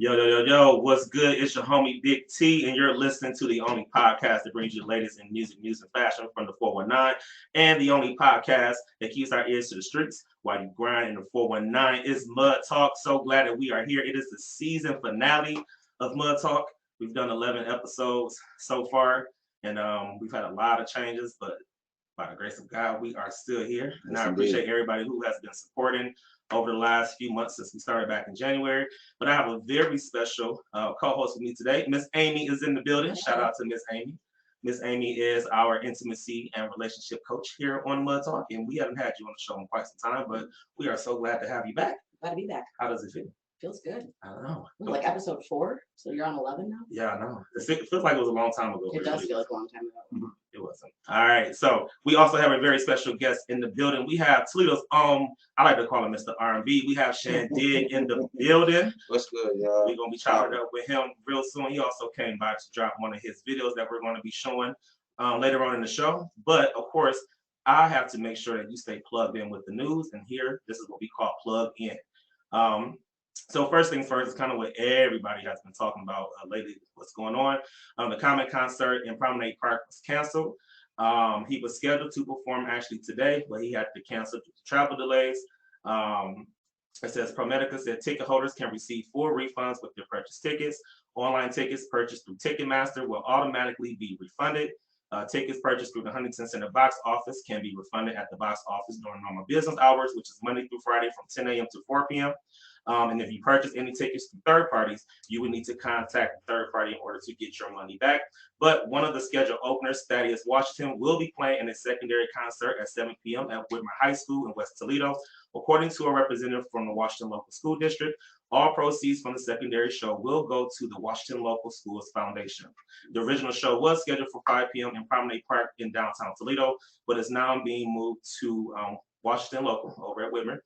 Yo, yo, yo, yo, what's good? It's your homie Big T, and you're listening to the only podcast that brings you the latest in music, news, and fashion from the 419, and the only podcast that keeps our ears to the streets while you grind in the 419 is Mud Talk. So glad that we are here. It is the season finale of Mud Talk. We've done 11 episodes so far, and we've had a lot of changes, but by the grace of God, we are still here. And Yes, I appreciate indeed. everybody who has been supporting over the last few months since we started back in January. But I have a very special co-host with me today. Miss Amy is in the building. Shout out to Miss Amy. Miss Amy is our intimacy and relationship coach here on Mud Talk, and we haven't had you on the show in quite some time, but we are so glad to have you back. Glad to be back. How does it feel? Feels good. I don't know. Like episode 4, so you're on 11 now? Yeah, I know. It feels like it was a long time ago. It does feel like a long time ago. It wasn't. All right. So we also have a very special guest in the building. We have Toledo's own, I like to call him Mr. R&B. We have Shan Digg in the building. What's good, y'all? We're going to be chopping up with him real soon. He also came by to drop one of his videos that we're going to be showing later on in the show. But of course, I have to make sure that you stay plugged in with the news. And here, this is what we call plug in. So first things first is kind of what everybody has been talking about lately, what's going on. The Common concert in Promenade Park was canceled. He was scheduled to perform actually today, but he had to cancel due to travel delays. It says ProMedica said ticket holders can receive full refunds with their purchased tickets. Online tickets purchased through Ticketmaster will automatically be refunded. Tickets purchased through the Huntington Center box office can be refunded at the box office during normal business hours, which is Monday through Friday from 10 a.m. to 4 p.m. And if you purchase any tickets through third parties, you would need to contact the third party in order to get your money back. But one of the scheduled openers, Thaddeus Washington, will be playing in a secondary concert at 7 p.m. at Whitmer High School in West Toledo. According to a representative from the Washington Local School District, all proceeds from the secondary show will go to the Washington Local Schools Foundation. The original show was scheduled for 5 p.m. in Promenade Park in downtown Toledo, but is now being moved to Washington Local over at Whitmer.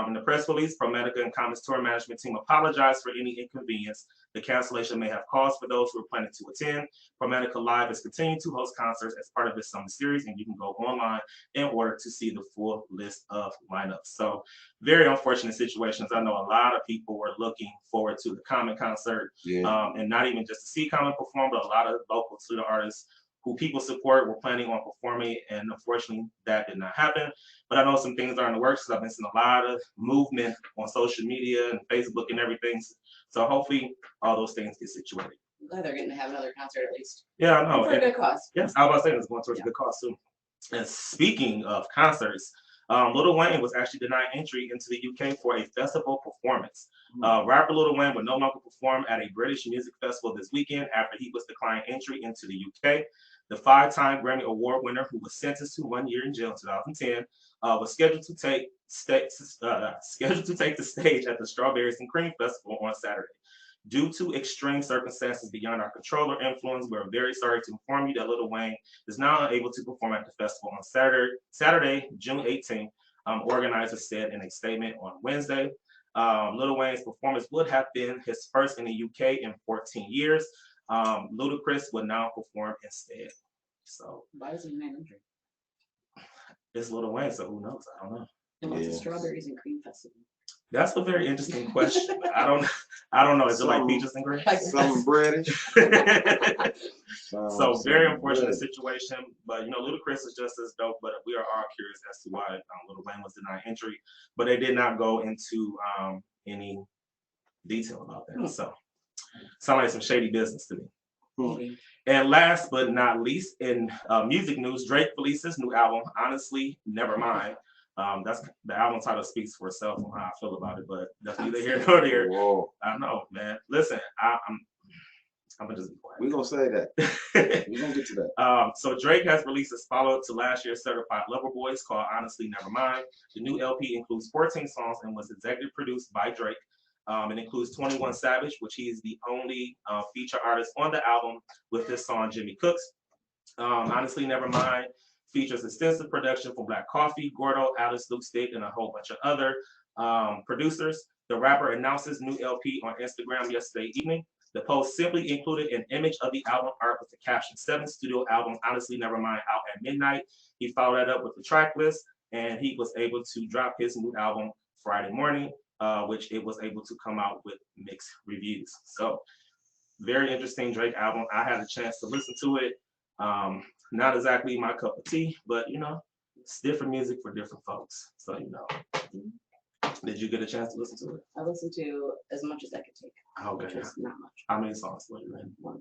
In the press release, ProMedica and Commons Tour Management Team apologized for any inconvenience the cancellation may have caused for those who are planning to attend. ProMedica Live is continuing to host concerts as part of this summer series, and you can go online in order to see the full list of lineups. So very unfortunate situations. I know a lot of people were looking forward to the Common concert, and not even just to see Common perform, but a lot of local Toledo artists who people support were planning on performing, and unfortunately that did not happen. But I know some things are in the works because I've been seeing a lot of movement on social media and Facebook and everything. So hopefully all those things get situated. I'm glad they're getting to have another concert at least. Yeah, I know. For a good cause. Yes, I was about to say it's going towards a good cause too. And speaking of concerts, Lil Wayne was actually denied entry into the UK for a festival performance. Rapper Lil Wayne would no longer perform at a British music festival this weekend after he was declined entry into the UK. The 5-time Grammy Award winner, who was sentenced to 1 year in jail in 2010, was scheduled to take the stage at the Strawberries and Cream Festival on Saturday. Due to extreme circumstances beyond our control or influence, we're very sorry to inform you that Lil Wayne is now unable to perform at the festival on Saturday, June 18th, organizers said in a statement on Wednesday. Lil Wayne's performance would have been his first in the UK in 14 years. Ludacris would now perform instead. So Why is he denied entry? it's Lil Wayne, so who knows? I don't know. And what's the Strawberries and Cream Festival? That's a very interesting question. I don't know. Is it like peaches and grapes? Something British. So very unfortunate situation. But Ludacris is just as dope. But we are all curious as to why Lil Wayne was denied entry. But they did not go into any detail about that. So sound like some shady business to me. And last but not least, in music news, Drake releases new album, Honestly Nevermind. That's the album title speaks for itself on how I feel about it, but that's neither here nor there. Whoa. I know, man. Listen, I'm gonna just be quiet. We're gonna say that. We're gonna get to that. So Drake has released a follow-up to last year's Certified Lover Boys called Honestly Nevermind. The new LP includes 14 songs and was executive produced by Drake. It includes 21 Savage, which he is the only feature artist on the album with this song, Jimmy Cooks. Honestly Nevermind features extensive production from Black Coffee, Gordo, Alice Luke Stick, and a whole bunch of other producers. The rapper announced his new LP on Instagram yesterday evening. The post simply included an image of the album art with the caption 7th studio album, Honestly Nevermind, out at midnight. He followed that up with the track list, and he was able to drop his new album Friday morning. which it was able to come out with mixed reviews. So very interesting Drake album. I had a chance to listen to it. Not exactly my cup of tea, but you know, it's different music for different folks. So you know. Did you get a chance to listen to it? I listened to as much as I could take, which Okay. was not much. How many songs were you in? One.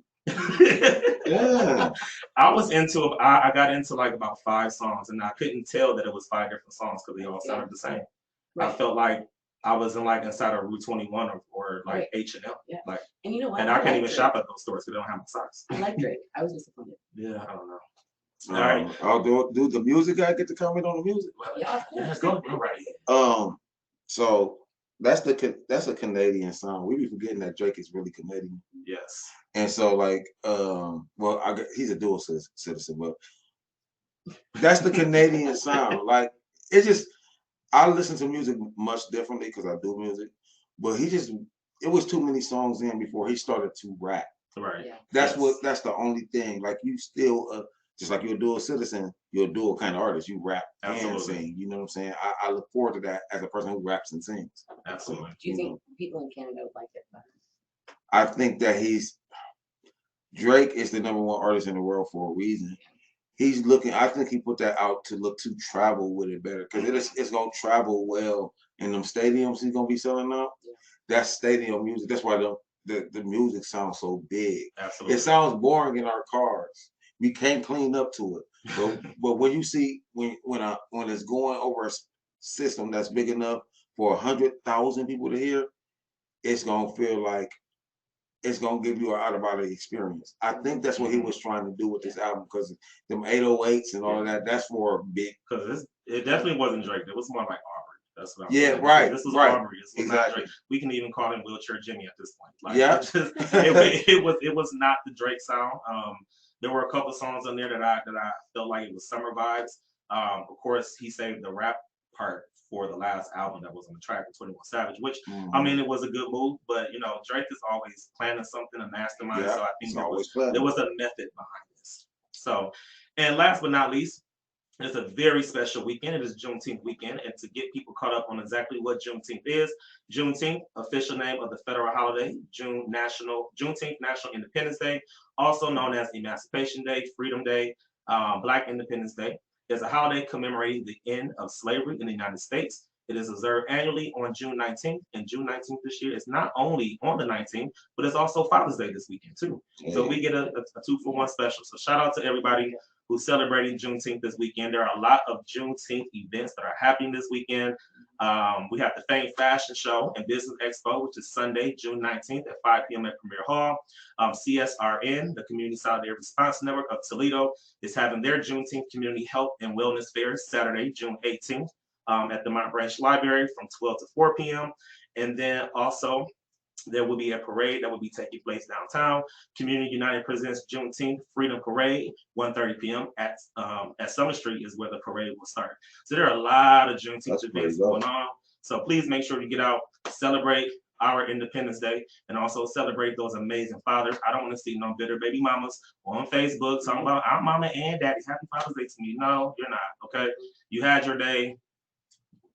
Yeah. I was into it. I got into like about 5 songs, and I couldn't tell that it was 5 different songs because they all sounded the same. I Right. felt like I was in like inside of Route 21 or like Right. H&M. Yeah. Like, And you know what? and I can't like even Drake. shop at those stores because they don't have my size. I like Drake. I was disappointed. Yeah, I don't know. All right. I'll do the music. I get to comment on the music. Yeah, of course. Go right ahead. So that's a Canadian song. We be forgetting that Drake is really Canadian. Yes. And so like, well, he's a dual citizen, but that's the Canadian sound. Like it just, I listen to music much differently because I do music, but it was too many songs in before he started to rap. Right. Yeah. That's the only thing. Like you still, just like you're a dual citizen, you're a dual kind of artist. You rap Absolutely. and sing. You know what I'm saying? I look forward to that as a person who raps and sings. Absolutely. Do you think people in Canada would like it better? I think that Drake is the #1 artist in the world for a reason. He's looking. I think he put that out to travel with it better because it's gonna travel well in them stadiums he's gonna be selling out. Yeah. That's stadium music. That's why the music sounds so big. Absolutely. It sounds boring in our cars. We can't clean up to it. But when you see when it's going over a system that's big enough for 100,000 people to hear, it's gonna feel like it's gonna give you an out of body experience. I think that's what he was trying to do with this album because them 808s and all of that. That's more big. Because it definitely wasn't Drake. It was more like Aubrey. That's what I'm Yeah, saying. right, This was right. Aubrey. This was not Drake. We can even call him Wheelchair Jimmy at this point. Like, Yeah. it was not the Drake sound. There were a couple songs on there that I felt like it was summer vibes. Of course, he saved the rap part for the last album that was on the track with 21 Savage, which I mean, it was a good move, but you know, Drake is always planning something, a mastermind. Yeah, So I think there planning. was a method behind this. So, and last but not least, it's a very special weekend. It is Juneteenth weekend, and to get people caught up on exactly what Juneteenth is, Juneteenth, official name of the federal holiday, Juneteenth National Independence Day, also known as Emancipation Day, Freedom Day, Black Independence Day, is a holiday commemorating the end of slavery in the United States. It is observed annually on June 19th, and June 19th this year is not only on the 19th, but it's also Father's Day this weekend too. So we get a 2-for-1 special. So shout out to everybody who's celebrating Juneteenth this weekend. There are a lot of Juneteenth events that are happening this weekend. We have the Fame Fashion Show and Business Expo, which is Sunday, June 19th at 5 p.m. at Premier Hall. CSRN, the Community Solidarity Response Network of Toledo, is having their Juneteenth Community Health and Wellness Fair Saturday, June 18th. At the Mount Branch Library from 12 to 4 p.m. And then also there will be a parade that will be taking place downtown. Community United presents Juneteenth Freedom Parade, 1:30 p.m. at Summer Street is where the parade will start. So there are a lot of Juneteenth events going on. So please make sure you get out, celebrate our Independence Day, and also celebrate those amazing fathers. I don't want to see no bitter baby mamas on Facebook talking about our mama and daddy. Happy Father's Day to me. No, you're not. Okay, you had your day.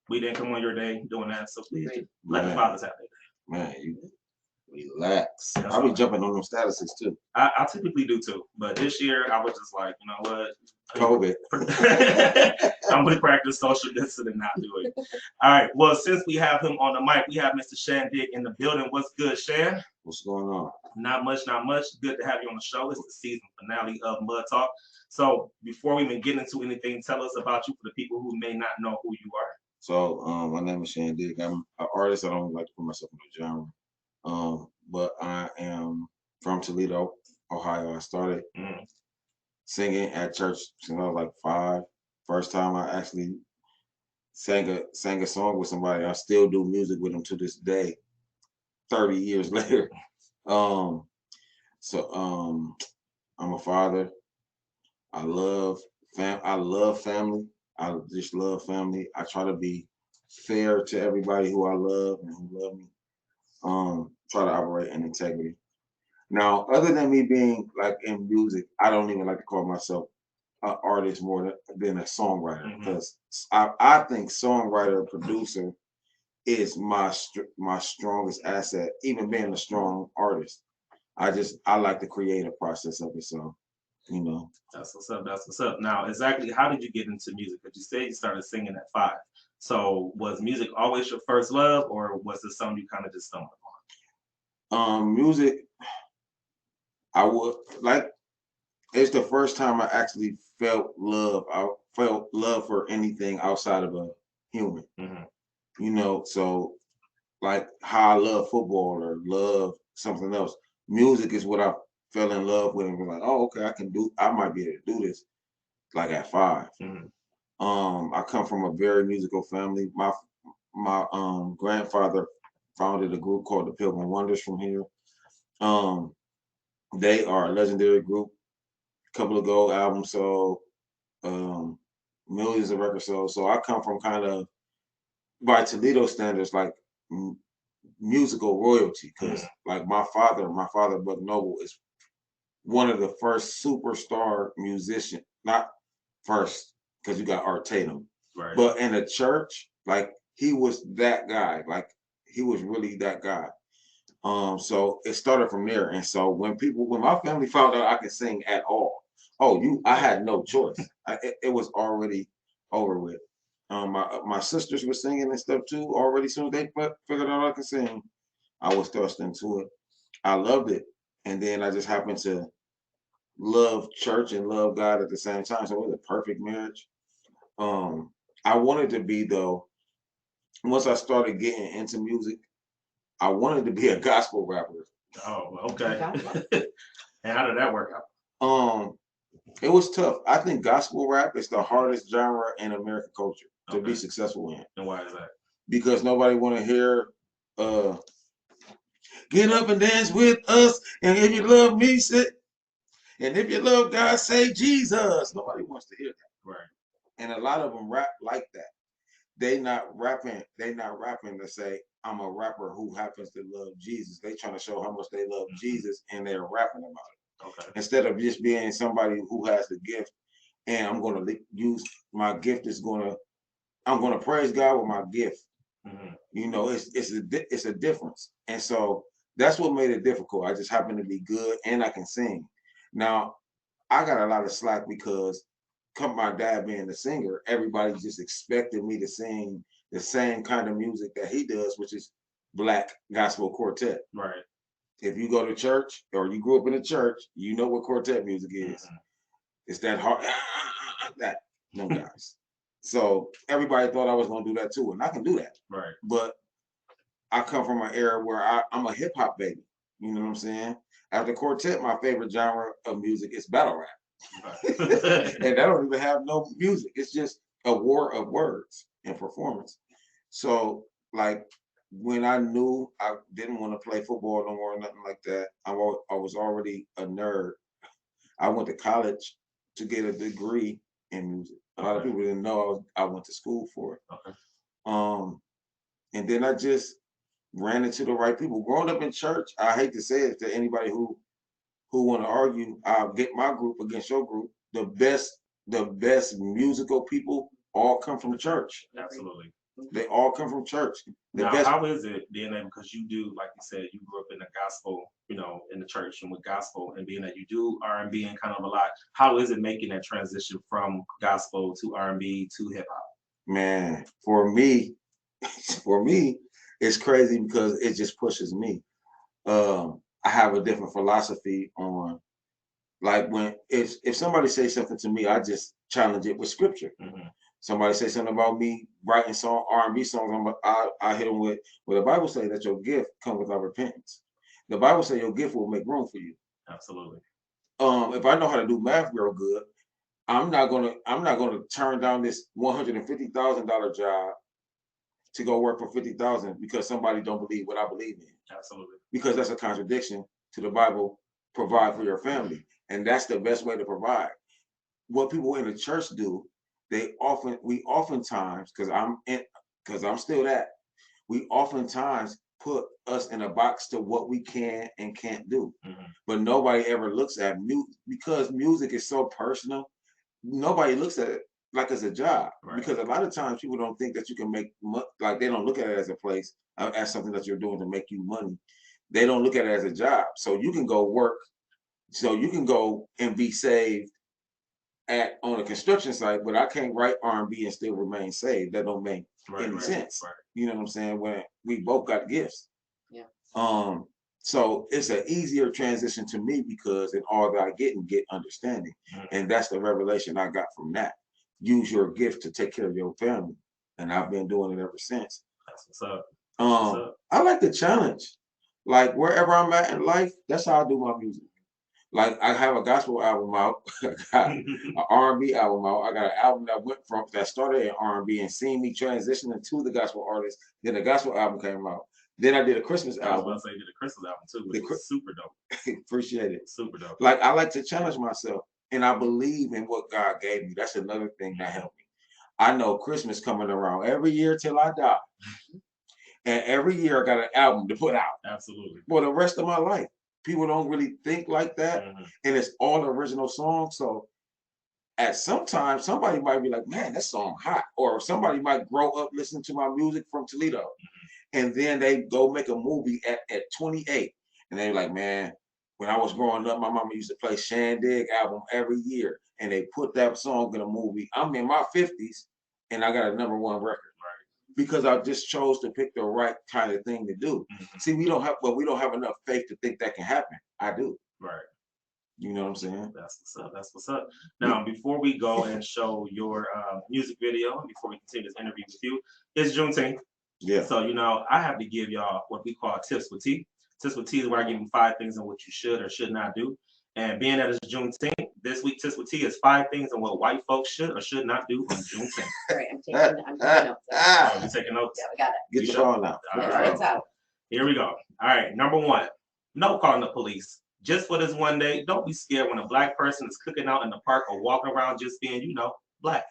We didn't come on your day doing that, so please let the fathers have their day. Man, you relax. That's I'll be all. jumping on them statuses too. I typically do too, but this year I was just like, you know what? COVID. I'm gonna practice social distancing and not do it. All right. Well, since we have him on the mic, we have Mr. Shan Digg in the building. What's good, Shan? What's going on? Not much, not much. Good to have you on the show. It's the season finale of Mud Talk. So before we even get into anything, tell us about you for the people who may not know who you are. So my name is Shan Digg. I'm an artist. I don't like to put myself in a genre. But I am from Toledo, Ohio. I started singing at church since I was like 5. First time I actually sang a song with somebody. I still do music with them to this day, 30 years later. I'm a father. I love family. I just love family. I try to be fair to everybody who I love and who love me. Try to operate in integrity. Now, other than me being like in music, I don't even like to call myself an artist more than a songwriter because I think songwriter, producer is my strongest asset, even being a strong artist. I like the creative process of it. So, you know. That's what's up. That's what's up. Now, exactly how did you get into music? Because you said you started singing at 5. So was music always your first love, or was it something you kind of just stumbled Music, I would like. It's the first time I actually felt love. I felt love for anything outside of a human. on? You know, so like how I love football or love something else. Music is what I fell in love with and was like, oh, okay, I might be able to do this like at 5. Mm-hmm. I come from a very musical family. My grandfather founded a group called the Pilgrim Wonders from here. Um, they are a legendary group. Couple of gold albums sold, um, millions of records sold. So I come from kind of by Toledo standards, like musical royalty, because like my father Buck Noble is one of the first superstar musician, not first because you got Art Tatum, Right. but in the church, like he was that guy, like he was really that guy. So it started from there, and so when my family found out I could sing at all, I had no choice. It was already over with. My sisters were singing and stuff too already. Soon as they figured out I could sing, I was thrust into it. I loved it, and then I just happened to love church and love God at the same time. So it was a perfect marriage. Um, I wanted to be though. Once I started getting into music, I wanted to be a gospel rapper. Oh, okay. And how did that work out? It was tough. I think gospel rap is the hardest genre in American culture to be successful in. And why is that? Because nobody want to hear get up and dance with us, and if you love me, say, and if you love God, say Jesus. Nobody wants to hear that. Right. And a lot of them rap like that. They not rapping to say, I'm a rapper who happens to love Jesus. They trying to show how much they love Jesus, and they're rapping about it. Okay. Instead of just being somebody who has the gift, and I'm going to use my gift I'm going to praise God with my gift. Mm-hmm. You know, it's a difference, and so that's what made it difficult. I just happen to be good, and I can sing. Now, I got a lot of slack because, come my dad being the singer, everybody just expected me to sing the same kind of music that he does, which is black gospel quartet. Right. If you go to church or you grew up in a church, you know what quartet music is. Mm-hmm. It's that hard, that no guys. So everybody thought I was gonna do that too, and I can do that. Right. But I come from an era where I'm a hip hop baby. You know what I'm saying? After quartet, my favorite genre of music is battle rap. Right. And I don't even have no music. It's just a war of words and performance. So like when I knew I didn't want to play football no more or nothing like that, I was already a nerd. I went to college to get a degree in music. A lot of people didn't know I went to school for it. Okay. And then I just ran into the right people. Growing up in church, I hate to say it to anybody who want to argue. I'll get my group against your group. The best musical people all come from church. Absolutely. They all come from church. Now, how is it being able, because you do, like you said, you grew up in the gospel, you know, in the church and with gospel, and being that you do R&B and kind of a lot, how is it making that transition from gospel to R&B to hip hop? Man, for me, it's crazy because it just pushes me. I have a different philosophy on, like, when if somebody says something to me, I just challenge it with scripture. Mm-hmm. Somebody say something about me writing R&B songs, I hit them with, well, the Bible say that your gift comes without repentance. The Bible say your gift will make room for you. Absolutely. If I know how to do math real good, I'm not gonna turn down this $150,000 job to go work for $50,000 because somebody don't believe what I believe in. Absolutely. Because that's a contradiction to the Bible. Provide for your family, and that's the best way to provide. What people in the church do, we oftentimes, because I'm still that, we oftentimes put us in a box to what we can and can't do. Mm-hmm. But nobody ever looks at music because music is so personal. Nobody looks at it like it's a job, Right. because a lot of times people don't think that you can make like they don't look at it as a place, as something that you're doing to make you money. They don't look at it as a job. So you can go work, so you can go and be saved on a construction site, but I can't write R&B and still remain saved. That don't make any sense. Right. You know what I'm saying? When we both got gifts. Yeah. So it's an easier transition to me because in all that I get and get understanding. And that's the revelation I got from that. Use your gift to take care of your family. And I've been doing it ever since. That's what's up. That's what's up. I like the challenge. Like wherever I'm at in life, that's how I do my music. Like I have a gospel album out, I got an R&B album out. I got an album that started in R&B and seen me transitioning to the gospel artist. Then the gospel album came out. Then I did a Christmas I was album. about to say you did a Christmas album too, which was super dope. Appreciate it. Super dope. Like I like to challenge myself, and I believe in what God gave me. That's another thing that helped me. I know Christmas coming around every year till I die, and every year I got an album to put out. Absolutely. For the rest of my life. People don't really think like that, and it's all original songs. So at some time, somebody might be like, "Man, that song hot," or somebody might grow up listening to my music from Toledo, and then they go make a movie at 28, and they're like, "Man, when I was growing up, my mama used to play Shan Digg album every year, and they put that song in a movie. I'm in my 50s, and I got a #1 record." Because I just chose to pick the right kind of thing to do. See, we don't have enough faith to think that can happen. I do. Right. You know what I'm saying? That's what's up. That's what's up. Now, before we go and show your music video, and before we continue this interview with you, it's Juneteenth. Yeah. So, I have to give y'all what we call tips with tea. Tips with tea is where I give you 5 things on what you should or should not do. And being that it's Juneteenth, this week tips with tea is 5 things on what white folks should or should not do on Juneteenth. All right, I'm taking notes. Oh, you taking notes? Yeah, we got it. Get your phone out. All Yeah, right. it's out. Here we go. All right, number 1, no calling the police. Just for this one day, don't be scared when a black person is cooking out in the park or walking around just being, black.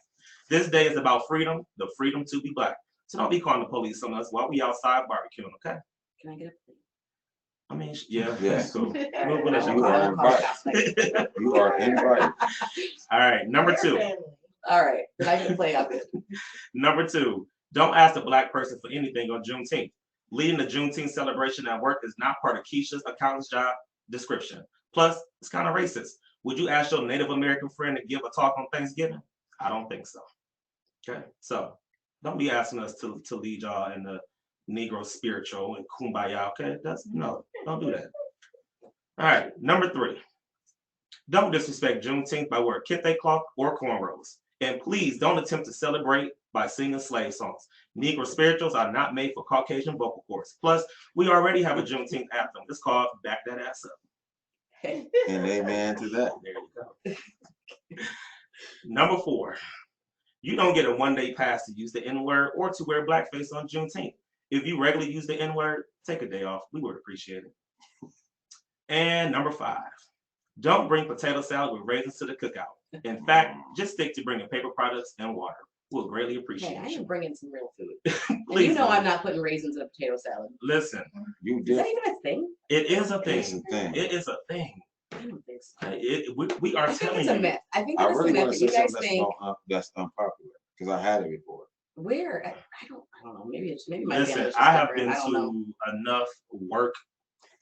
This day is about freedom, the freedom to be black. So don't be calling the police on us while we outside barbecuing, okay? Can I get a plate? I mean, yeah. Yeah. Cool. You are invited. You are invited. All right, number 2. All right, then I get a plate. I'm good. Number 2, don't ask a black person for anything on Juneteenth. Leading the Juneteenth celebration at work is not part of Keisha's accountant's job description. Plus, it's kind of racist. Would you ask your Native American friend to give a talk on Thanksgiving? I don't think so. Okay, so don't be asking us to lead y'all in the Negro spiritual and kumbaya. Okay, don't do that. All right, number 3. Don't disrespect Juneteenth by wearing kente cloth or cornrows. And please don't attempt to celebrate by singing slave songs. Negro spirituals are not made for Caucasian vocal cords. Plus, we already have a Juneteenth anthem. It's called Back That Ass Up. And amen to that. There you go. Number 4, you don't get a one-day pass to use the N-word or to wear blackface on Juneteenth. If you regularly use the N-word, take a day off. We would appreciate it. And number 5, don't bring potato salad with raisins to the cookout. In fact, just stick to bringing paper products and water. We'll greatly appreciate I you. am bringing some real food. Please, and I'm not putting raisins in a potato salad. Listen. You Is did. that even a thing? It is a thing. It's a thing. It is a thing. I don't think so. We are I think telling it's a you. myth. I think I it's really a want myth to that say you guys something think. that's unpopular because I had it before. Where? I don't know. Maybe my Listen, family's just I have different. been I don't know. to enough work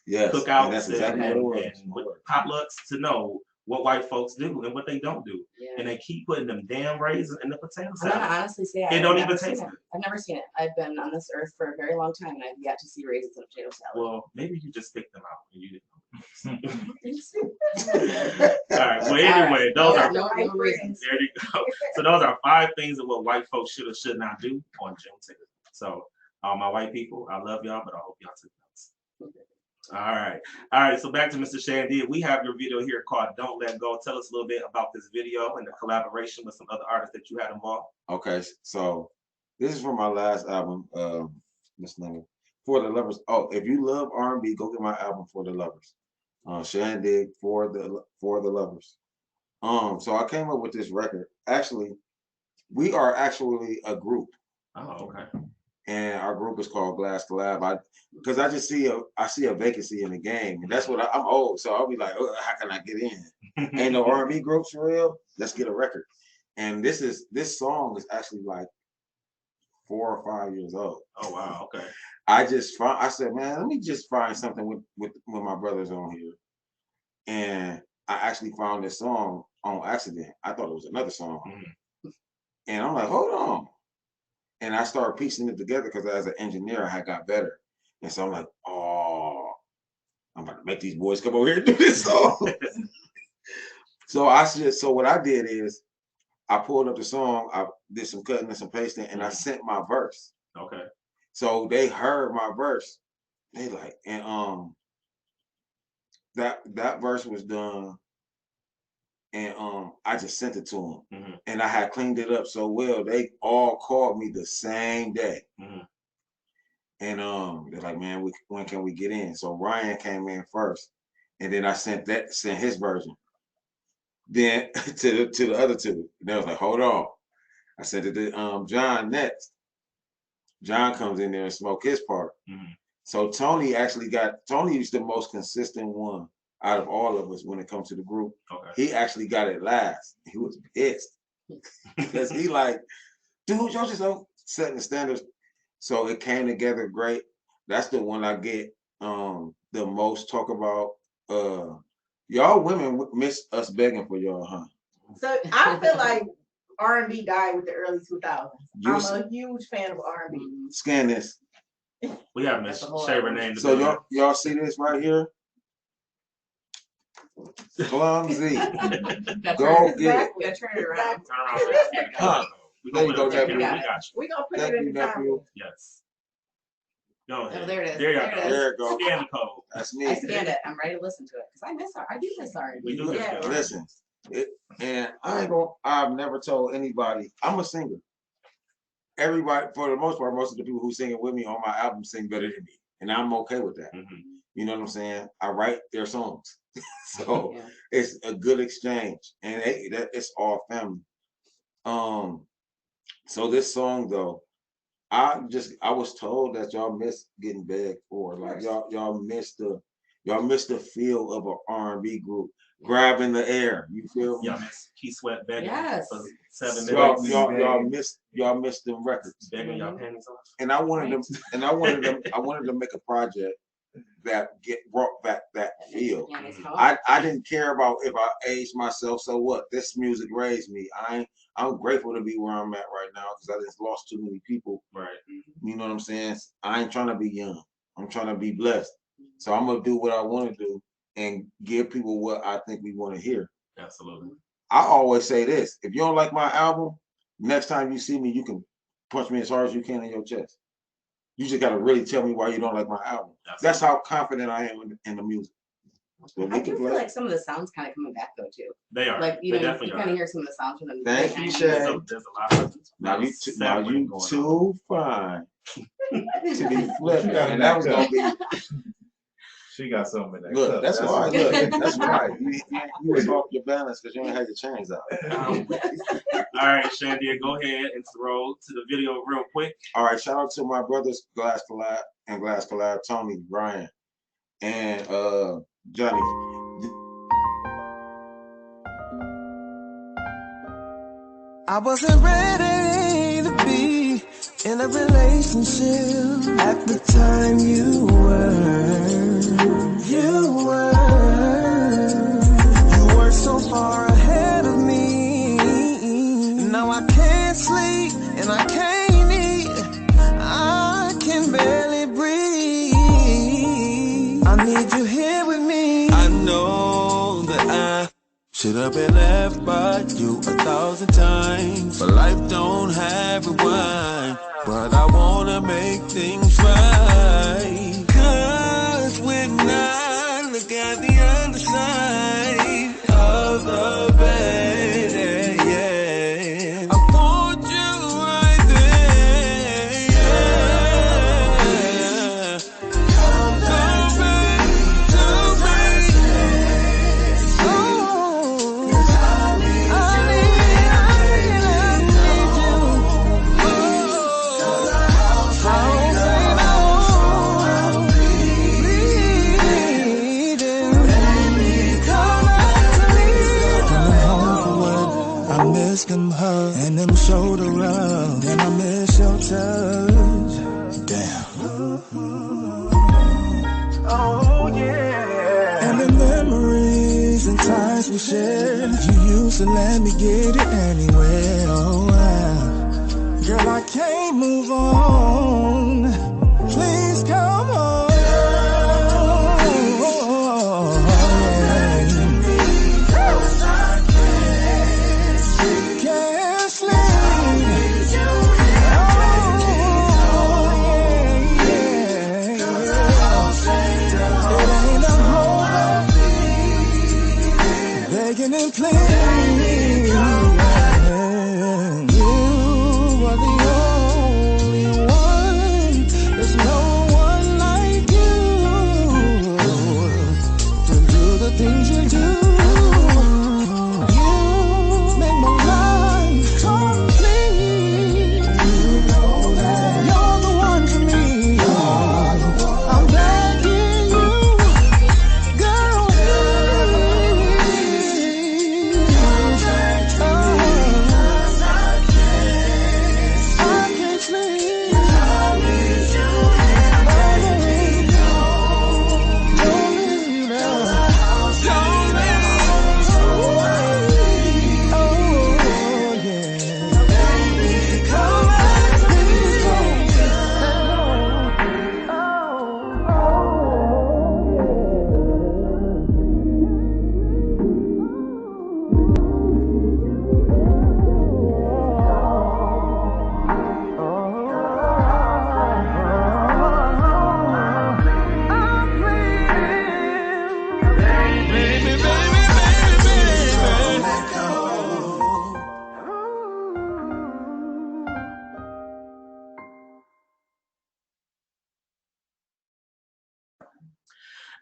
Yes, cookouts and that's exactly and what it was. potlucks to know what white folks do and what they don't do. Yeah. And they keep putting them damn raisins in the potato I'm salad. gonna honestly say It I've don't never even seen taste it. good. I've never seen it. I've been on this earth for a very long time and I've yet to see raisins in a potato salad. Well, maybe you just picked them out and you didn't. Thanks. All right. Well, anyway, those are no reasons. there you go. So those are 5 things of what white folks should or should not do on Juneteenth. So, all my white people, I love y'all, but I hope y'all took notes. All right. So back to Mr. Shan Digg. We have your video here called "Don't Let Go." Tell us a little bit about this video and the collaboration with some other artists that you had involved. Okay, so this is from my last album, this name, For the Lovers. Oh, if you love R&B, go get my album For the Lovers. Shan Digg, For the Lovers. So I came up with this record. Actually, we are actually a group. Oh, okay. And our group is called Glass Collab. Because I just see a vacancy in the game, and that's what I'm old, so I'll be like, oh, how can I get in? Ain't no R&B groups for real. Let's get a record. And this song is actually like 4 or 5 years old. Oh wow, okay. I said, man, let me just find something with my brothers on here. And I actually found this song on accident. I thought it was another song. Mm-hmm. And I'm like, hold on. And I started piecing it together because as an engineer, I had got better. And so I'm like, oh, I'm about to make these boys come over here and do this song. So what I did is I pulled up the song, I did some cutting and some pasting, and I sent my verse. Okay. So they heard my verse. They like, and that verse was done, and I just sent it to them, Mm-hmm. and I had cleaned it up so well. They all called me the same day, Mm-hmm. and they're like, man, when can we get in? So Ryan came in first, and then I sent his version. Then to the other two, and they was like, hold on. I sent it to John next. John comes in there and smoke his part. Mm-hmm. So Tony is the most consistent one out of all of us when it comes to the group. Okay. He actually got it last. He was pissed because he like, dude, y'all just don't setting the standards. So it came together great. That's the one I get the most talk about. Y'all women miss us begging for y'all, huh? So I feel like R&B died with the early 2000s. I'm a huge fan of R&B. Scan this. We have Miss Shay Renee in the So building. y'all see this right here? Clumsy. Go get it. You gotta turn it around. Turn around. Huh. We There you go, we got nephew. you. We're gonna put Thank it in you, the nephew. comments. Yes. Go ahead. Oh, there it is. There you There it go. is. There it go. Scan the code. That's I me. scanned it. I'm ready to listen to it because I do miss R&B. We do miss Yeah. good. Listen, and I've never told anybody, I'm a singer. Everybody, for the most part, most of the people who sing it with me on my album sing better than me. And I'm okay with that. Mm-hmm. You know what I'm saying? I write their songs. So Yeah. it's a good exchange. And it's all family. So this song though, I was told that y'all miss getting begged for. Like y'all miss the feel of an R&B group. Grabbing the air. You feel me? Y'all miss Key Sweat begging Yes. for 7 minutes. Y'all miss them records. Begging y'all panties off. And I wanted to make a project that brought back that feel. I didn't care about if I aged myself, so what? This music raised me. I'm grateful to be where I'm at right now because I just lost too many people. Right. You know what I'm saying? I ain't trying to be young. I'm trying to be blessed. So I'm gonna do what I want to do and give people what I think we want to hear. Absolutely. I always say this: if you don't like my album, next time you see me, you can punch me as hard as you can in your chest. You just gotta really tell me why you don't like my album. Absolutely. That's how confident I am in the music. So I do feel like some of the sounds kind of coming back though too. They are. Like you They know, definitely you are. kind of hear some of the sounds from them. Thank you, Shay. There's a lot of now you sampling going too fine to be flipping, got and that was that gonna be. She got something in that Look, cup. that's why. why. Look, that's right. You was off your balance because you ain't had your chains out. on. All right, Shan Digg, go ahead and throw to the video real quick. All right, shout out to my brothers, Glass Collab, Tony, Brian, and Johnny. I wasn't ready to be in a relationship at the time you were. You were so far ahead of me. Now I can't sleep and I can't eat. I can barely breathe. I need you here with me. I know that I should have been left by you 1,000 times, but life don't have rewind. But I wanna make things right. 'Cause when I look at the other side of the bed, yeah, I want you right there. Yeah. Come back to me. Oh, I need you. Oh, them shoulder rub, and I miss your touch. Damn. Oh yeah. And the memories and times we shared. You used to let me get it anywhere. Oh wow. Girl, I can't move on. Please come on. Can't sleep. It ain't a home. Begging and pleading. You are the only one. There's no one like you to do the things you do. You make my life complete. You know that you're the one for me. I'm begging you, girl, please. I can't sleep. Don't leave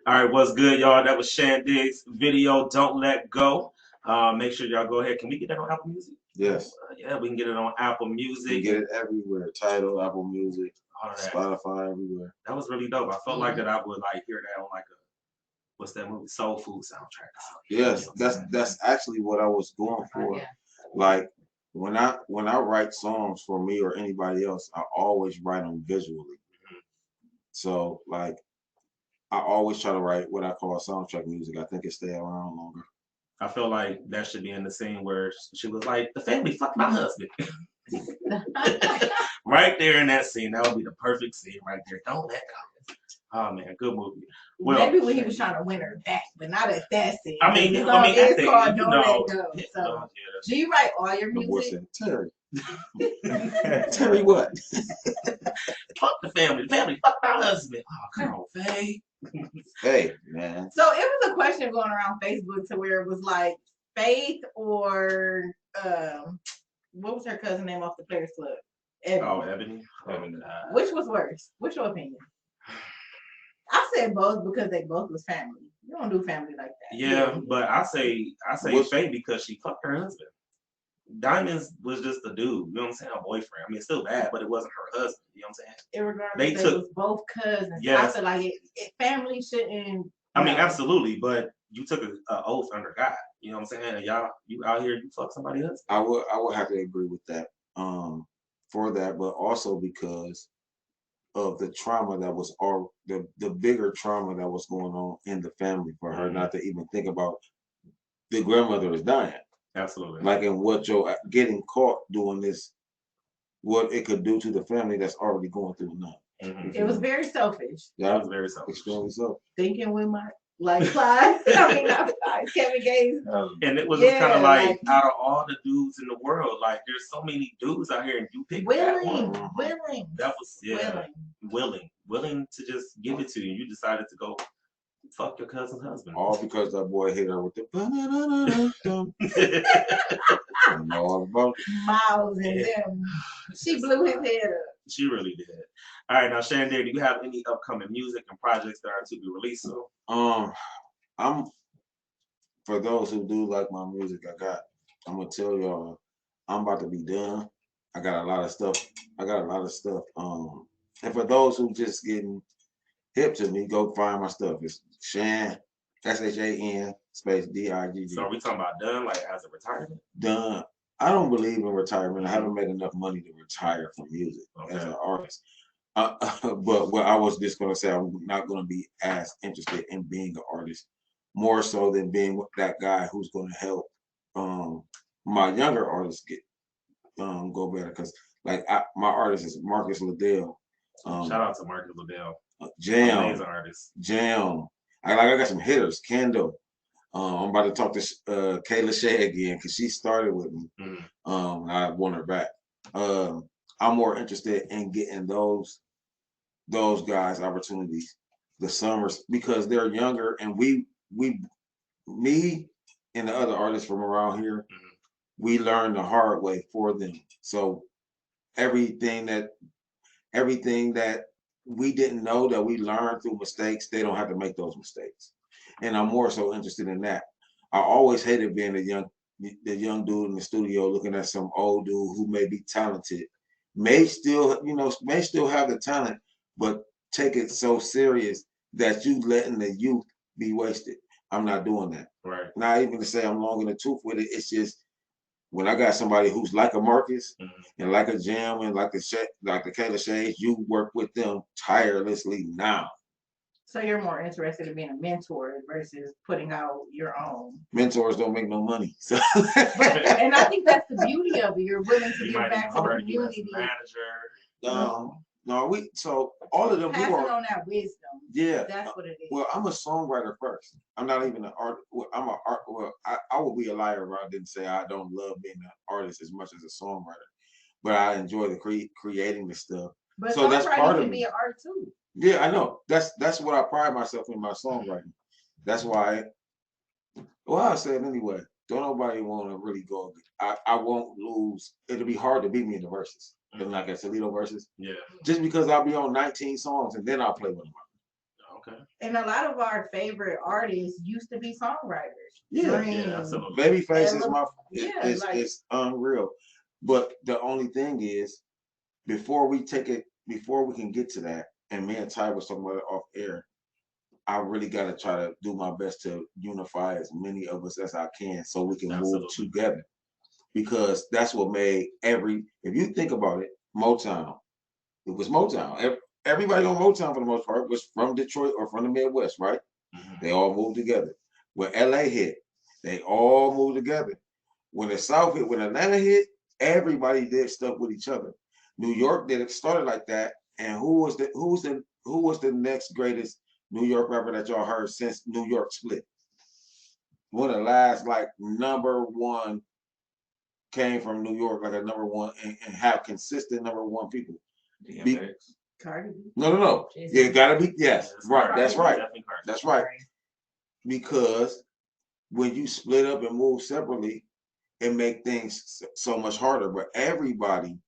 All right, what's good, y'all? That was Shan Digg's video, Don't Let Go. Make sure y'all go ahead. Can we get that on Apple Music? Yes. Yeah, we can get it on Apple You Music. get it everywhere. Tidal, Apple Music, All that. Spotify, everywhere. That was really dope. I felt like that I would like hear that on like a, what's that movie? Soul Food soundtrack. Yes, that's actually what I was going for. Yeah. Like when I write songs for me or anybody else, I always write them visually. So like I always try to write what I call soundtrack music. I think it stay around longer. I feel like that should be in the scene where she was like, the family fucked my husband. Right there in that scene, that would be the perfect scene right there. Don't let go. Oh man, good movie. Well, maybe when he was trying to win her back, but not at that scene. I mean, it's I think, called you Don't know, Let Go. So, yeah, do you write all your The boy music? said, Terry. Terry what? fuck the family. The family fucked my husband. Oh, come on, Faye. Hey, man. So it was a question going around Facebook to where it was like Faith or what was her cousin name off the Players Club? Ebony. Oh, Ebony. Which was worse? What's your opinion? I said both because they both was family. You don't do family like that. Yeah, but I say Faye because she fucked her husband. Diamonds was just a dude, you know what I'm saying? A boyfriend. I mean, it's still bad, but it wasn't her husband. You know what I'm saying? Regardless, They they was both cousins. Yes. I feel like family shouldn't. I mean, absolutely, but you took an oath under God. You know what I'm saying? And y'all, you out here, you fuck somebody else. I would have to agree with that. For that, but also because of the trauma that was all the bigger trauma that was going on in the family for her, not to even think about the grandmother is dying. Absolutely. Like, and what you're getting caught doing this, what it could do to the family that's already going through enough. It was very selfish. Yeah, That was very selfish. extremely so. Thinking with my Clyde. I mean, not Clyde, Kevin Gates. And it was Yeah, kind of like, like, out of all the dudes in the world, like there's so many dudes out here, and you pick that one. Willing. That was willing to just give it to you. You decided to go fuck your cousin's husband. All because that boy hit her with the and all about Miles and them. She blew his head up. She really did. All right, now Shan Digg, do you have any upcoming music and projects that are to be released soon? I'm for those who do like my music, I'm gonna tell y'all, I'm about to be done. I got a lot of stuff. And for those who just getting hip to me, go find my stuff. It's Shan, SHAN space DIGG. So are we talking about done, like as a retirement? Done. I don't believe in retirement. I haven't made enough money to retire from music as an artist. But what I was just going to say, I'm not going to be as interested in being an artist, more so than being that guy who's going to help my younger artists get go better. Because like my artist is Marcus Liddell. Shout out to Marcus Liddell. Jam, amazing artist. Jam. I got some hitters. Kendall. I'm about to talk to Kayla Shea again because she started with me. I want her back. I'm more interested in getting those guys opportunities, the summers, because they're younger, and me and the other artists from around here, we learned the hard way for them. So everything that we didn't know that we learned through mistakes, they don't have to make those mistakes. And I'm more so interested in that. I always hated being the young dude in the studio looking at some old dude who may be talented, may still have the talent, but take it so serious that you letting the youth be wasted. I'm not doing that. Right. Not even to say I'm long in the tooth with it. It's just when I got somebody who's like a Marcus and like a Jam and like the Kayla Shays, you work with them tirelessly now. So you're more interested in being a mentor versus putting out your own. Mentors don't make no money. So. And I think that's the beauty of it. You're willing to You give might back to the already give us community. a manager. No, so all of them Passing people on that wisdom. Yeah. That's what it is. Well, I'm a songwriter first. I'm not even an art. Well, I'm an art. Well, I would be a liar if I didn't say I don't love being an artist as much as a songwriter, but I enjoy the creating the stuff. But so that's part of can me. be an art too. Yeah, I know. That's what I pride myself in, my songwriting. That's why. Well, I said anyway. Don't nobody want to really go. I won't lose. It'll be hard to beat me in the verses. Like at Toledo verses. Yeah. Just because I'll be on 19 songs and then I'll play with them. Okay. And a lot of our favorite artists used to be songwriters. Yeah, yeah, absolutely. Babyface is unreal. But the only thing is, before we can get to that, and me and Ty was talking about it off air, I really got to try to do my best to unify as many of us as I can so we can move together. Because that's what made if you think about it, Motown, it was Motown. Everybody on Motown for the most part was from Detroit or from the Midwest, right? They all moved together. When LA hit, they all moved together. When the South hit, when Atlanta hit, everybody did stuff with each other. New York did it started like that. And who was the next greatest New York rapper that y'all heard since New York split? One of the last number one came from New York, like a number one, and have consistent number one people. Cardi. No. Yeah, gotta be, yes. Right, that's right. That's right. Because when you split up and move separately, it make things so much harder. But everybody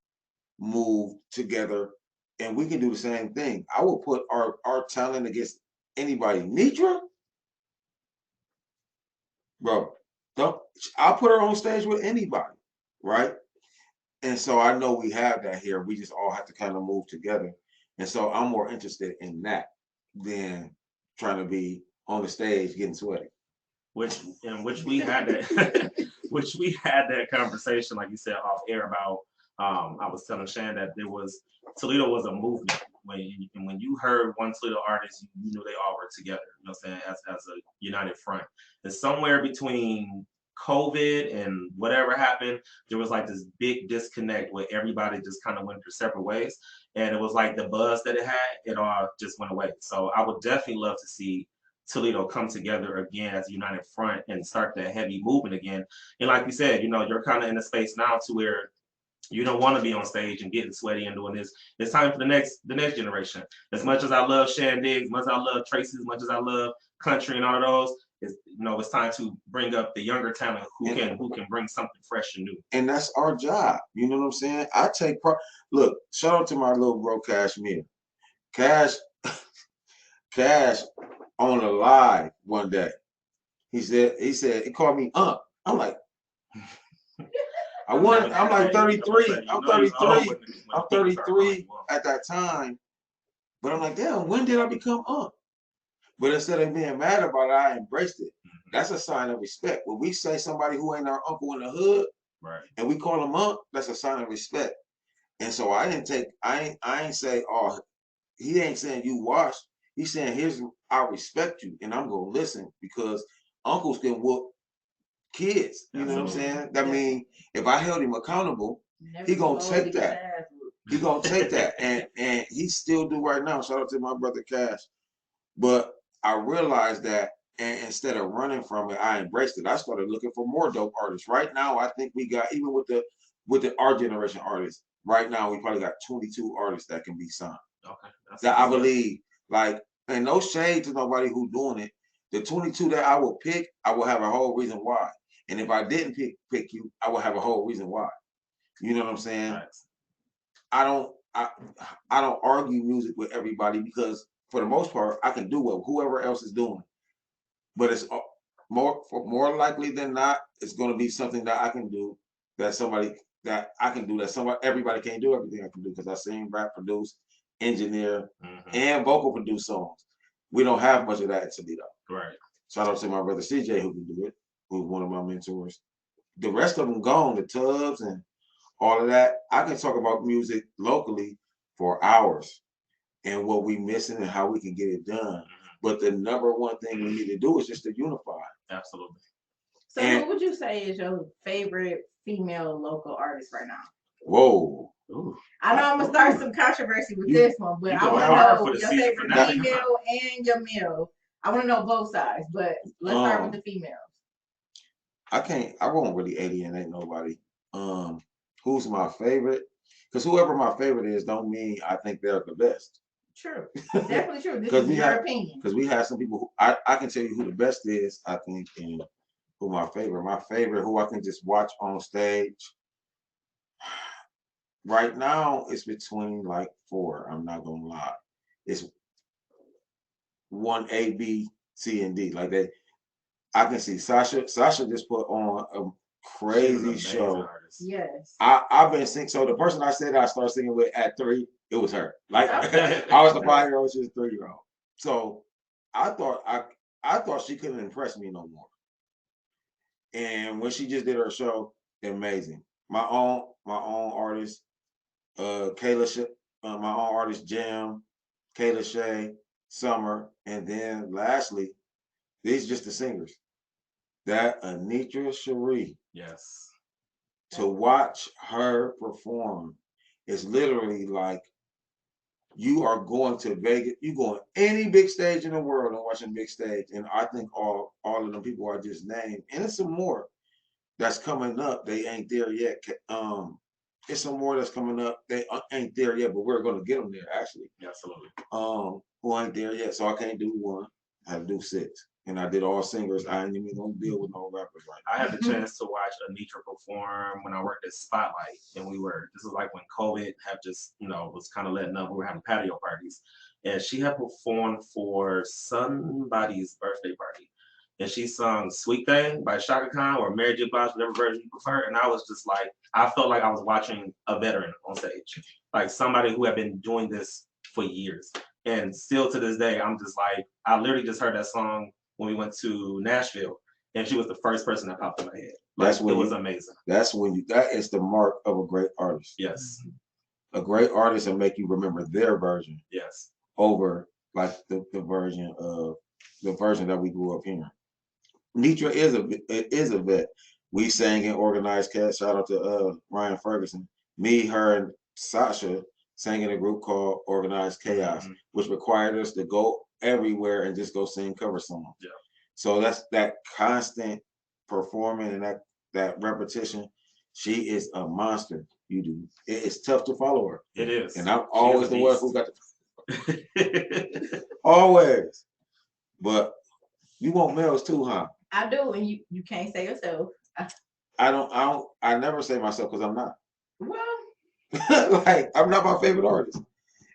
moved together, and we can do the same thing. I will put our talent against anybody. Nitra, bro, I'll put her on stage with anybody, right? And so I know we have that here. We just all have to kind of move together. And so I'm more interested in that than trying to be on the stage getting sweaty. Which we had that conversation, like you said, off air about. I was telling Shan that Toledo was a movement. When you heard one Toledo artist, you knew they all were together. You know what I'm saying? As a united front. And somewhere between COVID and whatever happened, there was like this big disconnect where everybody just kind of went their separate ways. And it was like the buzz that it had, it all just went away. So I would definitely love to see Toledo come together again as a united front and start that heavy movement again. And like you said, you're kind of in a space now to where you don't want to be on stage and getting sweaty and doing this. It's time for the next generation. As much as I love Shan Digg, as much as I love Tracy, as much as I love country and all of those, it's time to bring up the younger talent who can bring something fresh and new. And that's our job. You know what I'm saying? I take part. Look, shout out to my little bro Cashmere. Cash on a live one day. He said he called me Unc. I'm like, I'm like 33. I'm 33. I'm 33 at that time. But I'm like, damn, when did I become Unc? But instead of being mad about it, I embraced it. That's a sign of respect. When we say somebody who ain't our uncle in the hood, Right. and we call him up, that's a sign of respect. And so I ain't say, oh, he ain't saying you wash. He's saying, I respect you and I'm gonna listen because uncles can whoop kids. You know what I'm saying? That mean if I held him accountable, he gonna take that. He gonna take that. And he still do right now. Shout out to my brother Cash. But I realized that, and instead of running from it, I embraced it. I started looking for more dope artists. Right now, I think we got, even with the our generation artists, right now we probably got 22 artists that can be signed. Okay. That I believe, like, and no shade to nobody who's doing it. The 22 that I will pick, I will have a whole reason why. And if I didn't pick you, I will have a whole reason why. You know what I'm saying? Right. I don't argue music with everybody because for the most part I can do what whoever else is doing. But it's more likely than not, it's going to be something that I can do that everybody can't do everything I can do because I sing, rap, produce, engineer, and vocal produce songs. We don't have much of that in Toledo. Right. Shout out to my brother CJ who can do it, who's one of my mentors. The rest of them gone, the Tubbs and all of that. I can talk about music locally for hours and what we missing and how we can get it done. But the number one thing we need to do is just to unify. Absolutely. So who would you say is your favorite female local artist right now? Whoa. Ooh. I know I'm gonna start some controversy with this one, but I want to know your favorite female and your male. I want to know both sides, but let's start with the females. I won't really alienate nobody. Who's my favorite? Because whoever my favorite is don't mean I think they're the best. True. Definitely true. This is your opinion. Because we have some people who I can tell you who the best is, I think, and who my favorite, who I can just watch on stage. Right now, it's between like 4. I'm not gonna lie. It's 1 A, B, C, and D. Like that. I can see Sasha. Sasha just put on a crazy show. Artist. Yes. I've been singing. So the person I said I started singing with at 3, it was her. Like I was a 5-year-old, she was a 3-year-old. So I thought she couldn't impress me no more. And when she just did her show, amazing. My own artist, Kayla, my own artist Jam, Kayla Shay, Summer, and then lastly, these just the singers. That Anitra Cherie. Yes. To watch her perform is literally like you are going to Vegas, you going any big stage in the world and watching big stage. And I think all of them people I just named, and there's some more that's coming up. They ain't there yet. There's some more that's coming up. They ain't there yet, but we're gonna get them there actually. Absolutely. Who ain't there yet? So I can't do 1. I have to do 6. And I did all singers. I ain't even gonna deal with no rappers right now. I had the chance to watch Anitra perform when I worked at Spotlight, and this was like when COVID had just, was kind of letting up. We were having patio parties, and she had performed for somebody's birthday party, and she sung "Sweet Thing" by Shaka Khan or Mary J. Blige, whatever version you prefer. And I was just like, I felt like I was watching a veteran on stage, like somebody who had been doing this for years. And still to this day, I'm just like, I literally just heard that song when we went to Nashville, and she was the first person that popped in my head. Like, it was amazing. That is the mark of a great artist. Yes. A great artist will make you remember their version. Yes. Over like the version that we grew up hearing. Nitra is a vet. We sang in Organized Cast. Shout out to Ryan Ferguson. Me, her, and Sasha sang in a group called Organized Chaos, which required us to go everywhere and just go sing cover songs. Yeah. So that's that constant performing and that repetition. She is a monster. It's tough to follow her. It is. And I'm always the one who got to always. But you want males too, huh? I do, and you can't say yourself. I never say myself because I'm not. Well, like I'm not my favorite artist.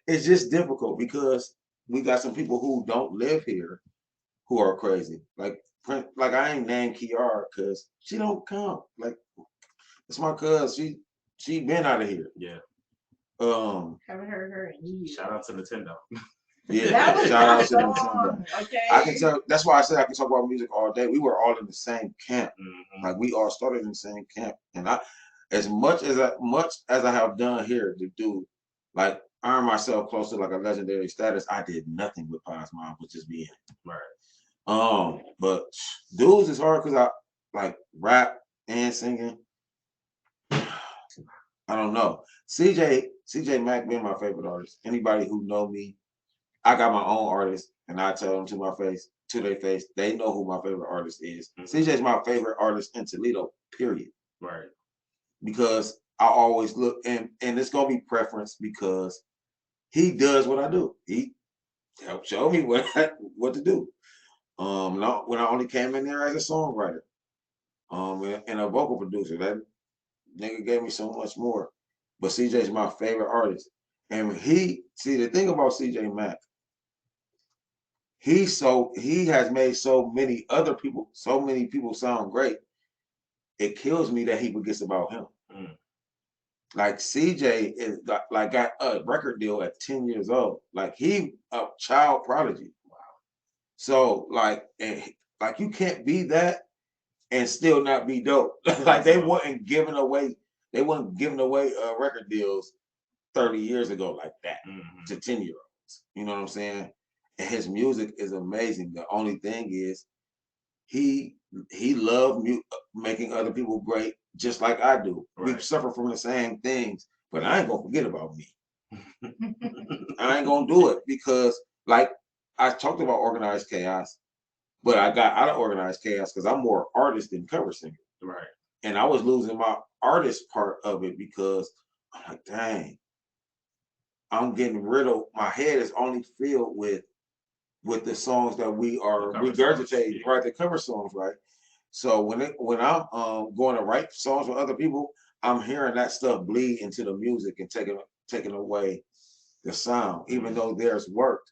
It's just difficult because we got some people who don't live here who are crazy. Like I ain't named Kiara because she don't come. Like it's my cousin. She been out of here. Yeah. Haven't heard her in years. Shout out to Nintendo. Yeah, That was shout out my to them song. song. Okay. I can tell. That's why I said I can talk about music all day. We were all in the same camp. Mhm. Like we all started in the same camp, and as much as I have done here to do, like earn myself close to like a legendary status, I did nothing with Pi's Mom, was just being. Right. But dudes is hard because I like rap and singing. I don't know. CJ Mack being my favorite artist. Anybody who know me, I got my own artist, and I tell them to their face, they know who my favorite artist is. Mhm. CJ's my favorite artist in Toledo, period. Right. Because I always look, and it's gonna be preference because he does what I do. He helped show me what to do. When I only came in there as a songwriter, and a vocal producer, that nigga gave me so much more. But CJ's my favorite artist. And the thing about CJ Mack, he has made so many people sound great. It kills me that he forgets about him. Mm. Like CJ got a record deal at 10 years old. Like he a child prodigy. Wow. So like you can't be that and still not be dope. Like they weren't giving away record deals 30 years ago like that Mhm. to 10-year-olds. You know what I'm saying? And his music is amazing. The only thing is he loved making other people great just like I do. We Right. suffer from the same things, but I ain't gonna forget about me. I ain't gonna do it because like I talked about organized chaos, but I got out of organized chaos because I'm more artist than cover singer. Right. And I was losing my artist part of it because I'm like, dang, I'm getting rid of my head is only filled with the songs that we are The cover regurgitating, songs, yeah. right? The cover songs, right? So when I'm going to write songs for other people, I'm hearing that stuff bleed into the music and taking away the sound. Even though theirs worked,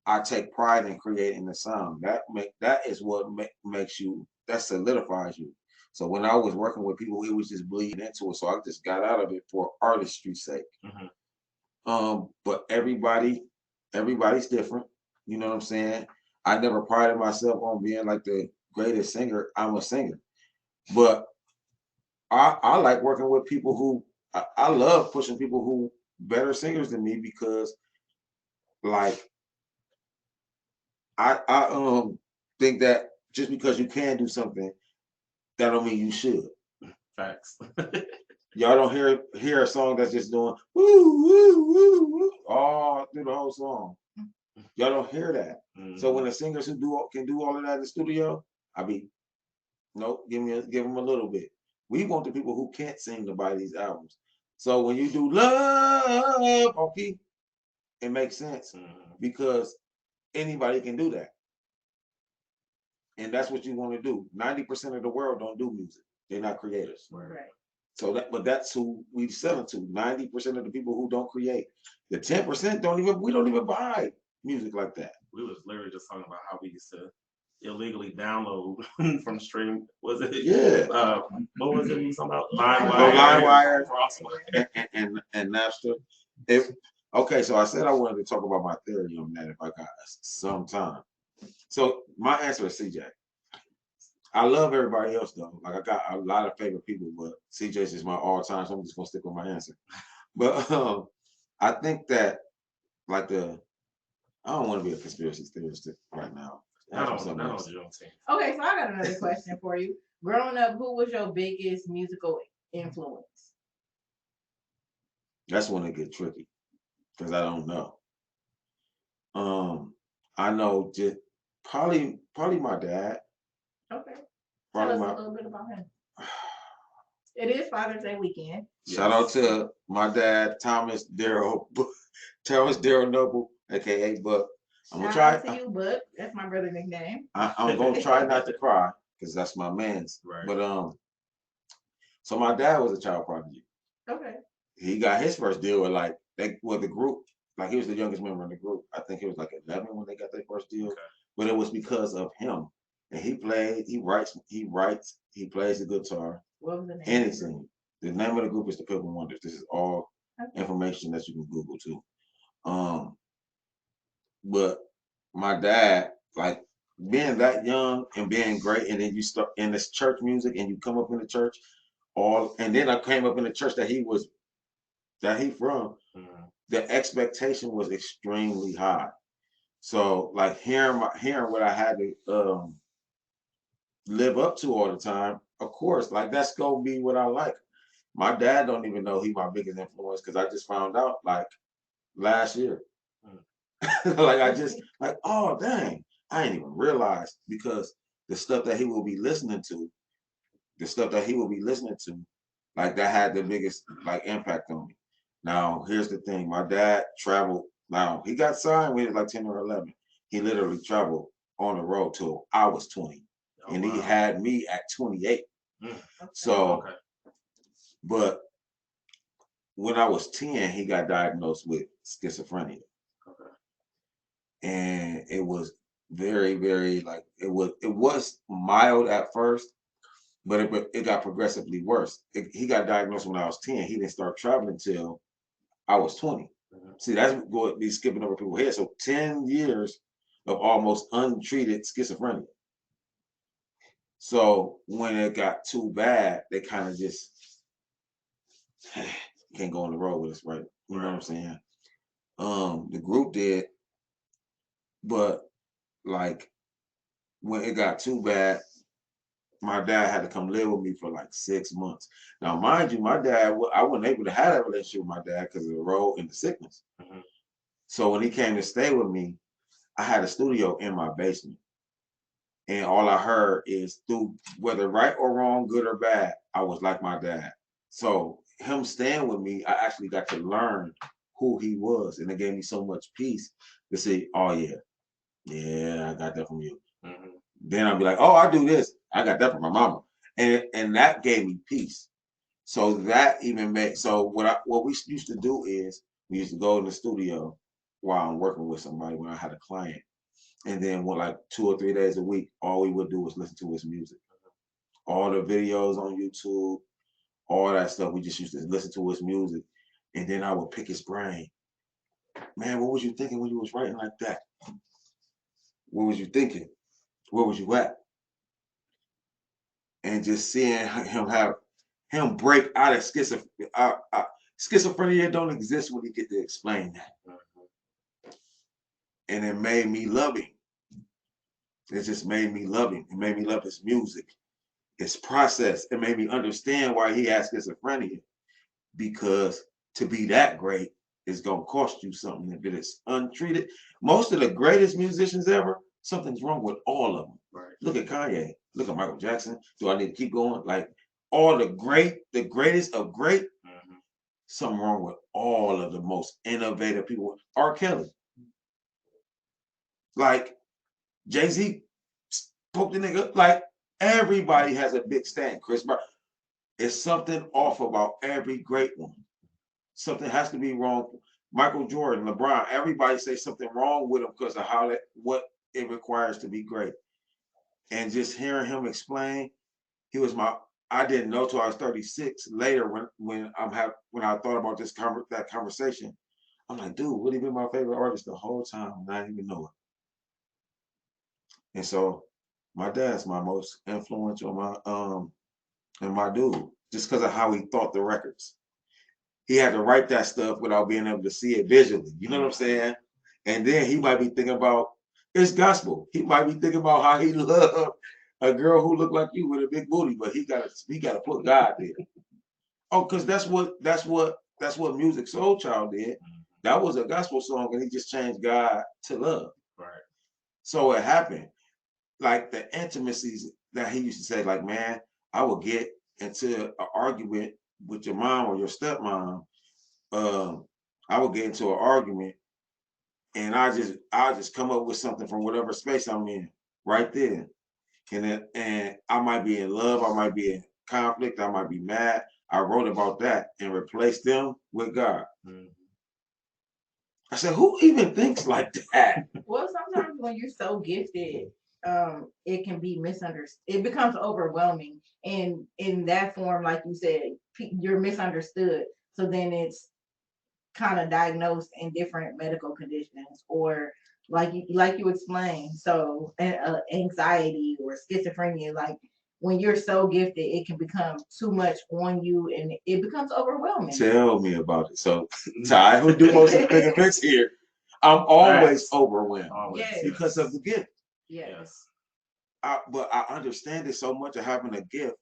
I take pride in creating the sound. That is what makes you, that solidifies you. So when I was working with people, it was just bleeding into it. So I just got out of it for artistry's sake. But everybody's different. You know what I'm saying? I never prided myself on being like the greatest singer. I'm a singer, but I like working with people who I love pushing people who better singers than me because like I think that just because you can do something, that don't mean you should. Facts. Y'all don't hear a song that's just doing woo woo woo woo all through the whole song. Y'all don't hear that. Mhm. So when the singers who can do all of that in the studio, I be nope, give them a little bit. We want the people who can't sing to buy these albums. So when you do love, okay, it makes sense because anybody can do that. And that's what you want to do. 90% of the world don't do music. They're not creators. Right. So but that's who we sell it to. 90% of the people who don't create. The 10% we don't even buy music like that. We was literally just talking about how we used to illegally download from stream. Was it? Yeah. What was it we was talking about? LimeWire. Crosswire. And Napster. Okay, so I said I wanted to talk about my theory on that if I got some time. So my answer is CJ. I love everybody else though. Like I got a lot of favorite people, but CJ's is my all time, so I'm just gonna stick with my answer. But I think that like I don't want to be a conspiracy theorist right now. Not on Juneteenth. Okay, so I got another question for you. Growing up, who was your biggest musical influence? That's when it get tricky because I don't know. I know just probably my dad. Okay. Probably Tell us a little bit about him. It is Father's Day weekend. Shout out to my dad, Thomas Darrell Noble, aka Buck. I'm gonna try. Shout out to you, Buck. That's my brother's nickname. I'm gonna try not to cry because that's my man's. Right. But so my dad was a child prodigy. Okay. He got his first deal with the group. Like he was the youngest member in the group. I think he was like 11 when they got their first deal. Okay. But it was because of him. And he writes, he plays the guitar. What was the name? And he sings. The name of the group is the Pilgrim Wonders. This is all information that you can Google too. But my dad, like being that young and being great, and then you start in this church music, and you come up in the church, and then I came up in the church that he from. Mhm. The expectation was extremely high. So like hearing what I had to live up to all the time, of course, like that's gonna be what I like. My dad don't even know he my biggest influence because I just found out like last year. Like I just like, oh dang, I didn't even realize because the stuff that he will be listening to, like that had the biggest like impact on me. Now here's the thing: my dad traveled. Now he got signed when he was like 10 or 11. He literally traveled on the road till I was 20, Oh, and he wow. had me at 28. Mm. So, Okay. but when I was 10, he got diagnosed with schizophrenia. Okay. And it was very, very like it was mild at first, but it got progressively worse. He got diagnosed when I was 10. He didn't start traveling until I was 20. Mhm. See, that's going to be skipping over people's heads. So 10 years of almost untreated schizophrenia. So when it got too bad, they kind of just can't go on the road with us, right? You know what I'm saying? The group did, but like when it got too bad, my dad had to come live with me for like 6 months. Now, mind you, my dad, I wasn't able to have that relationship with my dad because of the road and the sickness. Mhm. So when he came to stay with me, I had a studio in my basement. And all I heard is through whether right or wrong, good or bad, I was like my dad. So him staying with me, I actually got to learn who he was. And it gave me so much peace to say, oh yeah, I got that from you. Mhm. Then I'll be like, oh, I do this. I got that from my mama. And that gave me peace. So that even made so what we used to do is we used to go in the studio while I'm working with somebody when I had a client. And then what like 2 or 3 days a week, all we would do was listen to his music. All the videos on YouTube, all that stuff, we just used to listen to his music. And then I would pick his brain. Man, what was you thinking when you was writing like that? What was you thinking? Where was you at? And just seeing him break out of schizophrenia. Schizophrenia don't exist when you get to explain that. And it made me love him. It just made me love him. It made me love his music, his process. It made me understand why he has schizophrenia. Because to be that great is gonna cost you something if it is untreated. Most of the greatest musicians ever, something's wrong with all of them. Right. Look at Kanye. Look at Michael Jackson. Do I need to keep going? Like all the greatest of great, Mhm. something wrong with all of the most innovative people. R. Kelly. Like Jay-Z spoke the nigga. Like everybody has a big stand. Chris Brown. It's something off about every great one. Something has to be wrong. Michael Jordan, LeBron, everybody say something wrong with him because of what it requires to be great. And just hearing him explain, he was I didn't know till I was 36 later when I thought about that conversation. I'm like, dude, would he been my favorite artist the whole time and I didn't even know it. And so my dad's my most influential and my dude, just because of how he thought the records. He had to write that stuff without being able to see it visually. You know what I'm saying? And then he might be thinking about it's gospel. He might be thinking about how he loved a girl who looked like you with a big booty, but he gotta put God there. Oh, because that's what Music Soul Child did. That was a gospel song, and he just changed God to love. Right. So it happened. Like the intimacies that he used to say, like, man, I would get into an argument with your mom or your stepmom. I would get into an argument and I just come up with something from whatever space I'm in right there. And I might be in love, I might be in conflict, I might be mad. I wrote about that and replaced them with God. Mhm. I said, who even thinks like that? Well, sometimes when you're so gifted, it can be misunderstood. It becomes overwhelming, and in that form, like you said, you're misunderstood. So then it's kind of diagnosed in different medical conditions, or like you explained. So anxiety or schizophrenia, like when you're so gifted, it can become too much on you, and it becomes overwhelming. Tell me about it. So Ty, who do most of the big events here, I'm always overwhelmed Yes. because of the gift. Yes. But I understand it so much of having a gift.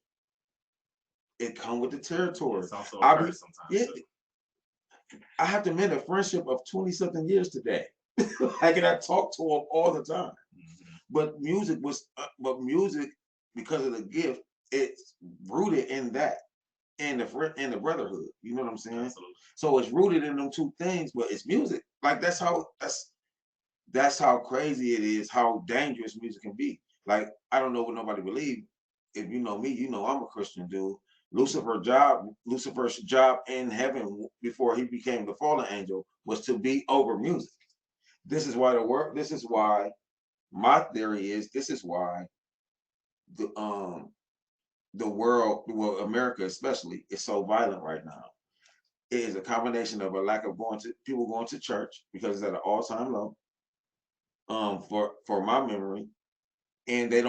It come with the territory. It's also I a be- curse sometimes. Yeah, too. I have to mend a friendship of 20-something years today. Like, and I talk to him all the time. Mhm. But music, because of the gift, it's rooted in that, and the brotherhood. You know what I'm saying? Absolutely. So it's rooted in them two things, but it's music. Like that's how crazy it is, how dangerous music can be. Like, I don't know what nobody believe. If you know me, you know I'm a Christian dude. Lucifer's job in heaven before he became the fallen angel was to be over music. This is why this is why my theory is this is why the world, well, America especially, is so violent right now. It is a combination of a lack of people going to church because it's at an all-time low. For my memory, and they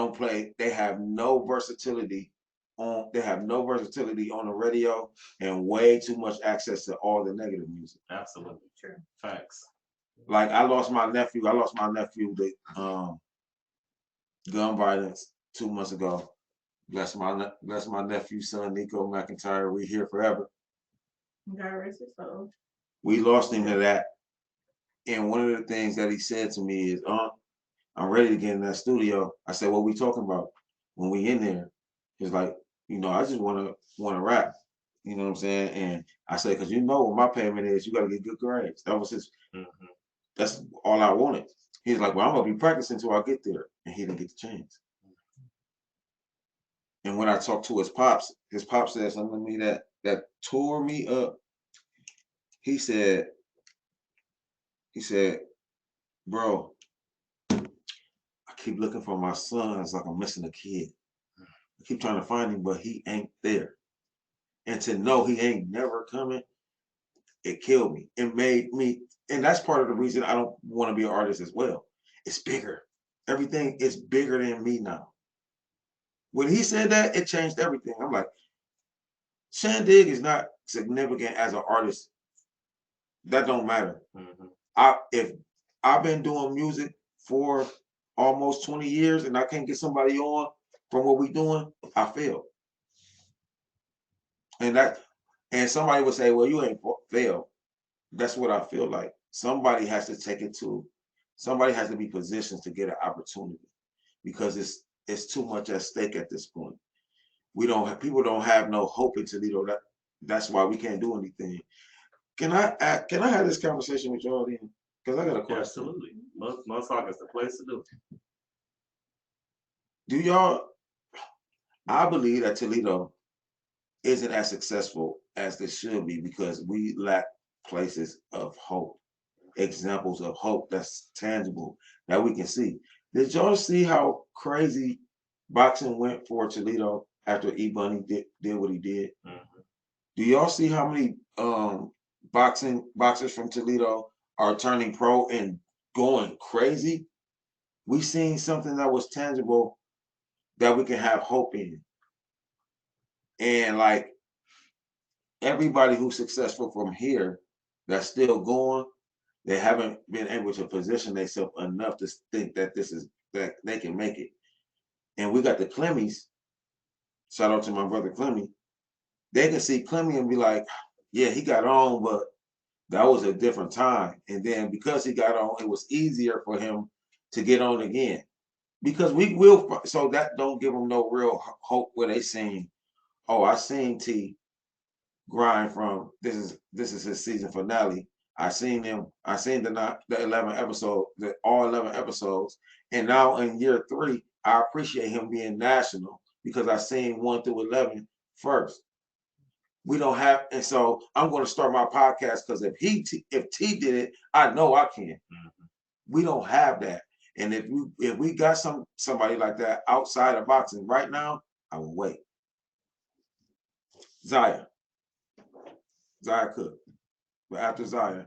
have no versatility on the radio, and way too much access to all the negative music. Absolutely. True. Facts. Like, I lost my nephew to gun violence 2 months ago. Bless my nephew's son, Nico McIntyre. We here forever. God rest his soul. We lost him to that. And one of the things that he said to me is, I'm ready to get in that studio. I said, what we talking about when we in there? He's like, I just wanna rap. You know what I'm saying? And I said, because what my payment is, you gotta get good grades. That was Mhm. that's all I wanted. He's like, well, I'm gonna be practicing until I get there. And he didn't get the chance. And when I talked to his pops said something to me that tore me up. He said, bro, I keep looking for my son. It's like I'm missing a kid. I keep trying to find him, but he ain't there. And to know he ain't never coming, it killed me. It made me, and that's part of the reason I don't want to be an artist as well. It's bigger. Everything is bigger than me now. When he said that, it changed everything. I'm like, Shan Digg is not significant as an artist. That don't matter. Mhm. If I've been doing music for almost 20 years and I can't get somebody on from what we doing, I failed. And somebody would say, well, you ain't failed. That's what I feel like. Somebody has to be positioned to get an opportunity, because it's too much at stake at this point. People don't have no hope in Toledo. That's why we can't do anything. Can I have this conversation with y'all then? Because I got a question. Absolutely. Most talk is the place to do. Do y'all? I believe that Toledo isn't as successful as they should be because we lack places of hope, examples of hope that's tangible that we can see. Did y'all see how crazy boxing went for Toledo after E-Bunny did what he did? Mhm. Do y'all see how many boxers from Toledo are turning pro and going crazy? We seen something that was tangible that we can have hope in. And like, everybody who's successful from here that's still going, they haven't been able to position themselves enough to think that that they can make it. And we got the Clemmies. Shout out to my brother Clemmy. They can see Clemmy and be like, yeah, he got on, but that was a different time. And then because he got on, it was easier for him to get on again. Because we will, so that don't give them no real hope where they saying, oh, I seen T grind from this is his season finale. I seen the 11 episode, all 11 episodes, and now in year 3, I appreciate him being national because I seen 1 through 11 first. We don't have, and so I'm going to start my podcast because if T did it, I know I can. Mhm. We don't have that, and if we got somebody like that outside of boxing right now, I will wait. Zaya Cook. But after Zion,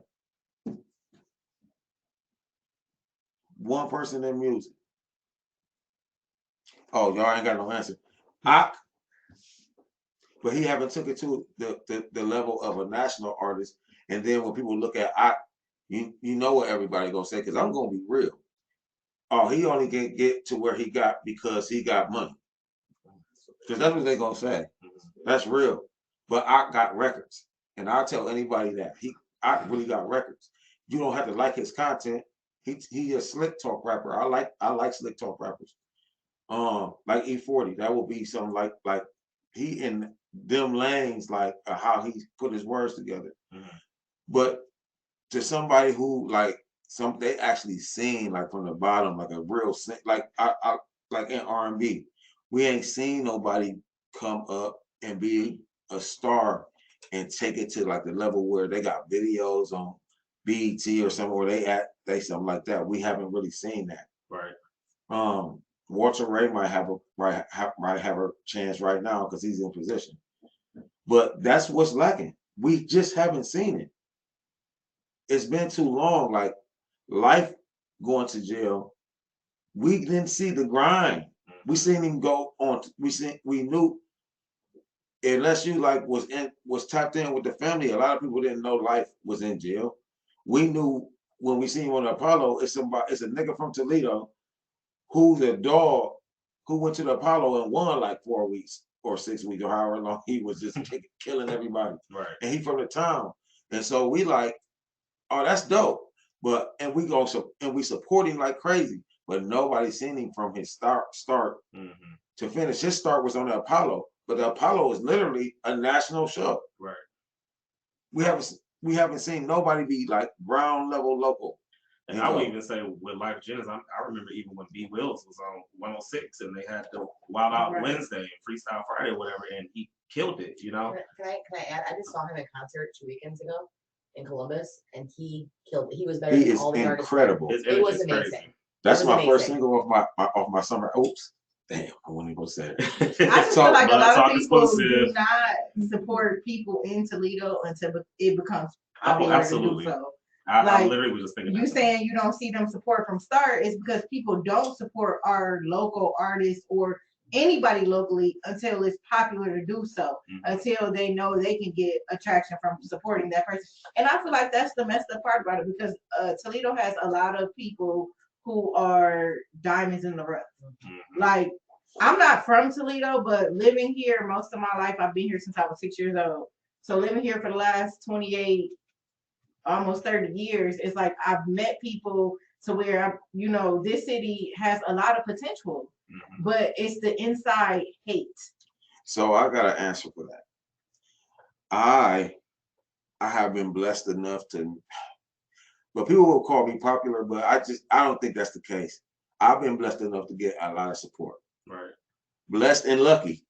one person in music. Oh, y'all ain't got no answer. But he haven't took it to the level of a national artist. And then when people look at you know what everybody gonna say, because I'm gonna be real. Oh, he only can get to where he got because he got money. Because that's what they gonna say. That's real. But I got records. And I'll tell anybody that. I really got records. You don't have to like his content. He a slick talk rapper. I like slick talk rappers. Like E40. That will be something like he in them lanes, like how he put his words together. But to somebody who they actually sing like from the bottom, like a real like I like in R&B, we ain't seen nobody come up and be a star and take it to like the level where they got videos on BET or somewhere they something like that. We haven't really seen that. Right. Walter Ray might have a chance right now because he's in position. But that's what's lacking. We just haven't seen it. It's been too long. Like Life going to jail, we didn't see the grind. We seen him go on. We knew unless you like was tapped in with the family. A lot of people didn't know Life was in jail. We knew when we seen him on Apollo. It's a nigga from Toledo who's a dog who went to the Apollo and won like 4 weeks or 6 weeks or however long he was just killing everybody. Right. And he from the town. And so we like, oh, that's dope. But we support him like crazy. But nobody seen him from his start to finish. His start was on the Apollo. But the Apollo is literally a national show. Right. We haven't seen nobody be like ground level local. And I would even say with Life Jennings, I remember even when B Wills was on 106 and they had the Wild Out Wednesday and Freestyle Friday or whatever, and he killed it, you know? Can I add? I just saw him at concert 2 weekends ago in Columbus, and he killed it. He was better than all the artists. Incredible. It was amazing. That's my first single off my summer. Oops. Damn, I wouldn't even say it. I just feel like a lot of people do not support people in Toledo until it becomes popular. Absolutely. To do so. I literally was just thinking. You saying you don't see them support from start is because people don't support our local artists or anybody locally until it's popular to do so. Until they know they can get attraction from supporting that person. And I feel like that's the messed up part about it because Toledo has a lot of people who are diamonds in the rough. Like, I'm not from Toledo, but living here most of my life, I've been here since I was 6 years old. So living here for the last 28, almost 30 years, it's like I've met people to where, this city has a lot of potential, but it's the inside hate. So I got an answer for that. I have been blessed enough but people will call me popular, but I don't think that's the case. I've been blessed enough to get a lot of support. Right. Blessed and lucky.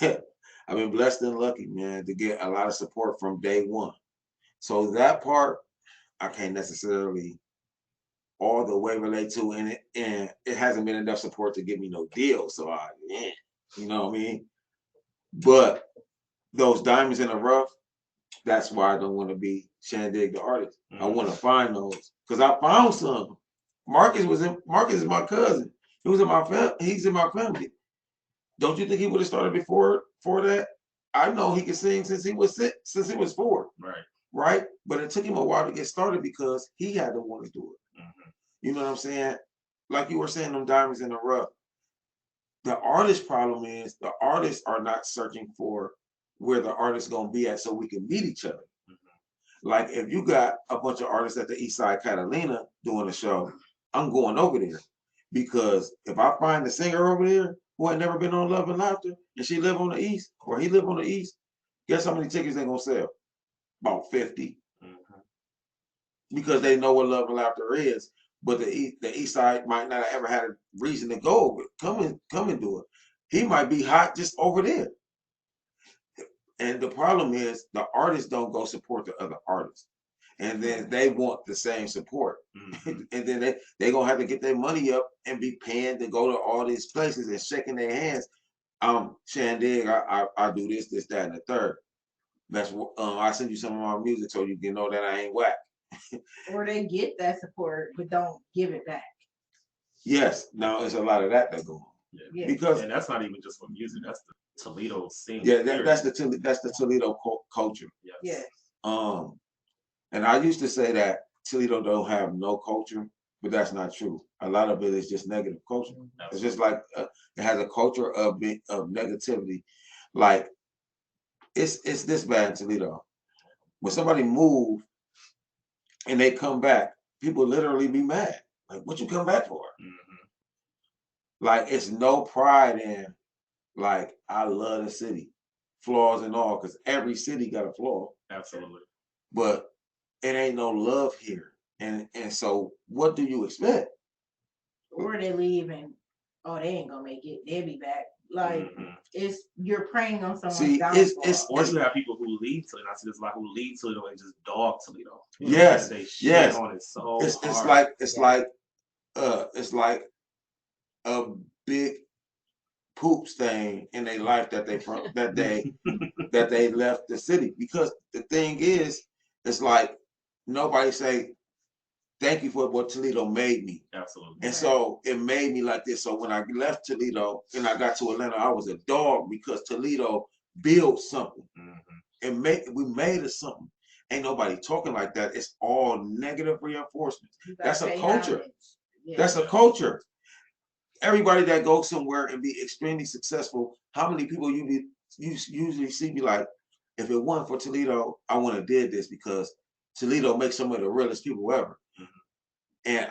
I've been blessed and lucky, man, to get a lot of support from day one. So that part, I can't necessarily all the way relate to, and it hasn't been enough support to give me no deal. So you know what I mean? But those diamonds in the rough, that's why I don't want to be Shan Digg the artist. I want to find those because I found some. Marcus is my cousin. He was in my family. He's in my family. Don't you think he would have started before that? I know he could sing since he was 4. Right. But it took him a while to get started because he had to want to do it. You know what I'm saying? Like you were saying, them diamonds in the rough. The artist problem is the artists are not searching for where the artist's gonna be at so we can meet each other. Like if you got a bunch of artists at the East Side Catalina doing a show, I'm going over there because if I find the singer over there who had never been on Love and Laughter and she live on the East or he live on the East, guess how many tickets they gonna sell? About 50. Because they know what Love and Laughter is, but the East Side might not have ever had a reason to go over it. Come and do it. He might be hot just over there. And the problem is the artists don't go support the other artists. And then they want the same support. And then they gonna have to get their money up and be paying to go to all these places and shaking their hands. Shan Digg, I do this, that, and the third. That's what I send you some of my music so you can know that I ain't whack. Or they get that support but don't give it back. Yes, now there's a lot of that go on. Yeah. Because And that's not even just for music. That's the Toledo scene. yeah, period. that's the Toledo culture. Yes. And I used to say that Toledo don't have no culture, but that's not true. A lot of it is just negative culture. It's just like it has a culture of negativity. Like it's this bad in Toledo. When somebody move and they come back, people literally be mad. Like, what you come back for? Like, it's no pride in, like, I love the city, flaws and all, because every city got a flaw. Absolutely. But it ain't no love here. And so what do you expect? Or they leave and they ain't gonna make it. They'll be back. Like it's you're preying on someone's See, downfall. Or you have people who leave Toledo. I see this a lot who leave Toledo and just dog Toledo. Yes, They shit on it so it's hard. it's like a big poop stain in their life that they left the city. Because the thing is, it's like nobody say thank you for what Toledo made me. Absolutely. And so it made me like this. So when I left Toledo and I got to Atlanta, I was a dog because Toledo built something. And we made it something. Ain't nobody talking like that. It's all negative reinforcement. That's a culture. Yeah. That's a culture. Everybody that goes somewhere and be extremely successful, how many people you usually see be like, if it wasn't for Toledo, I wouldn't have did this because Toledo makes some of the realest people ever. And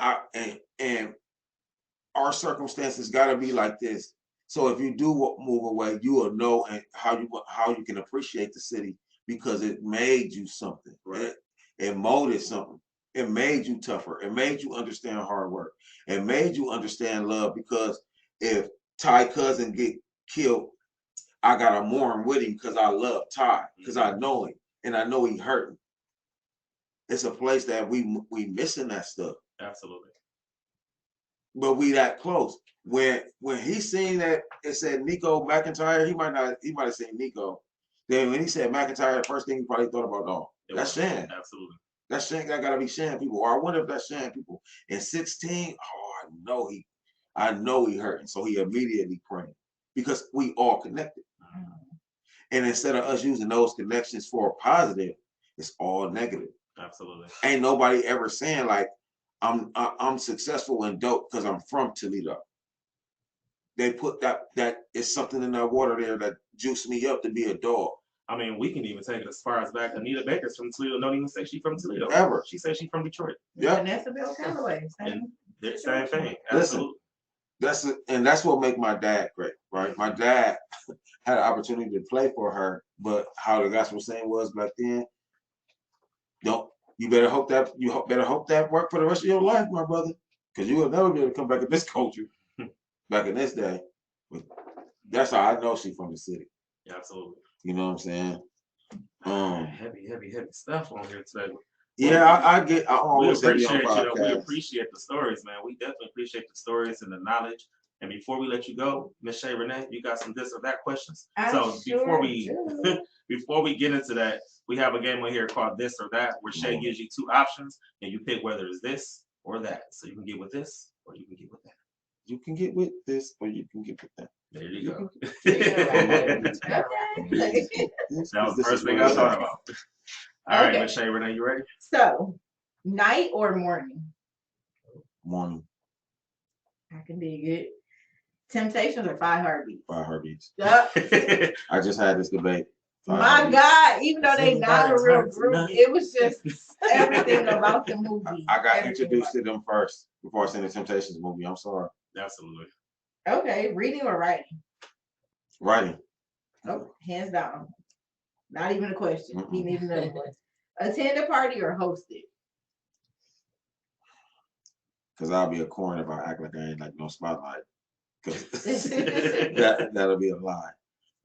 our circumstances got to be like this. So if you do move away, you will know and how you can appreciate the city because it made you something. Right. It molded something. It made you tougher. It made you understand hard work. It made you understand love because if Ty cousin get killed, I got to mourn with him because I love Ty because I know him and I know he hurting. It's a place that we missing that stuff. Absolutely. But we that close. When he seen that it said Nico McIntyre, he might have seen Nico. Then when he said McIntyre, the first thing he probably thought about, that's Shan. Absolutely. That's Shan. That gotta be Shan people. Or I wonder if that's Shan people. In 16, I know he hurting. So he immediately praying because we all connected. And instead of us using those connections for a positive, it's all negative. Absolutely. Ain't nobody ever saying like, I'm successful and dope because I'm from Toledo. They put that is something in that water there that juiced me up to be a dog. I mean, we can even take it as far as back. Anita Baker's from Toledo. Don't even say she's from Toledo. Ever. She says she's from Detroit. Yeah. Vanessa Bill Calloway. Same thing. Listen, that's what make my dad great, right? My dad had an opportunity to play for her, but how the gospel saying was back then, you better hope that work for the rest of your life, my brother, because you will never be able to come back in this culture back in this day. But that's how I know she's from the city. Yeah, absolutely. You know what I'm saying? Heavy stuff on here today. Yeah, I always appreciate we appreciate the stories, man. We definitely appreciate the stories and the knowledge. And before we let you go, Miss Shay Renee, you got some this or that questions. Before we get into that, we have a game on here called This or That, where Shay gives you two options and you pick whether it's this or that. So you can get with this or you can get with that. You can get with this or you can get with that. There you go. That was the first thing I thought about. All right, Miss Shay Renee, you ready? So, night or morning? Morning. I can dig it. Temptations or 5 Heartbeats? 5 Heartbeats. Yep. I just had this debate. My God, even though they not a real group, it was just everything about the movie. I got introduced to them first before I seen the Temptations movie. I'm sorry. Absolutely. Okay, reading or writing? Writing. Oh, hands down. Not even a question. He needs another one. Attend a party or host it? Because I'll be a corn if I act like I ain't like no spotlight. Because that'll be a lie.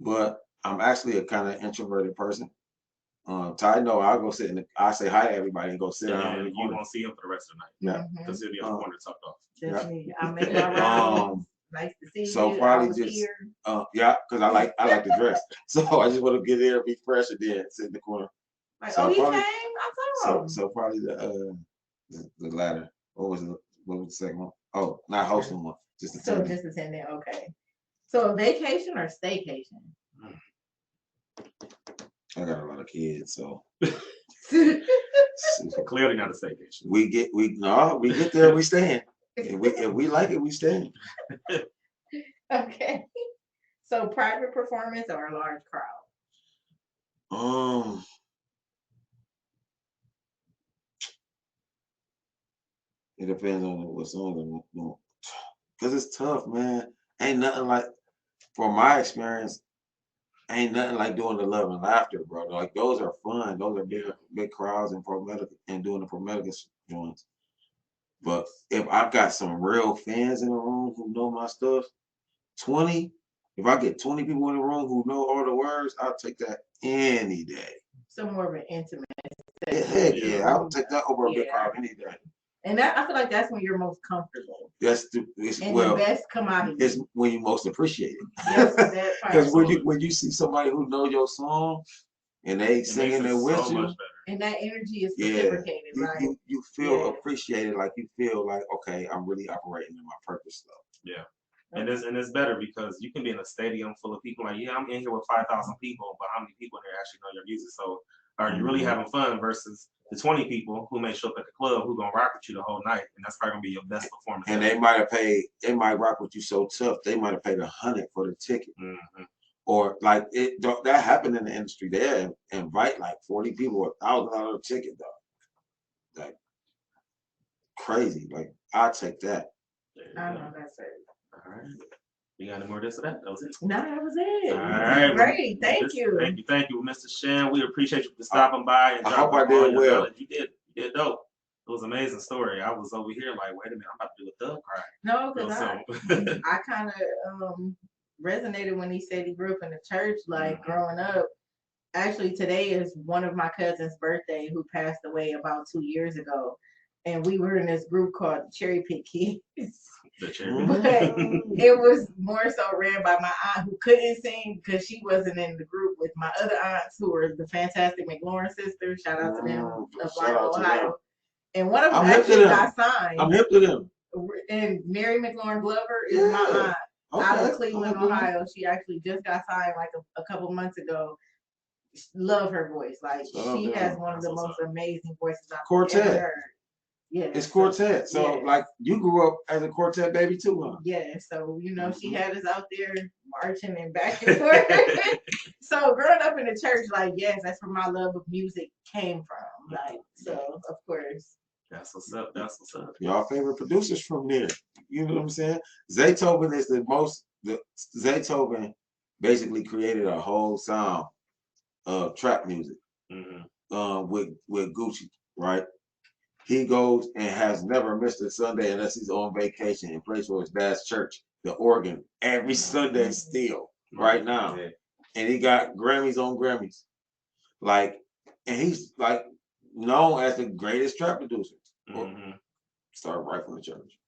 But I'm actually a kind of introverted person. Ty, no, I'll go sit I say hi to everybody and go sit down. And you won't see him for the rest of the night. Yeah. Because he'll be on the corner tucked off. Just me. I'll make my rounds. Nice to see so you. Probably just because I like to dress. So I just want to get there, be fresh, and then sit in the corner. Like, so he probably, came. I saw him. So probably the latter. What was the second one? Oh, not hosting one, just So attending. just attending, okay. So a vacation or staycation? I got a lot of kids, so Clearly not a staycation. we get there, we stand. If we like it, we stand. Okay. So private performance or a large crowd? It depends on what song I'm doing. Cause it's tough, man. Ain't nothing like, from my experience, ain't nothing like doing the love and laughter, bro. Like those are fun. Those are big crowds and doing the Promedica joints. But if I've got some real fans in the room who know my stuff, 20, if I get 20 people in the room who know all the words, I'll take that any day. So more of an intimate. Heck yeah, I would take that over a big crowd any day. And that, I feel like that's when you're most comfortable. That's the best commodity. It's when you most appreciate it. Yes, because when you see somebody who know your song and they singing it with you, and that energy is reciprocated, right? You feel appreciated, like you feel like, okay, I'm really operating in my purpose though. Yeah. And it's better because you can be in a stadium full of people like, yeah, I'm in here with 5,000 people, but how many people in there actually know your music? So are you really having fun versus the 20 people who may show up at the club who gonna rock with you the whole night, and that's probably gonna be your best performance. And they might rock with you so tough, they might have paid $100 for the ticket. Or like that happened in the industry. They invite like 40 people, $1,000 ticket though. Like crazy. Like I'll take that. I know that's it. All right. You got any more of this or that? That was it. No, that was it. All right. Great. Thank you. Thank you, Mr. Shan. We appreciate you for stopping by. And I hope I did well. You did dope. It was an amazing story. I was over here like, wait a minute, I'm about to do a thug cry. No, because I kind of resonated when he said he grew up in the church, like growing up. Actually, today is one of my cousin's birthday who passed away about 2 years ago. And we were in this group called Cherry Pick Kids. But it was more so ran by my aunt who couldn't sing because she wasn't in the group with my other aunts who were the fantastic McLaurin sisters. Shout out to them of Ohio. And one of them actually got signed. I'm hip to them. And Mary McLaurin Glover is my aunt out of Cleveland, Ohio. She actually just got signed like a couple months ago. Love her voice. Like she has one of the most amazing voices I've ever heard. Yeah, it's quartet. So like you grew up as a quartet baby too, huh? Yeah. So she had us out there marching and back and forth. So growing up in the church, like yes, that's where my love of music came from. Like so, of course. That's what's up. That's what's up. Y'all favorite producers from there. You know what I'm saying? Zaytoven is Zaytoven basically created a whole sound of trap music with Gucci, right? He goes and has never missed a Sunday unless he's on vacation and plays for his dad's church, the organ, every Sunday still, right now. Yeah. And he got Grammys on Grammys. Like, and he's like known as the greatest trap producer. Started right from the church.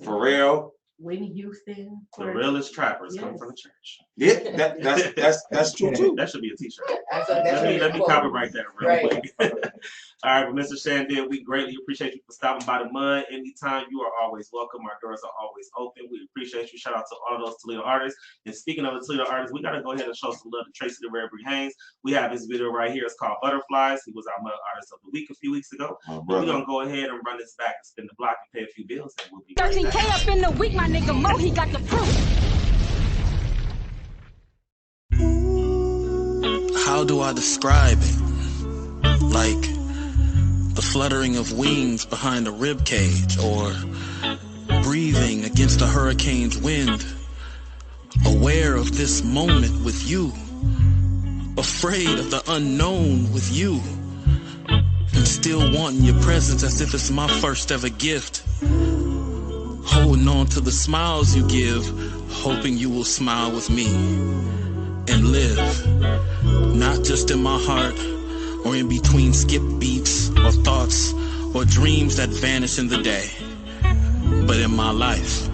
Pharrell. Whitney Houston. The realest trappers come from the church. Yeah, that's true too. That should be a t-shirt. Let me copyright that real quick. All right, but Mr. Shan Digg, we greatly appreciate you for stopping by the mud. Anytime, you are always welcome. Our doors are always open. We appreciate you. Shout out to all of those Toledo artists. And speaking of the Toledo artists, we gotta go ahead and show some love to Tracy the Reverend Haynes. We have his video right here. It's called Butterflies. He was our mud artist of the week a few weeks ago. But we're gonna go ahead and run this back and spin the block and pay a few bills, and we'll be 13K up in the week, my nigga Mo, he got the proof. How do I describe it? Like the fluttering of wings behind a rib cage, or breathing against a hurricane's wind, aware of this moment with you, afraid of the unknown with you, and still wanting your presence as if it's my first ever gift, holding on to the smiles you give, hoping you will smile with me and live, not just in my heart or in between skip beats or thoughts or dreams that vanish in the day, but in my life.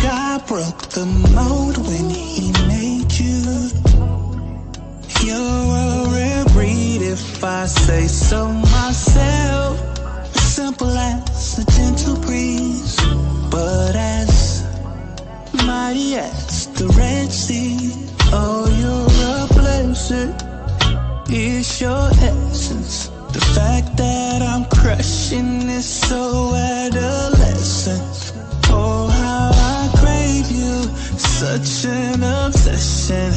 God broke the mold when he made you. You're a rare breed if I say so myself. Simple as a it's your essence. The fact that I'm crushing is so adolescent. Oh, how I crave you, such an obsession.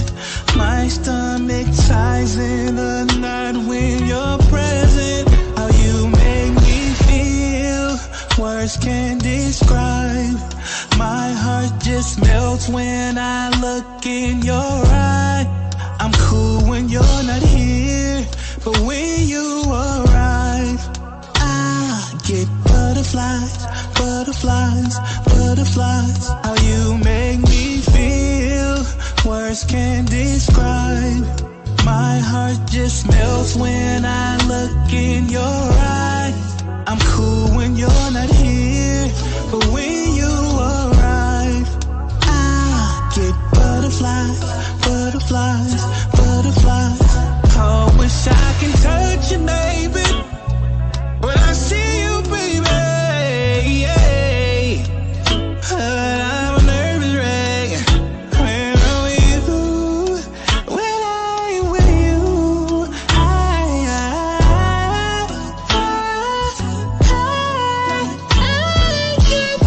My stomach ties in the night when you're present. How you make me feel, words can't describe. My heart just melts when I look in your eye. I'm cool when you're not here, but when you arrive, I get butterflies, butterflies, butterflies. How you make me feel, words can't describe. My heart just melts when I look in your eye. I'm cool when you're not here, but when you arrive, I get butterflies, butterflies, butterflies. Oh, wish I can touch you, baby, when I see you, baby. Yeah. But I'm a nervous wreck when I'm with you. When I'm with you, I get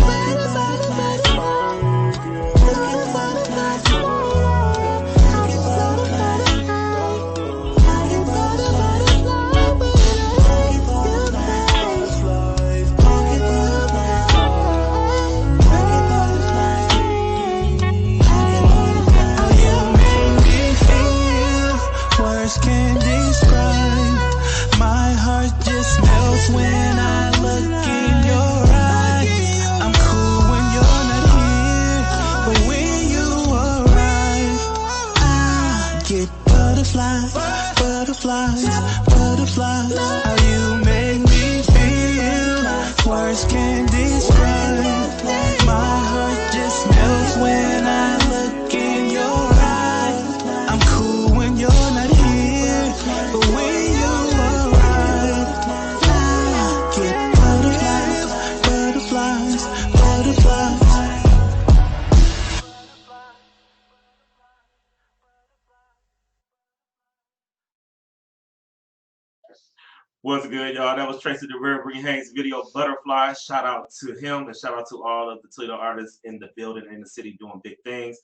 words can't describe. My heart just melts when I look in your eyes. I'm cool when you're not here, but when you arrive, I get butterflies, butterflies, butterflies. How you make me feel, words can't describe. My heart just melts when I look in your eyes. I'm cool when you're not here, but when you arrive, I get butterflies, butterflies, butterflies. What's good, y'all? That was Tracy the Reverend Hayes video Butterfly. Shout out to him and shout out to all of the Toledo artists in the building in the city doing big things.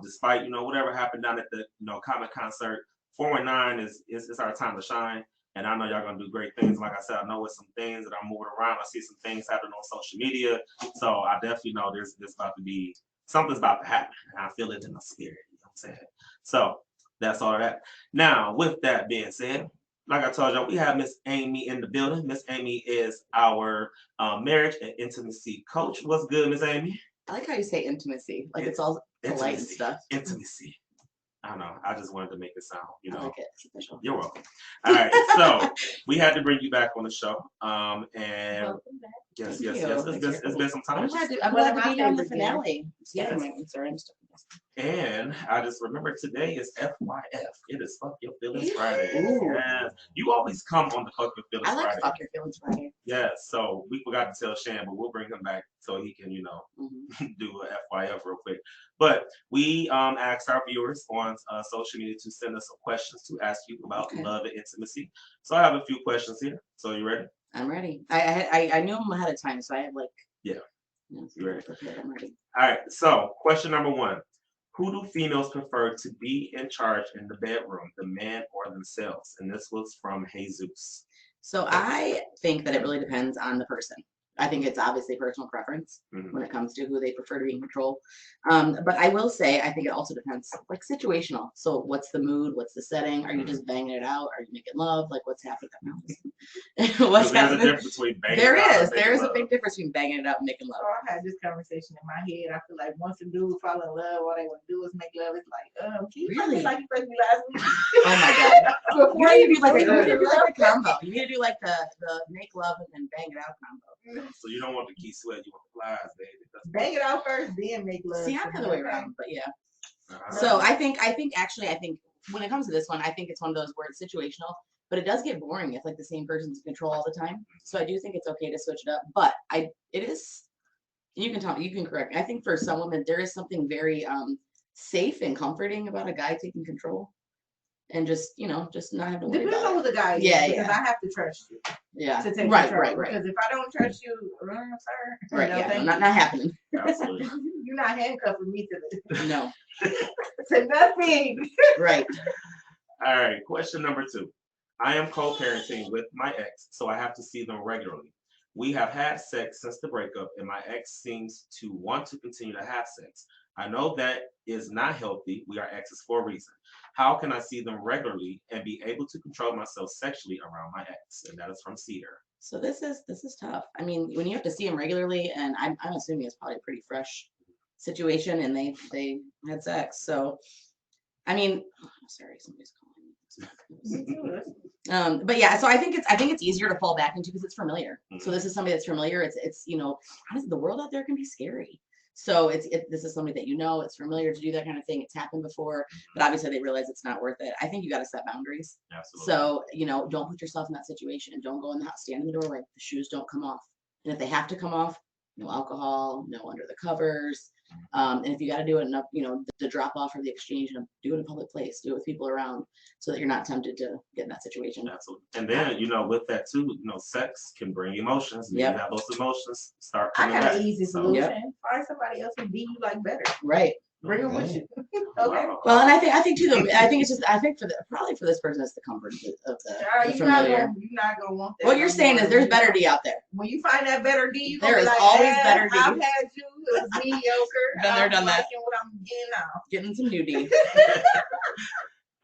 Despite whatever happened down at the Comic concert, 419 is our time to shine. And I know y'all gonna do great things. Like I said, I know it's some things that I'm moving around. I see some things happening on social media, so I definitely know there's about to be something's about to happen. And I feel it in my spirit. You know what I'm saying? So that's all that. Now, with that being said, like I told y'all, we have Miss Amy in the building. Miss Amy is our marriage and intimacy coach. What's good, Miss Amy? I like how you say intimacy, like it's all polite and stuff. Intimacy. I don't know. I just wanted to make it sound, I like it. It's official. You're welcome. All right, so we had to bring you back on the show. And Welcome back. yes. Thank you. It's been some time. I'm glad to be here on the favorite games. finale. Yeah, Yes. I'm sorry, I'm stuck. And I just remember today is FYF. It is Fuck Your Feelings Friday. Ooh. Yes. You always come on the Fuck Your Feelings I like Friday. Fuck Your Feelings Friday. Yeah, so we forgot to tell Shan, but we'll bring him back so he can, Mm-hmm. do a FYF real quick. But we asked our viewers on social media to send us some questions to ask you about love and intimacy. So I have a few questions here. So you ready? I'm ready. I knew them ahead of time, so I have like. Yeah. You ready? Prepared. I'm ready. All right. So question number 1. Who do females prefer to be in charge in the bedroom, the man or themselves? And this was from Jesus. So I think that it really depends on the person. I think it's obviously personal preference when it comes to who they prefer to be in control. But I will say, I think it also depends, like situational. So what's the mood? What's the setting? Are you just banging it out? Are you making love? Like what's happening? What's happening? There's a difference between banging there it out is. There is a big difference between banging it out and making love. Oh, I had this conversation in my head. I feel like once a dude fall in love, all they want to do is make love. It's like, can you fuck me like you fucked me last week? Oh my god! You need to do like a combo. You need to do like the make love and then bang it out combo. So you don't want the key sweat, you want the flies, baby. Bang it out first, then make love. See, I'm the other way around, but yeah. So I think when it comes to this one, I think it's one of those where it's situational, but it does get boring if like the same person's in control all the time. So I do think it's okay to switch it up, but it is. You can correct me. I think for some women there is something very safe and comforting about a guy taking control. and just just not have to worry Depends on about who it. the guy is. Yeah, Because yeah. I have to trust you Yeah, to take right, control. right. Because if I don't trust you, sir, Right, no, yeah, thank not you. happening. Absolutely. You're not handcuffing me to this. No, To nothing. right. All right, question number 2. I am co-parenting with my ex, so I have to see them regularly. We have had sex since the breakup, and my ex seems to want to continue to have sex. I know that is not healthy. We are exes for a reason. How can I see them regularly and be able to control myself sexually around my ex? And that is from Cedar. So this is tough. I mean, when you have to see them regularly, and I'm assuming it's probably a pretty fresh situation, and they had sex. So, I mean, sorry, somebody's calling. But yeah, so I think it's easier to fall back into because it's familiar. So this is somebody that's familiar. It's honestly, the world out there can be scary. So this is somebody that it's familiar to do that kind of thing. It's happened before, but obviously they realize it's not worth it. I think you got to set boundaries. Absolutely. So don't put yourself in that situation. Don't go in the house, stand in the doorway. The shoes don't come off, and if they have to come off, no alcohol, no under the covers. And if you got to do it enough, the drop off or the exchange, do it in a public place, do it with people around so that you're not tempted to get in that situation. Absolutely. And then, with that too, sex can bring emotions. And Yep. you have those emotions start I coming got back. an easy So, solution. Yep. Find somebody else who be you like better. Right. Bring them with you. Okay. wow. Well, and I think too, I think probably for this person, it's the comfort of the You're not familiar. gonna want that. What you're saying is there's better D out there. When you find that better D, you There gonna is be like, always better D. I've had you. It was mediocre. Been there, I'm done that. liking what I'm getting now. Getting some new D.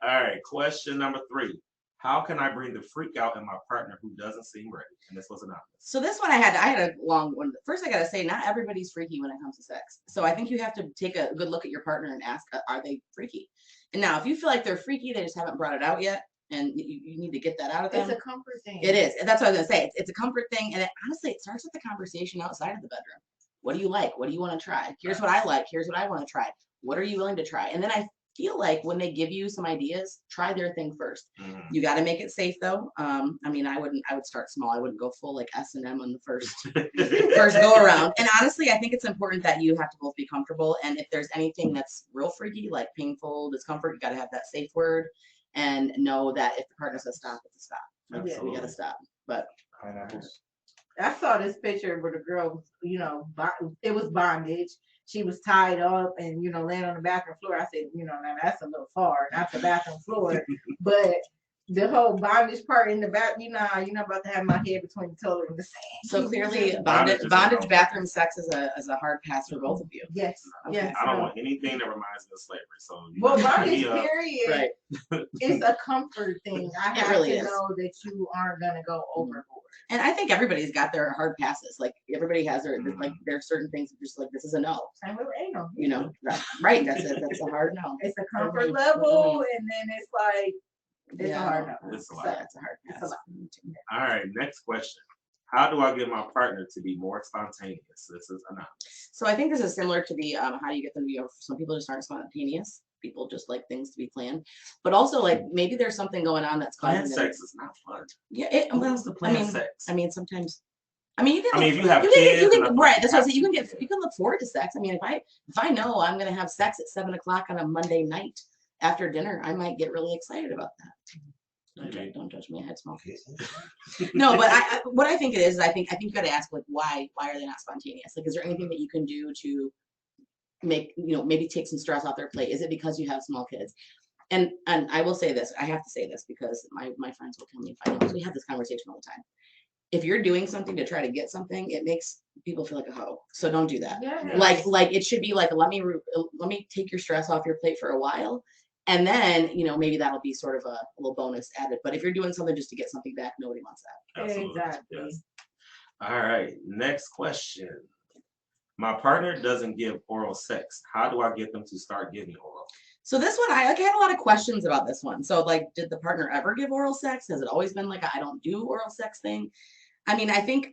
All right. Question number 3. How can I bring the freak out in my partner who doesn't seem ready? And this was anonymous. So this one I had a long one. First, I gotta say, not everybody's freaky when it comes to sex. So I think you have to take a good look at your partner and ask, are they freaky? And now, if you feel like they're freaky, they just haven't brought it out yet, and you need to get that out of them. It's a comfort thing. It is. And that's what I was gonna say. It's a comfort thing, and honestly, it starts with the conversation outside of the bedroom. What do you like? What do you want to try? Here's what I like. Here's what I want to try. What are you willing to try? And then I feel like when they give you some ideas, try their thing first. You got to make it safe though. I would start small. I wouldn't go full like S&M on the first go around. And honestly, I think it's important that you have to both be comfortable. And if there's anything that's real freaky, like painful, discomfort, you got to have that safe word and know that if the partner says stop, it's a stop. So we got to stop. But Pineapples. I saw this picture where the girl, it was bondage. She was tied up and, laying on the bathroom floor. I said, now that's a little far, not the bathroom floor. But the whole bondage part in the back, you're not about to have my head between the toilet and the sand. so clearly Bondage bondage is bathroom sex is a hard pass for both of you. Yes. Okay. Yes. I don't want anything that reminds me of slavery. So Well, know, bondage, me up. period, Right. it's a comfort thing. I have really to is. know that you aren't going to go overboard. And I think everybody's got their hard passes. Like everybody has their like there are certain things that just like this is a no. Same with anal. Right. That's a hard no. It's a comfort level, and then it's like, it's a hard no. It's a lot. That's a hard It's a pass. lot. All right, next question. How do I get my partner to be more spontaneous? This is anonymous. So I think this is similar to the how do you get them to be, some people just aren't spontaneous. People just like things to be planned. But also like maybe there's something going on that's causing Planned them. sex is not fun. Yeah, Who wants to plan sex? I mean sometimes you can if you have you kids, can and right, that's what I say. You can look forward to sex. I mean, if I know I'm gonna have sex at 7:00 on a Monday night after dinner, I might get really excited about that. Don't judge me. I had small kids. No, but what I think it is, I think you got to ask like why are they not spontaneous? Like, is there anything that you can do to make maybe take some stress off their plate? Is it because you have small kids? And I will say this. I have to say this because my friends will tell me if I don't. We have this conversation all the time. If you're doing something to try to get something, it makes people feel like a hoe. So don't do that. Yeah. Like it should be like let me take your stress off your plate for a while. And then, maybe that'll be sort of a little bonus added. But if you're doing something just to get something back, nobody wants that. Absolutely. Exactly. Yes. All right. Next question. My partner doesn't give oral sex. How do I get them to start giving oral? So this one, I had a lot of questions about this one. So like, did the partner ever give oral sex? Has it always been like, I don't do oral sex thing? I mean, I think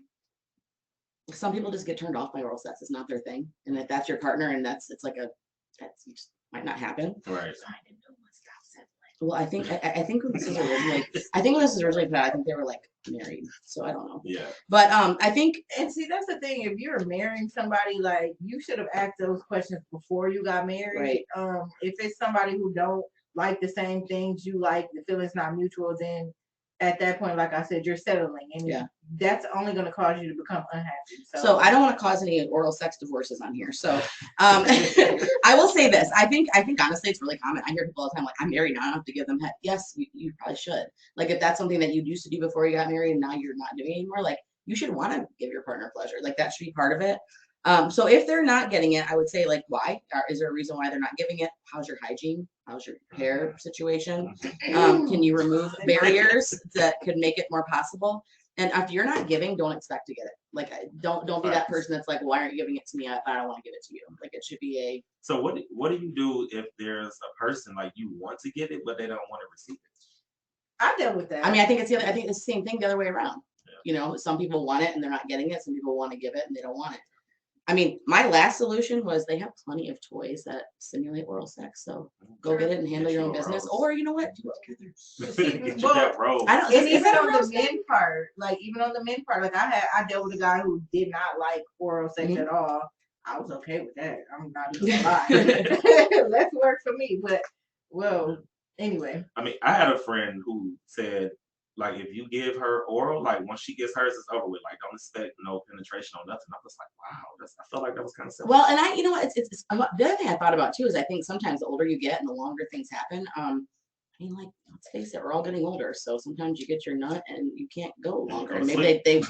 some people just get turned off by oral sex. It's not their thing. And if that's your partner and it's like you just might not happen. Right. Well, I think when this was originally put out, I think they were like married. So I don't know. Yeah. But I think, And see, that's the thing. If you're marrying somebody, like you should have asked those questions before you got married. Right. If it's somebody who don't like the same things you like, the feelings not mutual, then at that point, like I said, you're settling, and that's only going to cause you to become unhappy. So I don't want to cause any oral sex divorces on here. So I will say this. I think honestly it's really common. I hear people all the time like, I'm married now, I don't have to give them head. Yes, you probably should. Like if that's something that you used to do before you got married and now you're not doing it anymore, like you should want to give your partner pleasure. Like that should be part of it. So if they're not getting it, I would say like, why? Is there a reason why they're not giving it? How's your hygiene? How's your hair situation? Can you remove barriers that could make it more possible? And if you're not giving, don't expect to get it. Like, don't be that person that's like, why aren't you giving it to me? I don't want to give it to you. Like, it should be a. So what do you do if there's a person like you want to get it, but they don't want to receive it? I dealt with that. I mean, I think it's the same thing the other way around. Yeah. You know, some people want it and they're not getting it. Some people want to give it and they don't want it. I mean, my last solution was they have plenty of toys that simulate oral sex. So go get it and handle your own business. Or you know what? Do it together. I don't. And even on the men part, like I dealt with a guy who did not like oral sex at all. I was okay with that. I'm not even gonna lie. Let's work for me. But well, anyway. I mean, I had a friend who said, like, if you give her oral, like once she gets hers, it's over with. Like, don't expect no penetration or nothing. I was like, wow, I felt like that was kind of simple. Well, and you know what? It's the other thing I thought about too is I think sometimes the older you get and the longer things happen. I mean, like, let's face it, we're all getting older. So sometimes you get your nut and you can't go longer. And maybe they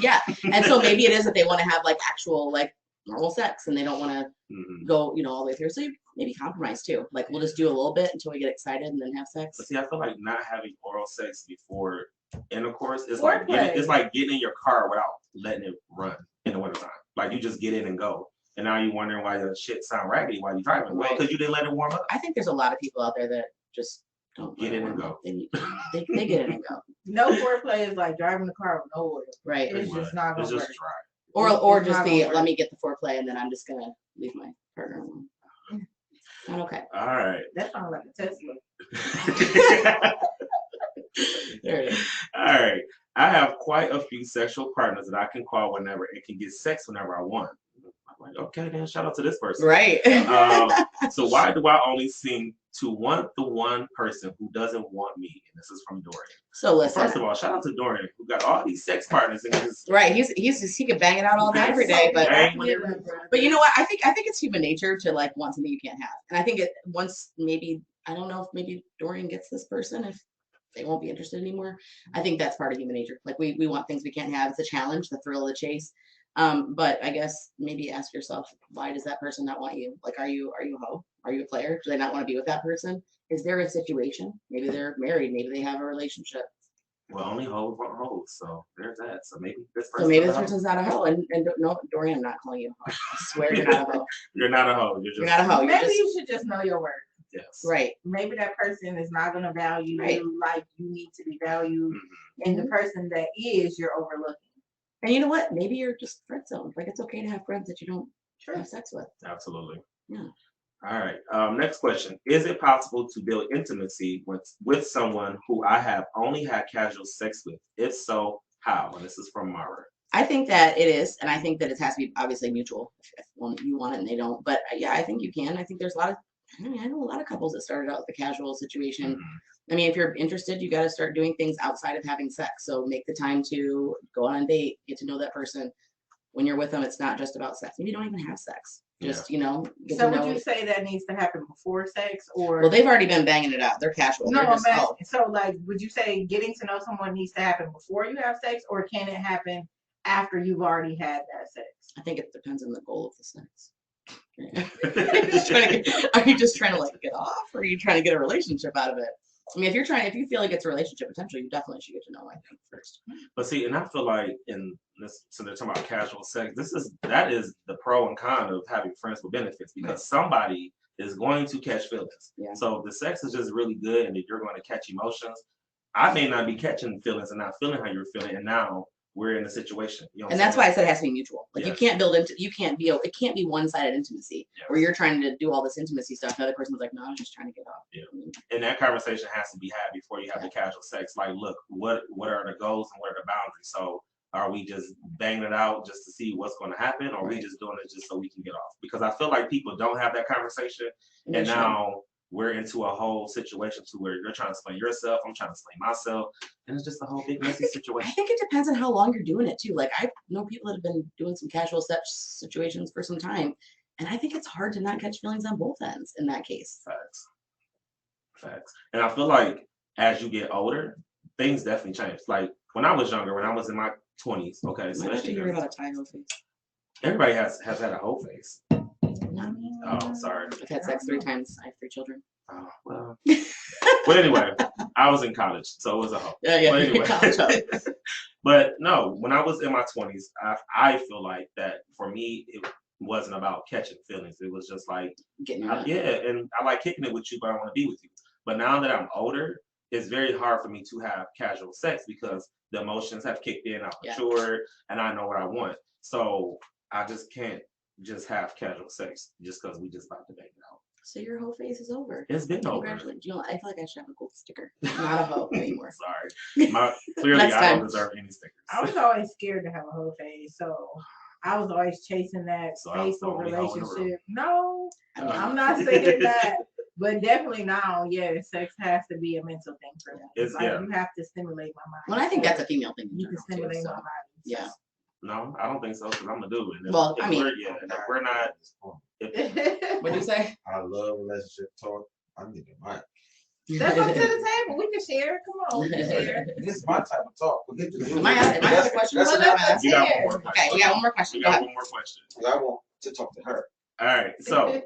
and so maybe it is that they want to have like actual like normal sex and they don't want to go, you know, all the way through. So you maybe compromise too. Like we'll just do a little bit until we get excited and then have sex. But see, I feel like not having oral sex before intercourse is like getting in your car without letting it run in the wintertime. Like you just get in and go. And now you're wondering why your shit sound raggedy while you're driving. Well, because you didn't let it warm up. I think there's a lot of people out there that just don't get in and go. They get in and go. No foreplay is like driving the car with no oil. Right. It's just not gonna work. Or just let me get the foreplay and then I'm just gonna leave my partner alone. Not okay. All right. That sounds like a Tesla. There it is. All right. I have quite a few sexual partners that I can call whenever and can get sex whenever I want. I'm like, okay, then shout out to this person. Right. So why do I only seem to want the one person who doesn't want me? And this is from Dorian. So listen. First of all, shout out to Dorian who got all these sex partners in his. Right. He could bang it out all day every day, but you know what? I think it's human nature to like want something you can't have, and I think it once maybe I don't know if maybe Dorian gets this person if they won't be interested anymore. I think that's part of human nature. Like we want things we can't have. It's a challenge, the thrill of the chase. But I guess maybe ask yourself, why does that person not want you? Like, are you a hoe? Are you a player? Do they not want to be with that person? Is there a situation? Maybe they're married. Maybe they have a relationship. Well, only hoes want hoes, so there's that. So maybe this person's not a hoe. And no, Dorian, I'm not calling you a hoe. I swear you're not a hoe. You're not a hoe. You're not a hoe. Maybe you should just know your worth. Yes. Right. Maybe that person is not going to value you like you need to be valued, and the person that is, you're overlooking. And you know what? Maybe you're just friend zoned. Like it's okay to have friends that you don't have sex with. Absolutely. Yeah. All right. Next question: is it possible to build intimacy with someone who I have only had casual sex with? If so, how? And this is from Mara. I think that it is, and I think that it has to be obviously mutual. If you want it and they don't, but yeah, I think you can. I think there's a lot of. I know a lot of couples that started out with a casual situation. I mean, if you're interested, you got to start doing things outside of having sex. So make the time to go on a date, get to know that person. When you're with them, it's not just about sex. Maybe you don't even have sex. Just, you know, get to know. So would you say that needs to happen before sex or? Well, they've already been banging it out. They're casual. No, so like, would you say getting to know someone needs to happen before you have sex or can it happen after you've already had that sex? I think it depends on the goal of the sex. Are you just trying to like get off or are you trying to get a relationship out of it? I mean, if you feel like it's a relationship potential, you definitely should get to know, I think, first. But see, and I feel like in this, so they're talking about casual sex, that is the pro and con of having friends with benefits because somebody is going to catch feelings. Yeah. So the sex is just really good and if you're going to catch emotions, I may not be catching feelings and not feeling how you're feeling, and now we're in a situation. You know and that's why I said it has to be mutual. Like you can't it can't be one-sided intimacy where you're trying to do all this intimacy stuff. The other person's like, no, I was just trying to get off. Yeah. And that conversation has to be had before you have the casual sex. Like, look, what are the goals and what are the boundaries? So are we just banging it out just to see what's going to happen, or are we just doing it just so we can get off? Because I feel like people don't have that conversation, and now we're into a whole situation to where you're trying to explain yourself, I'm trying to explain myself, and it's just a whole big messy I situation. think it depends on how long you're doing it too. Like I know people that have been doing some casual sex situations for some time, and I think it's hard to not catch feelings on both ends in that case. Facts. And I feel like as you get older, things definitely change. Like when I was younger, when I was in my 20s, okay, Might have to especially hear about a tie face. everybody has had a whole face. No. Oh, sorry. I've had sex 3 times. I have 3 children. Oh, well. But anyway, I was in college, so it was a whole. Yeah, But anyway. college. But no, when I was in my 20s, I feel like that for me, it wasn't about catching feelings. It was just like, Getting yeah, and I like kicking it with you, but I want to be with you. But now that I'm older, it's very hard for me to have casual sex because the emotions have kicked in, I've matured, and I know what I want. So I just can't just have casual sex just because we just about to bang it out. So your whole phase is over. It's been over. Congratulations. You know, I feel like I should have a gold sticker. Not a hoe anymore. Sorry. Clearly, Next I time. don't deserve any stickers. I was always scared to have a whole phase, so I was always chasing that So I was the faithful only hoe in the room. relationship. No, I'm not saying that, but definitely now, yeah, sex has to be a mental thing for me. It's- Like yeah. you have to stimulate my mind. Well, I think that's a female thing. in You can general, too, stimulate so, my body. Yeah. No, I don't think so because I'm a dude. And Well, I mean- if we're not. What'd you say? I love relationship talk. I need a mic. Step up to the table. We can share. Come on, we can share. This is my type of talk. Forget the Am I asking a question? That's Well, enough. let's You got hear. one more question. Okay, we got one more question. We Go got ahead. one more question. I want to talk to her. All right. So,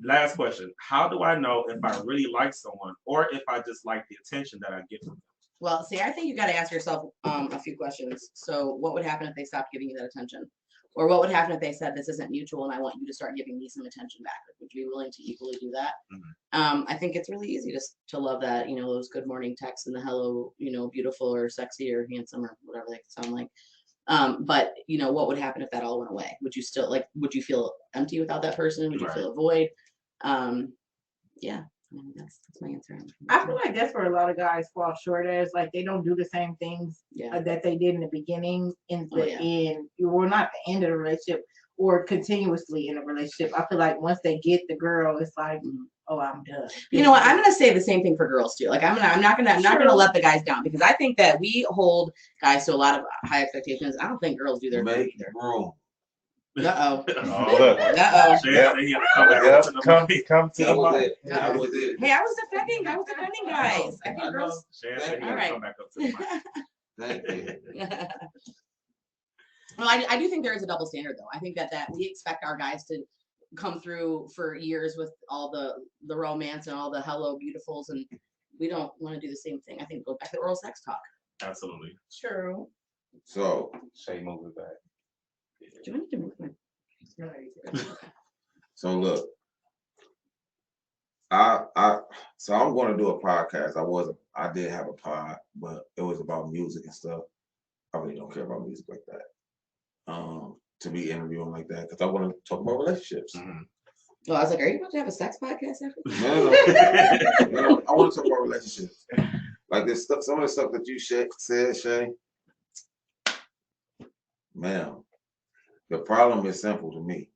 last question. How do I know if I really like someone or if I just like the attention that I give them? Well, see, I think you got to ask yourself a few questions. So, what would happen if they stopped giving you that attention? Or what would happen if they said, this isn't mutual and I want you to start giving me some attention back? Would you be willing to equally do that? I think it's really easy to love that, you know, those good morning texts and the hello, you know, beautiful or sexy or handsome or whatever they sound like. But, you know, what would happen if that all went away? Would you still would you feel empty without that person? Would you feel a void? Yeah. That's my answer. I feel like that's where a lot of guys fall short as like they don't do the same things that they did in the beginning in the end, or not the end of the relationship, or continuously in a relationship. I feel like once they get the girl, it's like, oh, I'm done. You know what? I'm gonna say the same thing for girls too. Like I'm not gonna let the guys down because I think that we hold guys to a lot of high expectations. I don't think girls do their thing Make either. room. Uh-oh. Look. Uh-oh. Come to the That was mic. it. That was it. Hey, I was defending guys. I think girls. All right. come back up to the mic. Thank you. Well, I do think there is a double standard though. I think that we expect our guys to come through for years with all the romance and all the hello beautifuls, and we don't want to do the same thing. I think go back to oral sex talk. Absolutely. True. So, Shay, move it back. Do I need to move my? so look, so I'm going to do a podcast. I did have a pod, but it was about music and stuff. I really don't care about music like that. To be interviewing like that because I want to talk about relationships. Well, I was like, are you about to have a sex podcast after? No. I want to talk about relationships. Like this stuff, some of the stuff that you said, Shay. Ma'am, the problem is simple to me.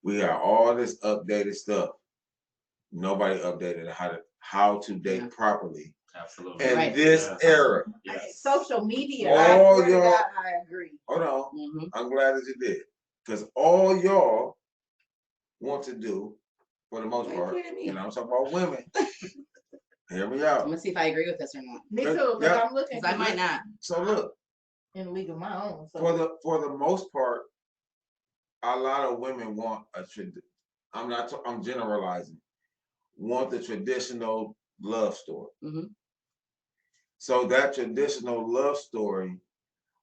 We got all this updated stuff. Nobody updated how to date properly. Absolutely. In this era. Yes. Social media. All I swear to y'all- God, I agree. Hold on. I'm glad that you did. Because all y'all want to do, for the most Why you part, pointing at me? and I'm talking about women. Hear me I'm out. gonna see if I agree with this or not. Me too, but Yeah. I'm looking. Because I might not. So look, in the league of my own. So. for the most part, a lot of women want I'm generalizing. Want the traditional love story. So that traditional love story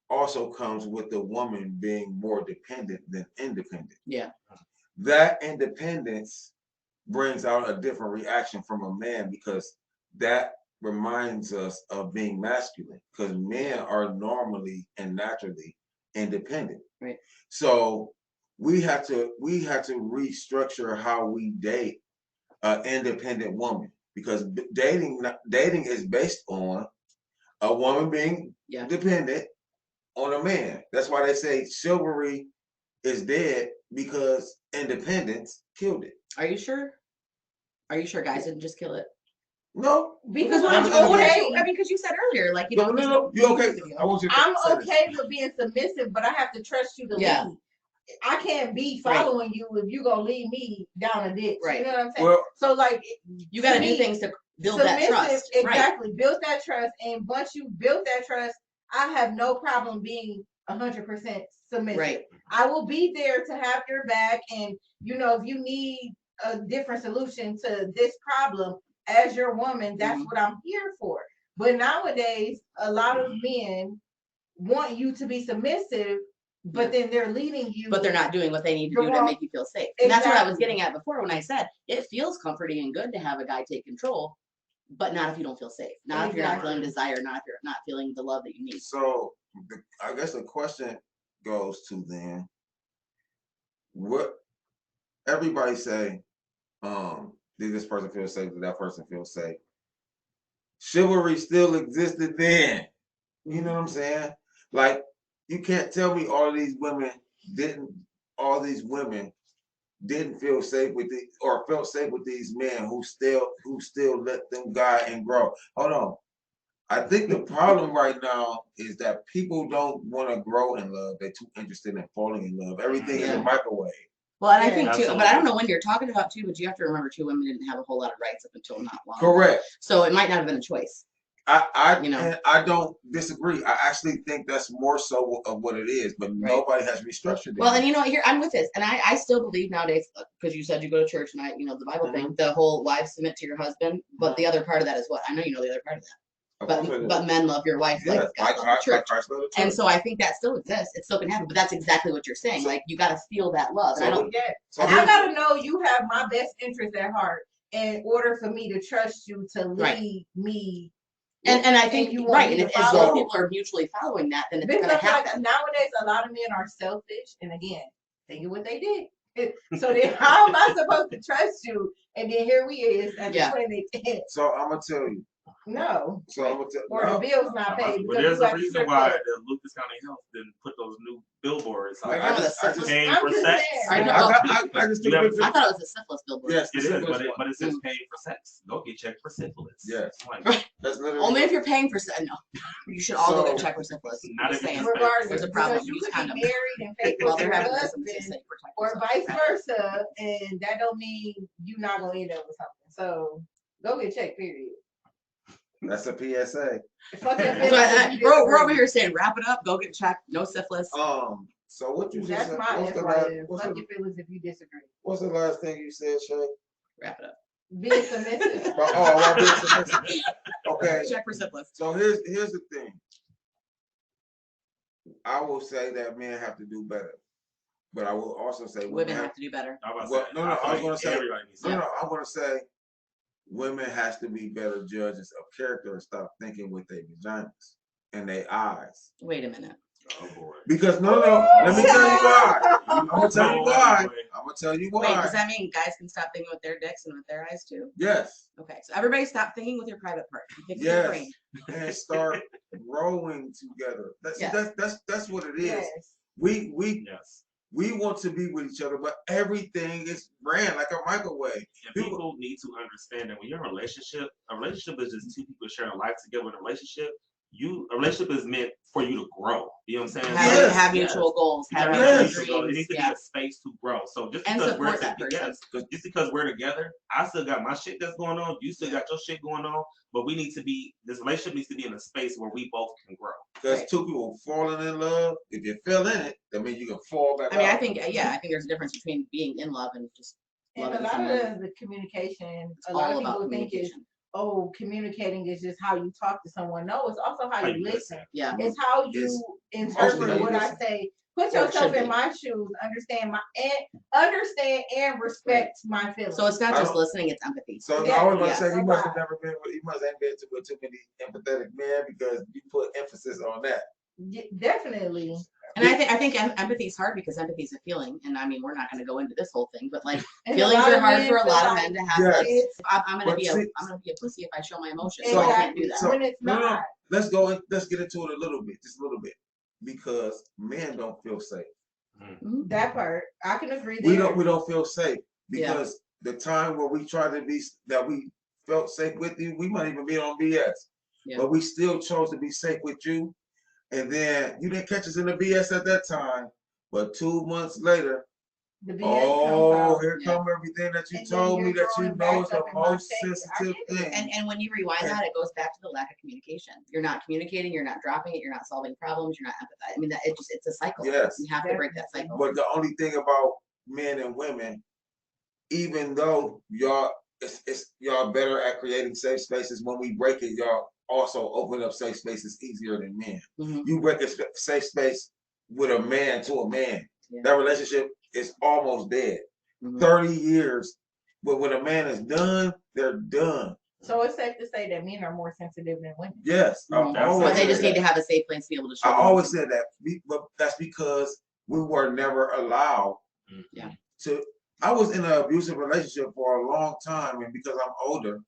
also comes with the woman being more dependent than independent. Yeah. That independence brings out a different reaction from a man because that reminds us of being masculine because men are normally and naturally independent. Right. So we have to restructure how we date an independent woman because dating is based on a woman being dependent on a man. That's why they say chivalry is dead because independence killed it. Are you sure? Are you sure guys didn't just kill it? No. Because Well, I'm okay. I mean, because you said earlier, like, you No, know, no, no. You okay? I want you to I'm say this. okay with being submissive, but I have to trust you to Yeah. lead. I can't be following you if you gonna lead me down a ditch. Right. You know what I'm saying? Well, So like you got to to do me, things to build that trust. Right. Exactly. Build that trust. And once you build that trust, I have no problem being 100% submissive. Right. I will be there to have your back. And you know, if you need a different solution to this problem as your woman, that's what I'm here for. But nowadays, a lot of men want you to be submissive, but then they're leading you. But they're not doing what they need to do to make you feel safe. And that's what I was getting at before when I said it feels comforting and good to have a guy take control, but not if you don't feel safe. Not if you're not feeling desire, not if you're not feeling the love that you need. So I guess the question goes to then, what everybody say, did this person feel safe? Did that person feel safe? Chivalry still existed then. You know what I'm saying? Like, you can't tell me all these women didn't feel safe with or felt safe with these men who still let them guide and grow. Hold on. I think the problem right now is that people don't want to grow in love. They're too interested in falling in love. Everything is a microwave. Well, and I think too, but I don't know when you're talking about too, but you have to remember too, women didn't have a whole lot of rights up until not long. Correct. So it might not have been a choice. And I don't disagree. I actually think that's more so of what it is, but nobody has restructured it. Well, and you know, here I'm with this, and I still believe nowadays, because you said you go to church, and the Bible thing, the whole wives submit to your husband, but the other part of that is what? I know you know the other part of that. But men love your wife like God loves the church. And so I think that still exists. It still can happen. But that's exactly what you're saying. Like, you got to feel that love. And I got to know you have my best interest at heart in order for me to trust you to lead me. And I think you right. And if both people are mutually following that, then it's going to happen. Like, nowadays, a lot of men are selfish. And again, think of what they did. So then how am I supposed to trust you? And then here we is at the 2010. So I'm going to tell you. No. So I'm gonna the bill's not paid. But there's a reason why the Lucas County Health didn't put those new billboards. I just paying for sex. I thought it was a syphilis billboard. Yes, it is, but it says paying for sex. Go get checked for syphilis. Yes. That's literally only if you're paying for sex. No, you should all go get checked for syphilis. Not if regardless, there's a problem. You could be married and pay for your husband, or vice versa, and that don't mean you're not gonna end up with something. So go get checked. Period. That's a PSA. We're over here saying, wrap it up, go get checked, no syphilis. So what you just said? What's your feelings if you disagree? What's the last thing you said, Shay? Wrap it up. Being submissive. I being submissive. Okay. Check for syphilis. So here's the thing. I will say that men have to do better, but I will also say women have to do better. I'm going to say women has to be better judges of character and stop thinking with their vaginas and their eyes. Wait a minute. Oh boy. Because no, let me tell you why. I'm gonna tell you why. Wait, does that mean guys can stop thinking with their dicks and with their eyes too? Yes. Okay, so everybody stop thinking with your private part. Yes. And start growing together. That's what it is. Yes. We want to be with each other, but everything is ran like a microwave. And people need to understand that when you're in a relationship is just two people sharing a life together in a relationship. A relationship is meant for you to grow. You know what I'm saying? Have mutual goals. Have mutual dreams. It needs to be a space to grow. So just because we're together, I still got my shit that's going on. You still got your shit going on. But this relationship needs to be in a space where we both can grow. Because two people falling in love, if you fell in it, that means you can fall back. I mean, I think there's a difference between being in love and just loving someone. And a lot of the communication, a lot of people think is, communicating is just how you talk to someone. No, it's also how you listen. Yeah. It's how you interpret what I say. Put yourself in my shoes, understand and respect my feelings. So it's not just listening, it's empathy. So I was gonna say you must have been with too many empathetic men because you put emphasis on that. Definitely. And I think empathy is hard because empathy is a feeling, and I mean we're not going to go into this whole thing, but like feelings are hard for a lot of men to have. Yes. I'm going to be a pussy if I show my emotions, so I can't do that. So, when it's not. Let's get into it a little bit, just a little bit, because men don't feel safe. That part I can agree. We don't feel safe because the time where we tried to be that we felt safe with you, we might even be on BS. Yeah. But we still chose to be safe with you. And then you didn't catch us in the BS at that time. But 2 months later, The BS oh, comes out. here Yeah. come everything that you And then told me you're that you throwing know is back the up in my most face. I sensitive get it. thing. And when you rewind that, it goes back to the lack of communication. You're not communicating, you're not dropping it, you're not solving problems, you're not empathizing. I mean, it's a cycle. Yes. You have to break that cycle. But the only thing about men and women, even though y'all y'all better at creating safe spaces, when we break it, y'all also open up safe spaces easier than men. Mhm. You break a safe space with a man to a man, Yeah. that relationship is almost dead. Mhm. 30 years, but when a man is done, they're done. So it's safe to say that men are more sensitive than women. Yes, Mhm. I always But they said just need that. to have a safe place to be able to show. I them. always said that, but that's because we were never allowed Yeah. to. I was in an abusive relationship for a long time, and because I'm older,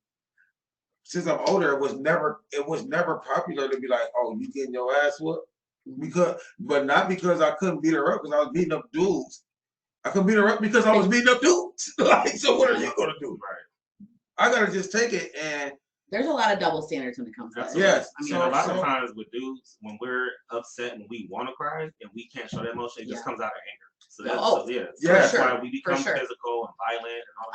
since I'm older, it was never popular to be like, "Oh, you getting your ass whooped," but not because I couldn't beat her up, because I was beating up dudes. I couldn't beat her up because I was beating up dudes. Like, so what are you gonna do? Right. I gotta just take it and. There's a lot of double standards when it comes to that. Absolutely. Yes. I mean, And a lot So- of times with dudes, when we're upset and we want to cry and we can't show that emotion, it just Yeah. comes out of anger. So No, that's oh, yeah. So for that's sure, why we become sure. physical and violent and all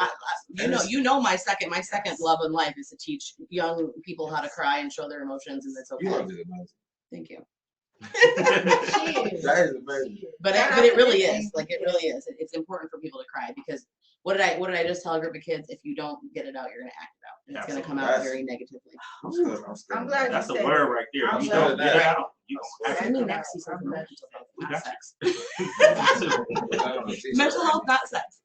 that. you know, my second love in life is to teach young people how to cry and show their emotions, and it's You okay. are just amazing. Thank you. She is. That is amazing. But Shout it out to really Miss is. Amy. Like, it really is. It's important for people to cry, because what did I just tell a group of kids? If you don't get it out, you're gonna act it out, and it's gonna come out Absolutely. very negatively. I'm still, I'm glad That's you a said word right there. I'm You glad don't you get said it that. out. You don't act Send it me out. next season. I'm glad. We Not got sex. Mental Mental health, not sex.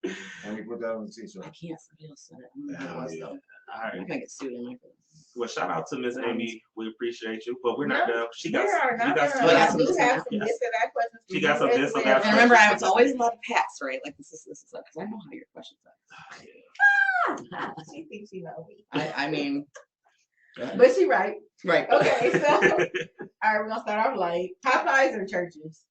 Let me put that on the t-shirt. I can't. Somebody else said it. I'm gonna Oh, get yeah. lost, though. All I'm right. gonna get sued in my face. Well, shout out to Miss Amy. We appreciate you, but we're not No, done. She We got. are You not got. done. I got I some do this have and some that. this and that questions. for She got you some as this and well. that And remember, I was questions. always allowed to pass, right? Like, this is because I know how your questions are. She thinks she know me. I mean, But she right. right. Okay, so all right, we're gonna start off light. Popeyes or churches?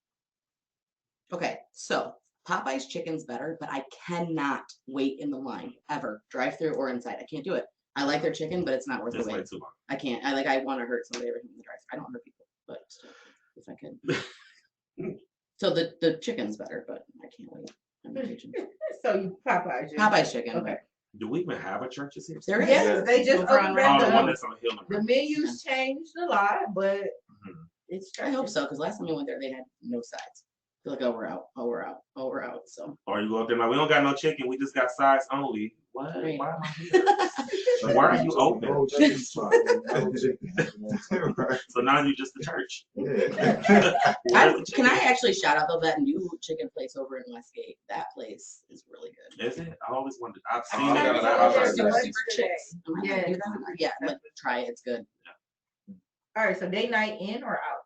Okay, so Popeye's chicken's better, but I cannot wait in the line ever, drive through or inside. I can't do it. I like their chicken, but it's not worth the It's way wait. too long. I can't. I want to hurt somebody every time in the drive. I don't hurt people, but still, if I could. So the chicken's better, but I can't wait. I'm impatient. So you Popeyes. Popeyes chicken. Okay. Do we even have a churches here? There is. Yes, they just Over on opened Randall. Oh, the back one up. that's on Hill. The menus changed a lot, but Mhm. it's I hope churches. so, because last time we went there, they had no sides. I feel like, oh, we're out. Oh, we're out. Oh, we're out. So. Or you go up there like, we don't got no chicken. We just got sides only. What? Right. Why am I here? So why are you open? So now you're just the church. Where's the Can I chicken? actually shout out though that new chicken place over in Westgate? That place is really good. Is it? I always wondered. I've I seen it. tried but to I go was there like, Super, once super today. chicks. Am I Yes. gonna do that? Yeah, like, try it. It's good. All right, so date night in or out?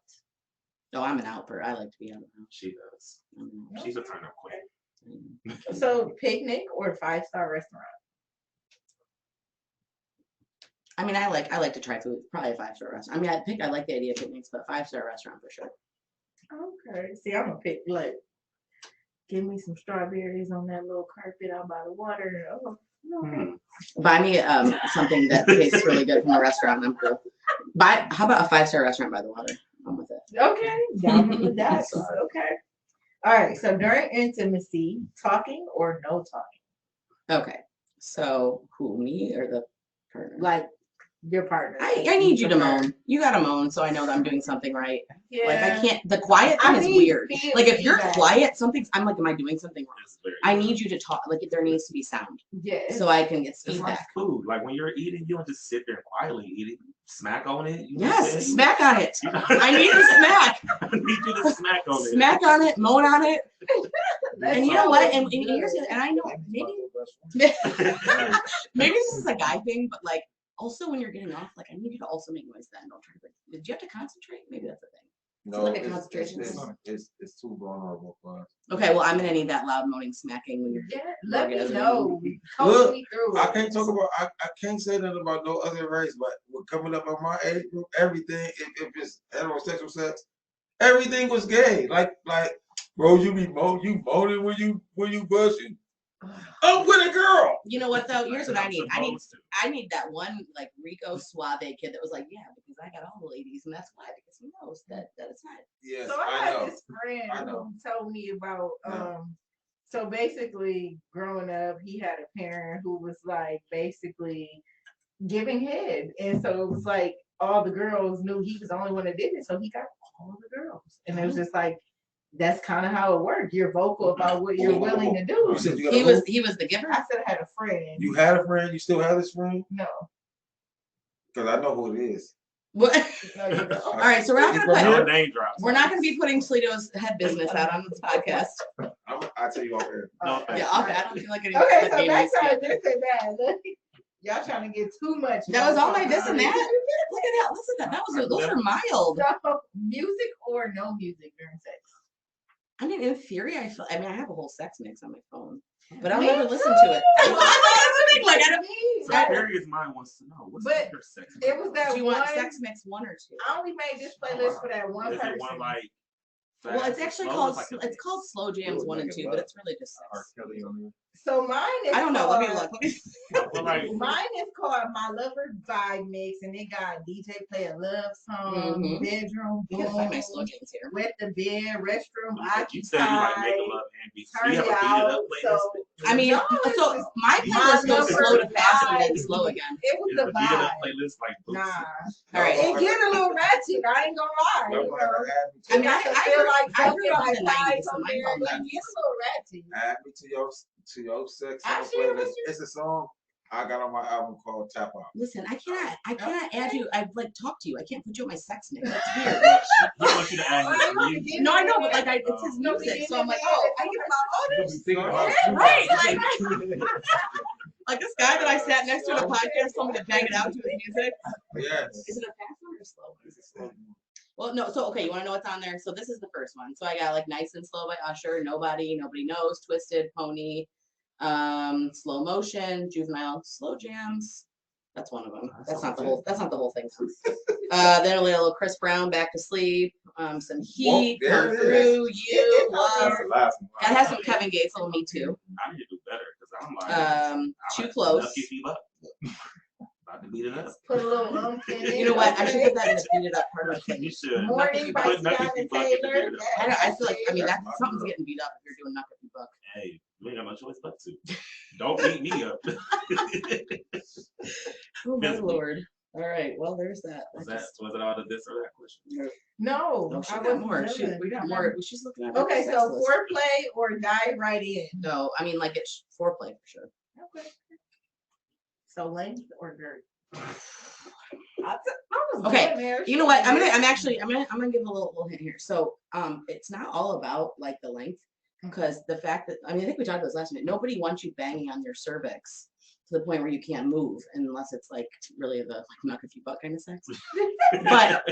No, I'm an outper. I like to be out. she does. I'm an out. She's a turn up queen. So picnic or 5-star restaurant? I mean, I like to try food. Probably a 5-star restaurant. I mean, I like the idea of picnics, but 5-star restaurant for sure. Okay. See, I'm gonna pick like give me some strawberries on that little carpet out by the water. Oh, okay. Hmm. Buy me something that tastes really good from a restaurant. I'm cool. How about a 5-star restaurant by the water? I'm with it. Okay, down on the dots. Okay. All right. So during intimacy, talking or no talking? Okay. So who, me or the partner? Like your partner. I need you to moan. You gotta moan so I know that I'm doing something right. Yeah. Like I can't. The quiet thing is need weird. Like if you're feedback. quiet, I'm like, am I doing something wrong? It's very I good. need you to talk. Like there needs to be sound Yes. so I can get It's like feedback. food. Like when you're eating, you don't just sit there and quietly eat it. Smack on it. You Yes, just say, smack on it. You know? I need a smack. I need you to smack on it. Smack on it. Moan on it. That's And you know what? And always here's good. the, and I know maybe maybe this is a guy thing, but like also when you're getting off, like I need you to also make noise then. Don't try to. Did you have to concentrate? Maybe that's the thing. No, like a it's- concentration it's too vulnerable for us. Okay, well I'm gonna need that loud moaning smacking when you're. Yeah, let me Orgasm. know. Coach Look, me through I it. can't talk about. I can't say nothing about no other race, but we're coming up on my age group. Everything, if it's heterosexual sex, everything was gay. Like, bro, you moaning when you bushing. Up with a girl. You know what though? Here's what I I'm need. supposed to. I need that one like Rico Suave kid that was like, yeah, because I got all the ladies, and that's why, because he knows that it's not. Yes, So I I had know. this friend I know. who told me about Yeah. so basically growing up he had a parent who was like basically giving head, and so it was like all the girls knew he was the only one that did it, so he got all the girls, and it was just like that's kind of how it worked. You're vocal about what you're willing to do. You said you got He a was who? he was the giver. I said I had a friend. You had a friend? You still have this friend? No. Because I know who it is. What? No, you don't. All right, so we're not He's gonna from put. here? No name drops. We're not gonna be putting Toledo's head business out on this podcast. I'll tell you off air. No, Okay. Yeah, okay, I don't feel like getting. Okay, like so getting back to any- our this and that. Y'all trying to get too much. That was all my this and that. Look at that. Listen, those are mild. So, music or no music during sex? I mean, in theory, I have a whole sex mix on my phone, but I'll Me never listen too. to it. That's the thing. Like, I don't. So That- Period's mind wants to know what's But your sex. It was that Do you one. want sex mix 1 or 2? I only made this playlist for that one Is person. it one like? Well, fast it's or actually slow? called Like a it's called Slow Jams 1 and 2, but it's really just R. sex. Kelly on there. So mine is. I don't know. Let me called- look. Well, like, Mine is called My Lover Vibe Mix, and it got DJ play a love song, Mhm. bedroom, I gotta find my boom, slow jams here. wet the bed, restroom you said you like occupied. making love and beats. Do Turn you have a it beat it out. up So playlist? I mean, No, it's so just my my playlist goes lover slow to fast and then vibe. slow again. it was Is the the beat it vibe. up playlist like Bootsy? Nah, All right. it get a little ratchet. I ain't gonna lie. Y'all You gonna have know, to add me I to, mean, I I feel grew- like I grew up something in the like 90s, vibes so on mine there. felt It nice. gets a little ratchet. add me to your sex I song share playlist. with you. It's a song I got on my album called Tap Out. Listen, I cannot add you. I've like talked to you. I can't put you on my sex mix. That's weird. He wants you to add his Oh, music. you No, I know, but like it's his No, music, so you I'm like, didn't oh, I get about all You'll this. be thinking about Yeah, it. right, like this guy that I sat next to in a podcast told me to bang it out to his music. Yes. Is it a fast one or slow one? Well, no. So okay, you want to know what's on there? So this is the first one. So I got like Nice and Slow by Usher, Nobody Knows, Twisted, Pony, Slow Motion, Juvenile, Slow Jams. That's one of them. That's not the whole thing. Then a little Chris Brown, Back to Sleep. Some Heat, there Come it Through, You, That's Love. the last one. That has some Kevin Gates, Me Too. I need to do better because I'm like Too Close. Lucky Feet Up. About to beat it up. Put a little in it. You know what? I should put that in the beat it up part of my You playlist. should. Morning by Put Nucky Tiana Feet Buck in the Taylor. beat it up. I feel like That's that my something's girl. getting beat up if you're doing Nucky Buck. Hey, you ain't got no choice but to. Don't beat me up. Oh my Physically. lord. All right. Well, there's that. Was it all of this or that question? No, No, she I got wasn't more. done. We got more. She's looking at her Okay, sex so list. foreplay or dive right in. No, I mean like it's foreplay for sure. Okay. So length or girth? I was Okay, going there. You know what? I'm gonna give a little hint here. So it's not all about like the length, because the fact that I think we talked about this last minute. Nobody wants you banging on your cervix to the point where you can't move unless it's like really the like knock if you butt kind of sex. But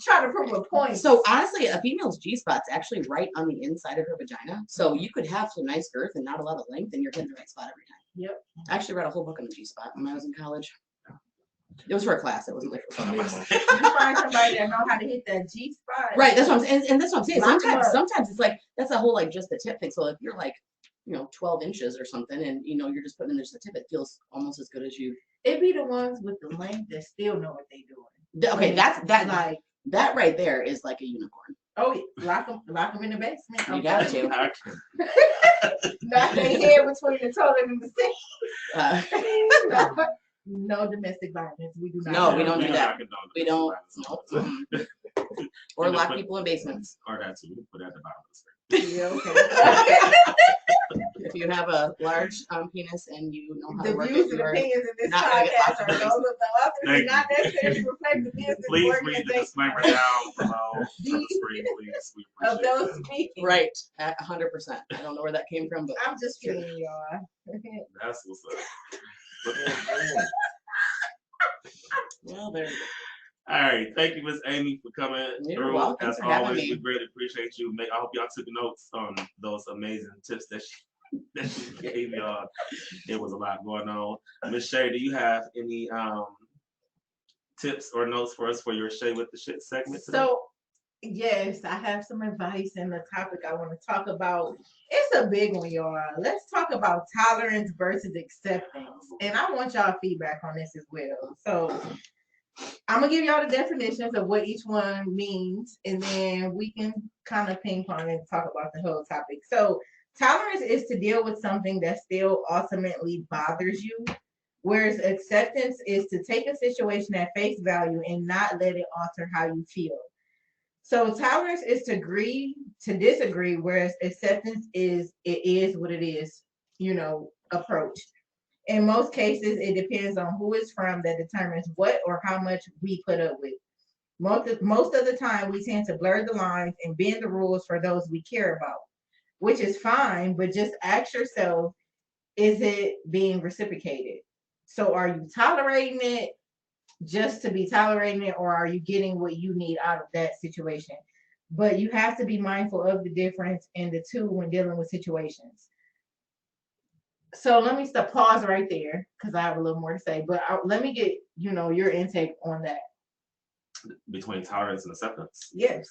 Trying to prove a point. so honestly, a female's G spot's actually right on the inside of her vagina. So you could have some nice girth and not a lot of length, and you're hitting the right spot every time. Yep. I actually read a whole book on the G spot when I was in college. It was for a class. It wasn't like for fun. You find somebody that know how to hit that G spot. Right. That's what I'm saying. And that's what I'm saying. Lock 'em up. Sometimes it's like that's a whole like just the tip thing. So if you're like 12 inches or something, and you're just putting in just the tip, it feels almost as good as you. It be the ones with the length that still know what they doing. Okay, that Like, that right there is like a unicorn. oh, yeah, lock them in the basement. You got to. Knock their head between the toilet and the sink. Uh, No domestic violence. We do not. No, we don't do that. condone we don't. domestic Nope. violence. Or You know, lock but- people in basements. Or that too. Put that at the bottom of the screen. Yeah, okay. If you have a large penis and you know how to The work views it, and you are opinions in this not gonna get podcast locked in are the those of the others Thank and not necessarily reflect the views of Please the read the organization disclaimer down below on the screen, please. We of appreciate those that. speaking. right at 100%. I don't know where that came from, but I'm just kidding, y'all. That's what's up. well, there you go. All right, thank you, Miss Amy, for coming You're through. welcome As for having always, me. we greatly appreciate you. I hope y'all took notes on those amazing tips that she gave y'all. It was a lot going on. Miss Shay, do you have any tips or notes for us for your Shay with the Shit segment today? So Yes, I have some advice and the topic I want to talk about. It's a big one, y'all. Let's talk about tolerance versus acceptance. And I want y'all feedback on this as well. So I'm gonna give y'all the definitions of what each one means, and then we can kind of ping pong and talk about the whole topic. So tolerance is to deal with something that still ultimately bothers you, whereas acceptance is to take a situation at face value and not let it alter how you feel. So tolerance is to agree to disagree, whereas acceptance is it is what it is, approach. In most cases, it depends on who it's from that determines what or how much we put up with. Most of the time, we tend to blur the lines and bend the rules for those we care about, which is fine, but just ask yourself, is it being reciprocated? So are you tolerating it just to be tolerating it, or are you getting what you need out of that situation? But you have to be mindful of the difference in the two when dealing with situations. So let me stop pause right there because I have a little more to say, but let me get your intake on that. Between tolerance and acceptance. Yes.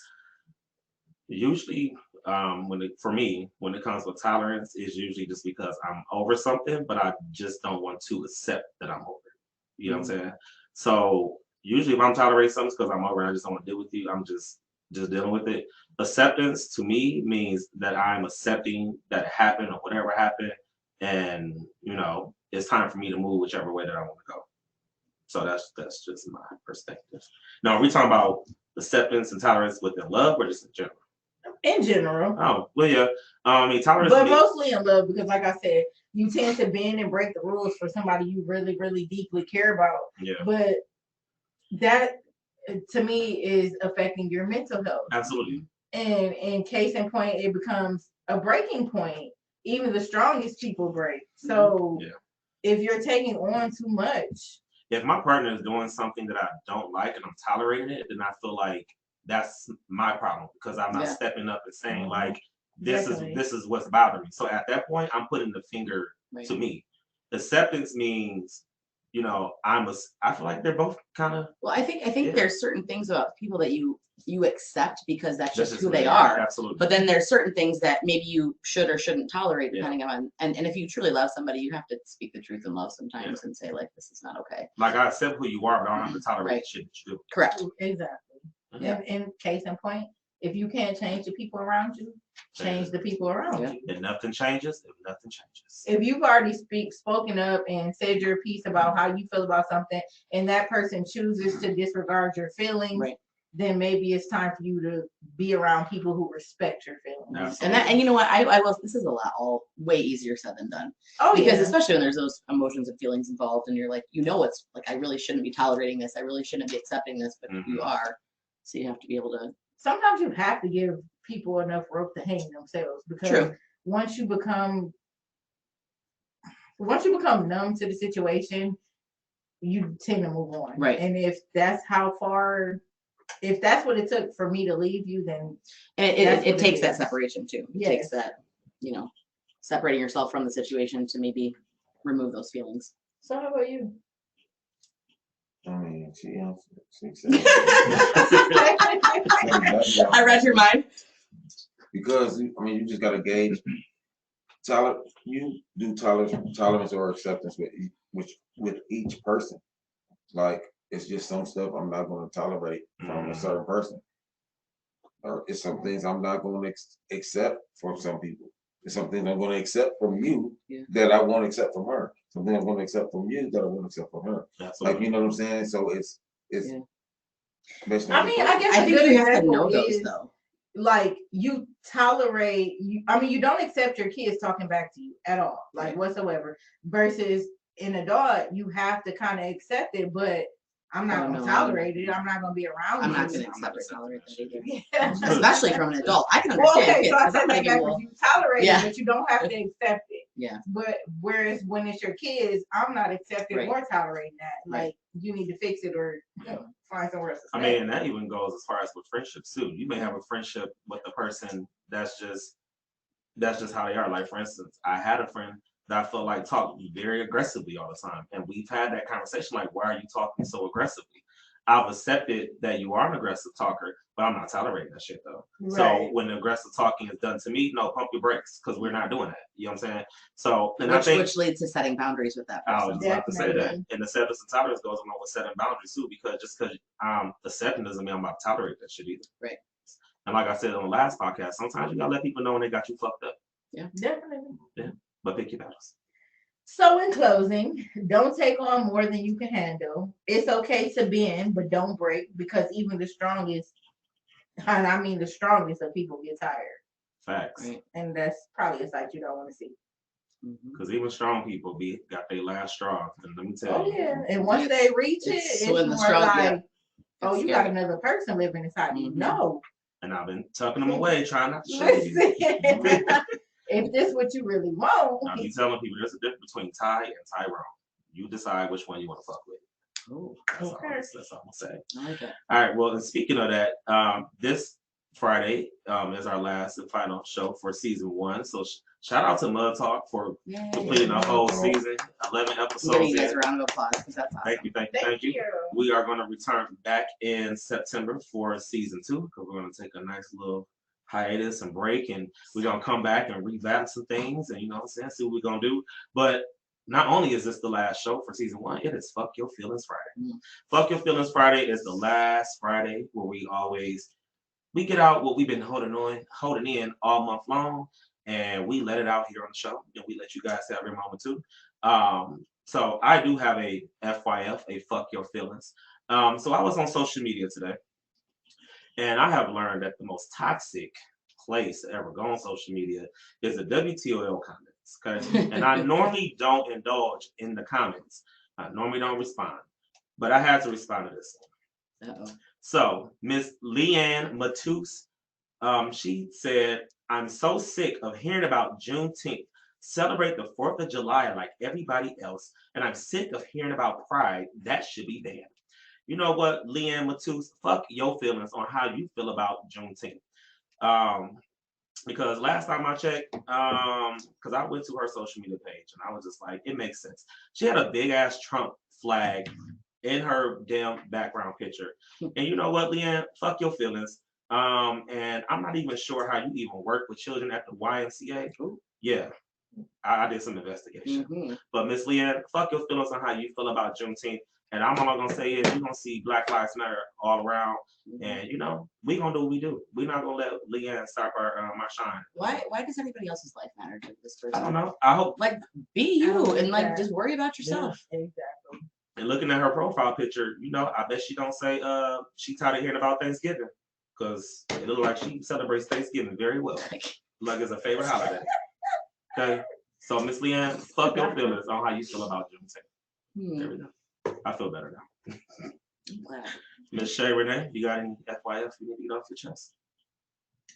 Usually, for me, when it comes with tolerance, is usually just because I'm over something, but I just don't want to accept that I'm over it. You know what I'm saying? So usually, if I'm tolerating something, it's because I'm over it. I just don't want to deal with you. I'm just dealing with it. Acceptance to me means that I'm accepting that it happened or whatever happened, and it's time for me to move whichever way that I want to go. So that's just my perspective. Now, are we talking about acceptance and tolerance within love, or just in general? In general. Oh, well, yeah. I mean, tolerance. But mostly in love, because like I said, you tend to bend and break the rules for somebody you really, really deeply care about. Yeah. But that, to me, is affecting your mental health. Absolutely. And in case in point, it becomes a breaking point. Even the strongest people break. So if you're taking on too much. If my partner is doing something that I don't like and I'm tolerating it, then I feel like that's my problem because I'm not stepping up and saying like this is what's bothering me. So at that point, I'm putting the finger to me. Acceptance means, I feel like they're both kind of. Well, I think there's certain things about people that you accept because that's just who they are. are. Absolutely. But then there's certain things that maybe you should or shouldn't tolerate depending on and if you truly love somebody, you have to speak the truth in love sometimes and say like this is not okay. Like I accept who you are, but I don't have to tolerate shit that you do. Correct. Exactly. Yeah. And in case in point, if you can't change the people around you, change the people around you. If nothing changes, if you've already spoken up and said your piece about how you feel about something, and that person chooses to disregard your feelings, then maybe it's time for you to be around people who respect your feelings. Absolutely. And you know what, I will. This is all way easier said than done. Oh, because especially when there's those emotions and feelings involved, and you're like, it's like I really shouldn't be tolerating this. I really shouldn't be accepting this, but you are. So you have to be able to. Sometimes you have to give people enough rope to hang themselves because once you become numb to the situation, you tend to move on. Right. And if that's what it took for me to leave you, then it takes that separation too. It Yes. takes that, separating yourself from the situation to maybe remove those feelings. So how about you? I mean, she said. I read your mind. Because you just gotta gauge. You do tolerance or acceptance with each person. Like it's just some stuff I'm not going to tolerate from a certain person, or it's some things I'm not going to accept from some people. It's something I'm going to accept from you that I won't accept from her. Something I'm going to accept from you that I won't accept from her. Absolutely. Like you know what I'm saying? So it's. I guess I think you have to know those though. Like you tolerate you don't accept your kids talking back to you at all, like whatsoever. Versus an adult, you have to kind of accept it, but I'm not gonna tolerate it. I'm not gonna be around. I'm not gonna accept or tolerate that either. Especially from an adult. I can understand. Well, okay, kids, so I said that backwards. You tolerate it, but you don't have to accept it. Yeah. But whereas when it's your kids, I'm not accepting or tolerating that. Like you need to fix it or find somewhere else to stay. And that even goes as far as with friendships too. You may have a friendship with a person that's just how they are. Like for instance, I had a friend that I felt like talked very aggressively all the time, and we've had that conversation. Like, why are you talking so aggressively? I've accepted that you are an aggressive talker, but I'm not tolerating that shit though. So Right. when the aggressive talking is done to me, no, pump your brakes because we're not doing that. You know what I'm saying? So, and I think which leads to setting boundaries with that I person. was just about to say that. Definitely. And acceptance and tolerance goes along with setting boundaries too, because just because I'm accepting doesn't mean I'm about to tolerate that shit either. Right. And like I said on the last podcast, sometimes you gotta let people know when they got you fucked up. Definitely. But pick your battles. So in closing, don't take on more than you can handle. It's okay to bend, but don't break, because even the strongest, and I mean the strongest of people, get tired. Facts. Right. And that's probably a sight you don't want to see. Because even strong people got their last straw. And let me tell Oh you. yeah. And once they reach it, it's it's when more the strong- like, yeah. oh, It's you got scary. another person living inside you. Mhm. No. And I've been tucking them away, trying not to show Listen. you. If this what you really want. I be telling people there's a difference between Ty and Tyrone. You decide which one you want to fuck with. Oh, That's Okay. all I'm gonna say. I like that. All right. Well, and speaking of that, this Friday is our last and final show for season 1. So shout out to Mud Talk for Yay. completing the whole season, 11 I'm episodes. giving you guys in. a round of applause because that's awesome. Thank you, thank you. We are going to return back in September for season 2 because we're going to take a nice little hiatus and break, and we're going to come back and revamp some things and, you know what I'm saying, see what we're going to do. But not only is this the last show for season 1, it is Fuck Your Feelings Friday. Fuck Your Feelings Friday is the last Friday where we get out what we've been holding in all month long, and we let it out here on the show, and we let you guys have your moment too. So I do have a FYF, a Fuck Your Feelings. So I was on social media today, and I have learned that the most toxic place to ever go on social media is the WTOL comments. Okay, and I normally don't indulge in the comments. I normally don't respond, but I had to respond to this one. Uh-oh. So Miss Leanne Matus, she said, "I'm so sick of hearing about Juneteenth. Celebrate the 4th of July like everybody else, and I'm sick of hearing about Pride. That should be banned." You know what, Leanne Matus, fuck your feelings on how you feel about Juneteenth. Because last time I checked, because I went to her social media page and I was just like, it makes sense. She had a big ass Trump flag in her damn background picture. And you know what, Leanne? Fuck your feelings. And I'm not even sure how you even work with children at the YMCA. Yeah, I did some investigation. But Miss Leanne, fuck your feelings on how you feel about Juneteenth. And I'm all gonna say is you're gonna see Black Lives Matter all around. And you know, we gonna do what we do. We're not gonna let Leanne stop our my shine. Why does anybody else's life matter to this person? I don't know. I hope Like, be you don't and like like that. just worry about yourself. Exactly. and looking at her profile picture, you know, I bet she don't say she tired of hearing about Thanksgiving. Because it looks like she celebrates Thanksgiving very well. Like it's a favorite holiday. Okay. So Miss Leanne, fuck your feelings on how you feel about Juneteenth. There we go. I feel better now. I'm glad. Miss Shay Renee, you got any FYF you need to get off your chest?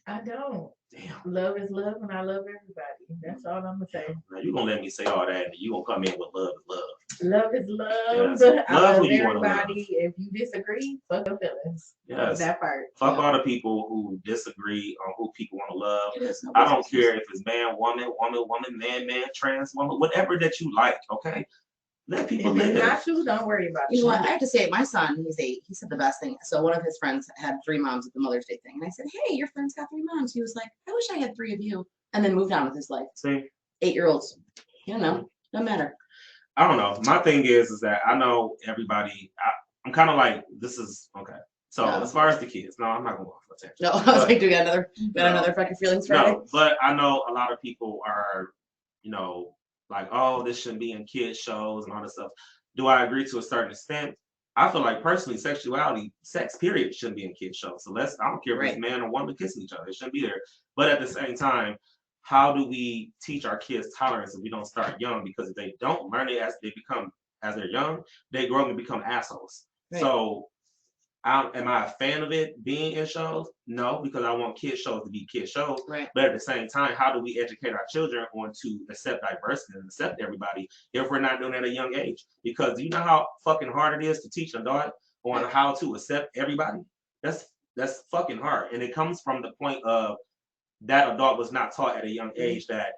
I don't. Damn. Love is love, and I love everybody. That's all I'm gonna say. Now you gonna let me say all that, and you gonna come in with love is love. Love is love. Yes. I Love love who you wanna love. everybody. If you disagree, fuck your feelings. Yes. That part. Fuck all the people who disagree on who people want to love. It is I don't care if it's man, woman, man, trans woman, whatever that you like. Okay, let people If it's live. not you, don't worry about it. You know what? I have to say, my son, he's 8. He said the best thing. So one of his friends had 3 moms at the Mother's Day thing, and I said, "Hey, your friend's got 3 moms." He was like, "I wish I had 3 of you," and then moved on with his life. See, 8-year-olds, you know, no matter. I don't know. My thing is that I know everybody. I'm kind of like, this is okay. So No. as far as the kids, no, I'm not going to go off a tangent. No, I was But- like, do we got another fucking feelings Friday? No, but I know a lot of people are, you know, like, oh, this shouldn't be in kids shows and all this stuff. Do I agree to a certain extent? I feel like personally, sex period shouldn't be in kids shows. So I don't care if it's man or woman kissing each other. It shouldn't be there. But at the same time, how do we teach our kids tolerance if we don't start young? Because if they don't learn it as they're young, they grow up and become assholes. Right. So am I a fan of it being in shows? No, because I want kids shows to be kids shows. Right. But at the same time, how do we educate our children on to accept diversity and accept everybody if we're not doing it at a young age? Because you know how fucking hard it is to teach an adult on how to accept everybody? That's fucking hard. And it comes from the point of that adult was not taught at a young age that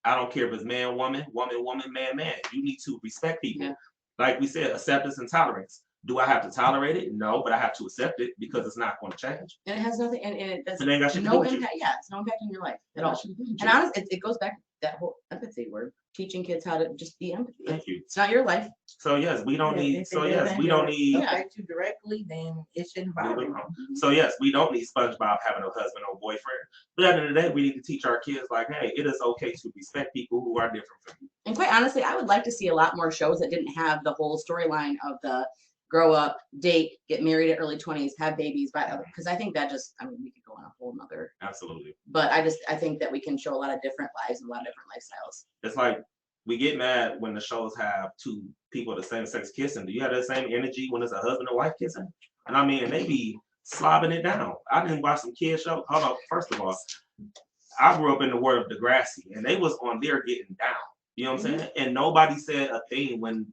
I don't care if it's man, woman, man. You need to respect people. Yeah. Like we said, acceptance and tolerance. Do I have to tolerate it? No, but I have to accept it because it's not going to change. And it has nothing, and it does And they got shit to do no with you. impact. Yeah, it's no impact in your life at all. Got you to do with And you. honestly, it goes back to that whole empathy word, teaching kids how to just be empathy. Thank you. It's not your life. So yes, we don't need. If it So yes, doesn't we don't need. affect you directly, then it shouldn't bother you. So yes, we don't need SpongeBob having a husband or boyfriend. But at the end of the day, we need to teach our kids like, hey, it is okay to respect people who are different from you. And quite honestly, I would like to see a lot more shows that didn't have the whole storyline of the grow up, date, get married at early 20s, have babies, because I think that just, I mean, we could go on a whole nother. Absolutely. But I think that we can show a lot of different lives and a lot of different lifestyles. It's like we get mad when the shows have two people of the same sex kissing. Do you have that same energy when it's a husband and wife kissing? And I mean, and they be slobbing it down. I didn't watch some kid show. Hold on, first of all, I grew up in the world of Degrassi, and they was on there getting down. You know what I'm saying? And nobody said a thing when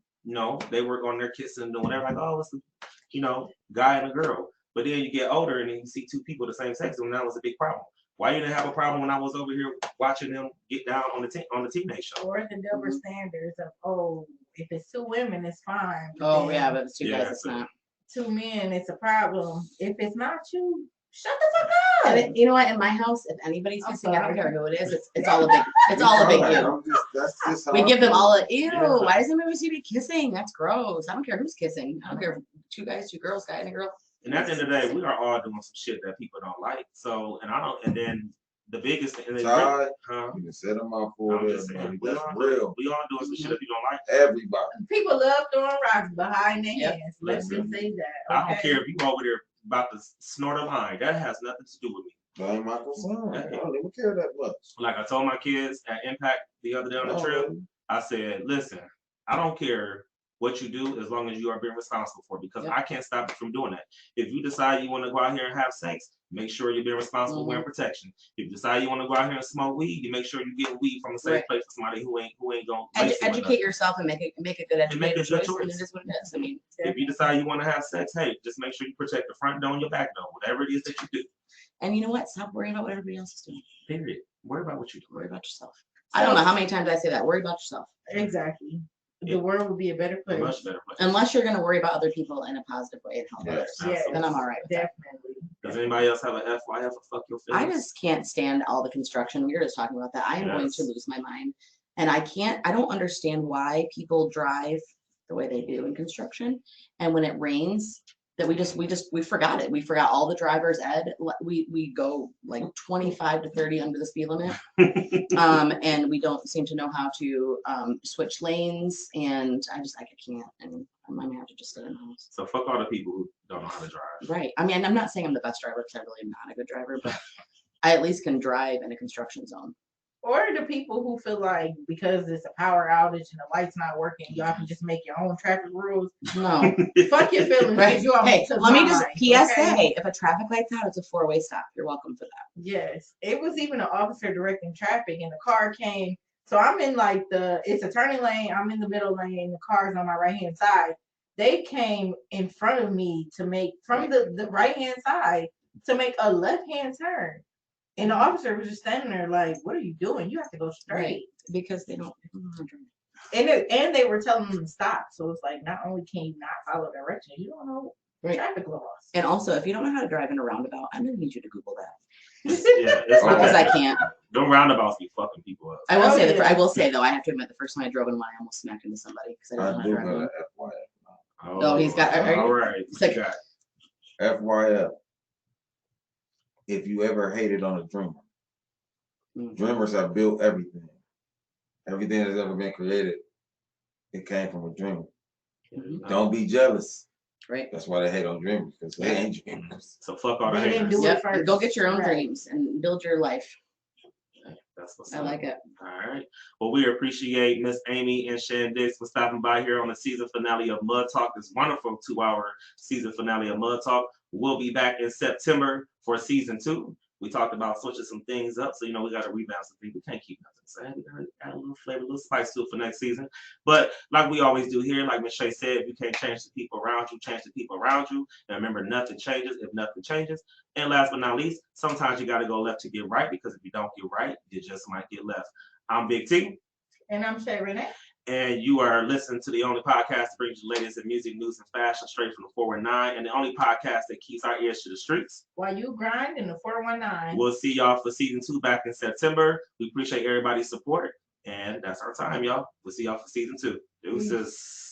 they were on there kissing and doing whatever. Like, oh, it's a guy and a girl. But then you get older and then you see two people of the same sex, and that was a big problem. Why you didn't have a problem when I was over here watching them get down on the teenage show? Or the double standards of, if it's two women, it's fine. Oh yeah, but it's two guys, it's not. Two men, it's a problem. If it's not you, shut the fuck up. And you know what? In my house, if anybody's I'm kissing, I don't sorry. care who it is. It's all a big. It's all a big deal. That's just how We I give them feel. all a ew. Yeah. Why does everybody see me kissing? That's gross. I don't care who's kissing. I don't care if two guys, two girls, guy and a girl. And at the end of the day, we are all doing some shit that people don't like. So, and then the biggest thing, and then Todd, huh? you can set them up for I'm this, just saying, man. we That's all real. doing some shit that you don't like. Everybody. People love throwing rocks behind their Yep. hands. Let's just say that. I don't okay? care if you over there about to snort a line. That has nothing to do with me. That ain't my concern. I don't even care that much. Like I told my kids at Impact the other day on the trip, I said, listen, I don't care what you do as long as you are being responsible for it, because Yep. I can't stop you from doing that. If you decide you want to go out here and have sex, make sure you're being responsible wearing protection. If you decide you want to go out here and smoke weed, you make sure you get weed from a safe Right. place for somebody who ain't gonna waste it with Educate yourself and make a good And make a educated good choice. And choice. it is what it is. I mean, If you decide you want to have sex, hey, just make sure you protect the front door and your back door, whatever it is that you do. and you know what? Stop worrying about what everybody else is doing. Period. Worry about what you do. Worry about yourself. I don't know how many times I say that. Worry about yourself. Exactly. Yeah. The world would be a better A place. much better place. Unless you're going to worry about other people in a positive way and help others. Yes, Then I'm all right with that. definitely. Does anybody else have an FYF or fuck your I feelings? just can't stand all the construction. We were just talking about that. I am going to Yes. lose my mind. And I don't understand why people drive the way they do in construction. And when it rains, that we forgot it. We forgot all the drivers, Ed. We go like 25 to 30 under the speed limit. And we don't seem to know how to switch lanes. And I can't. And I might have to just stay in the house. So fuck all the people who don't know how to drive. Right. I mean, I'm not saying I'm the best driver because I really am not a good driver, but I at least can drive in a construction zone. Or the people who feel like because it's a power outage and the light's not working, y'all can just make your own traffic rules. No. Fuck your feelings. Right. Because you almost Hey, took let me mine, just PSA, okay? if a traffic light's out, it's a 4-way stop. You're welcome for that. Yes. It was even an officer directing traffic and the car came. So I'm in like it's a turning lane. I'm in the middle lane. The car's on my right hand side. They came in front of me to make from the right hand side to make a left hand turn. And the officer was just standing there like, what are you doing? You have to go straight. Because they don't know how to drive. And they were telling them to stop. So it's like, not only can you not follow directions, you don't know Right. traffic laws. And also, if you don't know how to drive in a roundabout, I'm gonna need you to Google that. Yeah, it's not Because I that. can't. Them roundabouts be fucking people up. I will Oh, say yeah. I will say though, I have to admit, the first time I drove in one, I almost smacked into somebody because I I didn't do know got how to drive. an FYF. Oh, he's got- are you- All right. It's What like- you got? FYF. If you ever hated on a dreamer, dreamers have built everything. Everything that's ever been created, it came from a dreamer. Mhm. Don't be jealous. Right. That's why they hate on dreamers, because they ain't dreamers. So fuck all the They didn't haters. do it Yep. first. Go get your own Right. dreams and build your life. That's what's I up. like it. All right. Well, we appreciate Miss Amy and Shan Digg for stopping by here on the season finale of Mud Talk. This wonderful 2-hour season finale of Mud Talk. We'll be back in September for season 2. We talked about switching some things up, so we got to rebound some things. We can't keep nothing the same. We got to add a little flavor, a little spice to it for next season. But like we always do here, like Miss Shay said, if you can't change the people around you, change the people around you. And remember, nothing changes if nothing changes. And last but not least, sometimes you got to go left to get right, because if you don't get right, you just might get left. I'm Big T. And I'm Shay Renee. And you are listening to the only podcast that brings you the latest in music, news, and fashion straight from the 419, and the only podcast that keeps our ears to the streets. While you grind in the 419. We'll see y'all for season 2 back in September. We appreciate everybody's support, and that's our time, y'all. We'll see y'all for season 2. Deuces.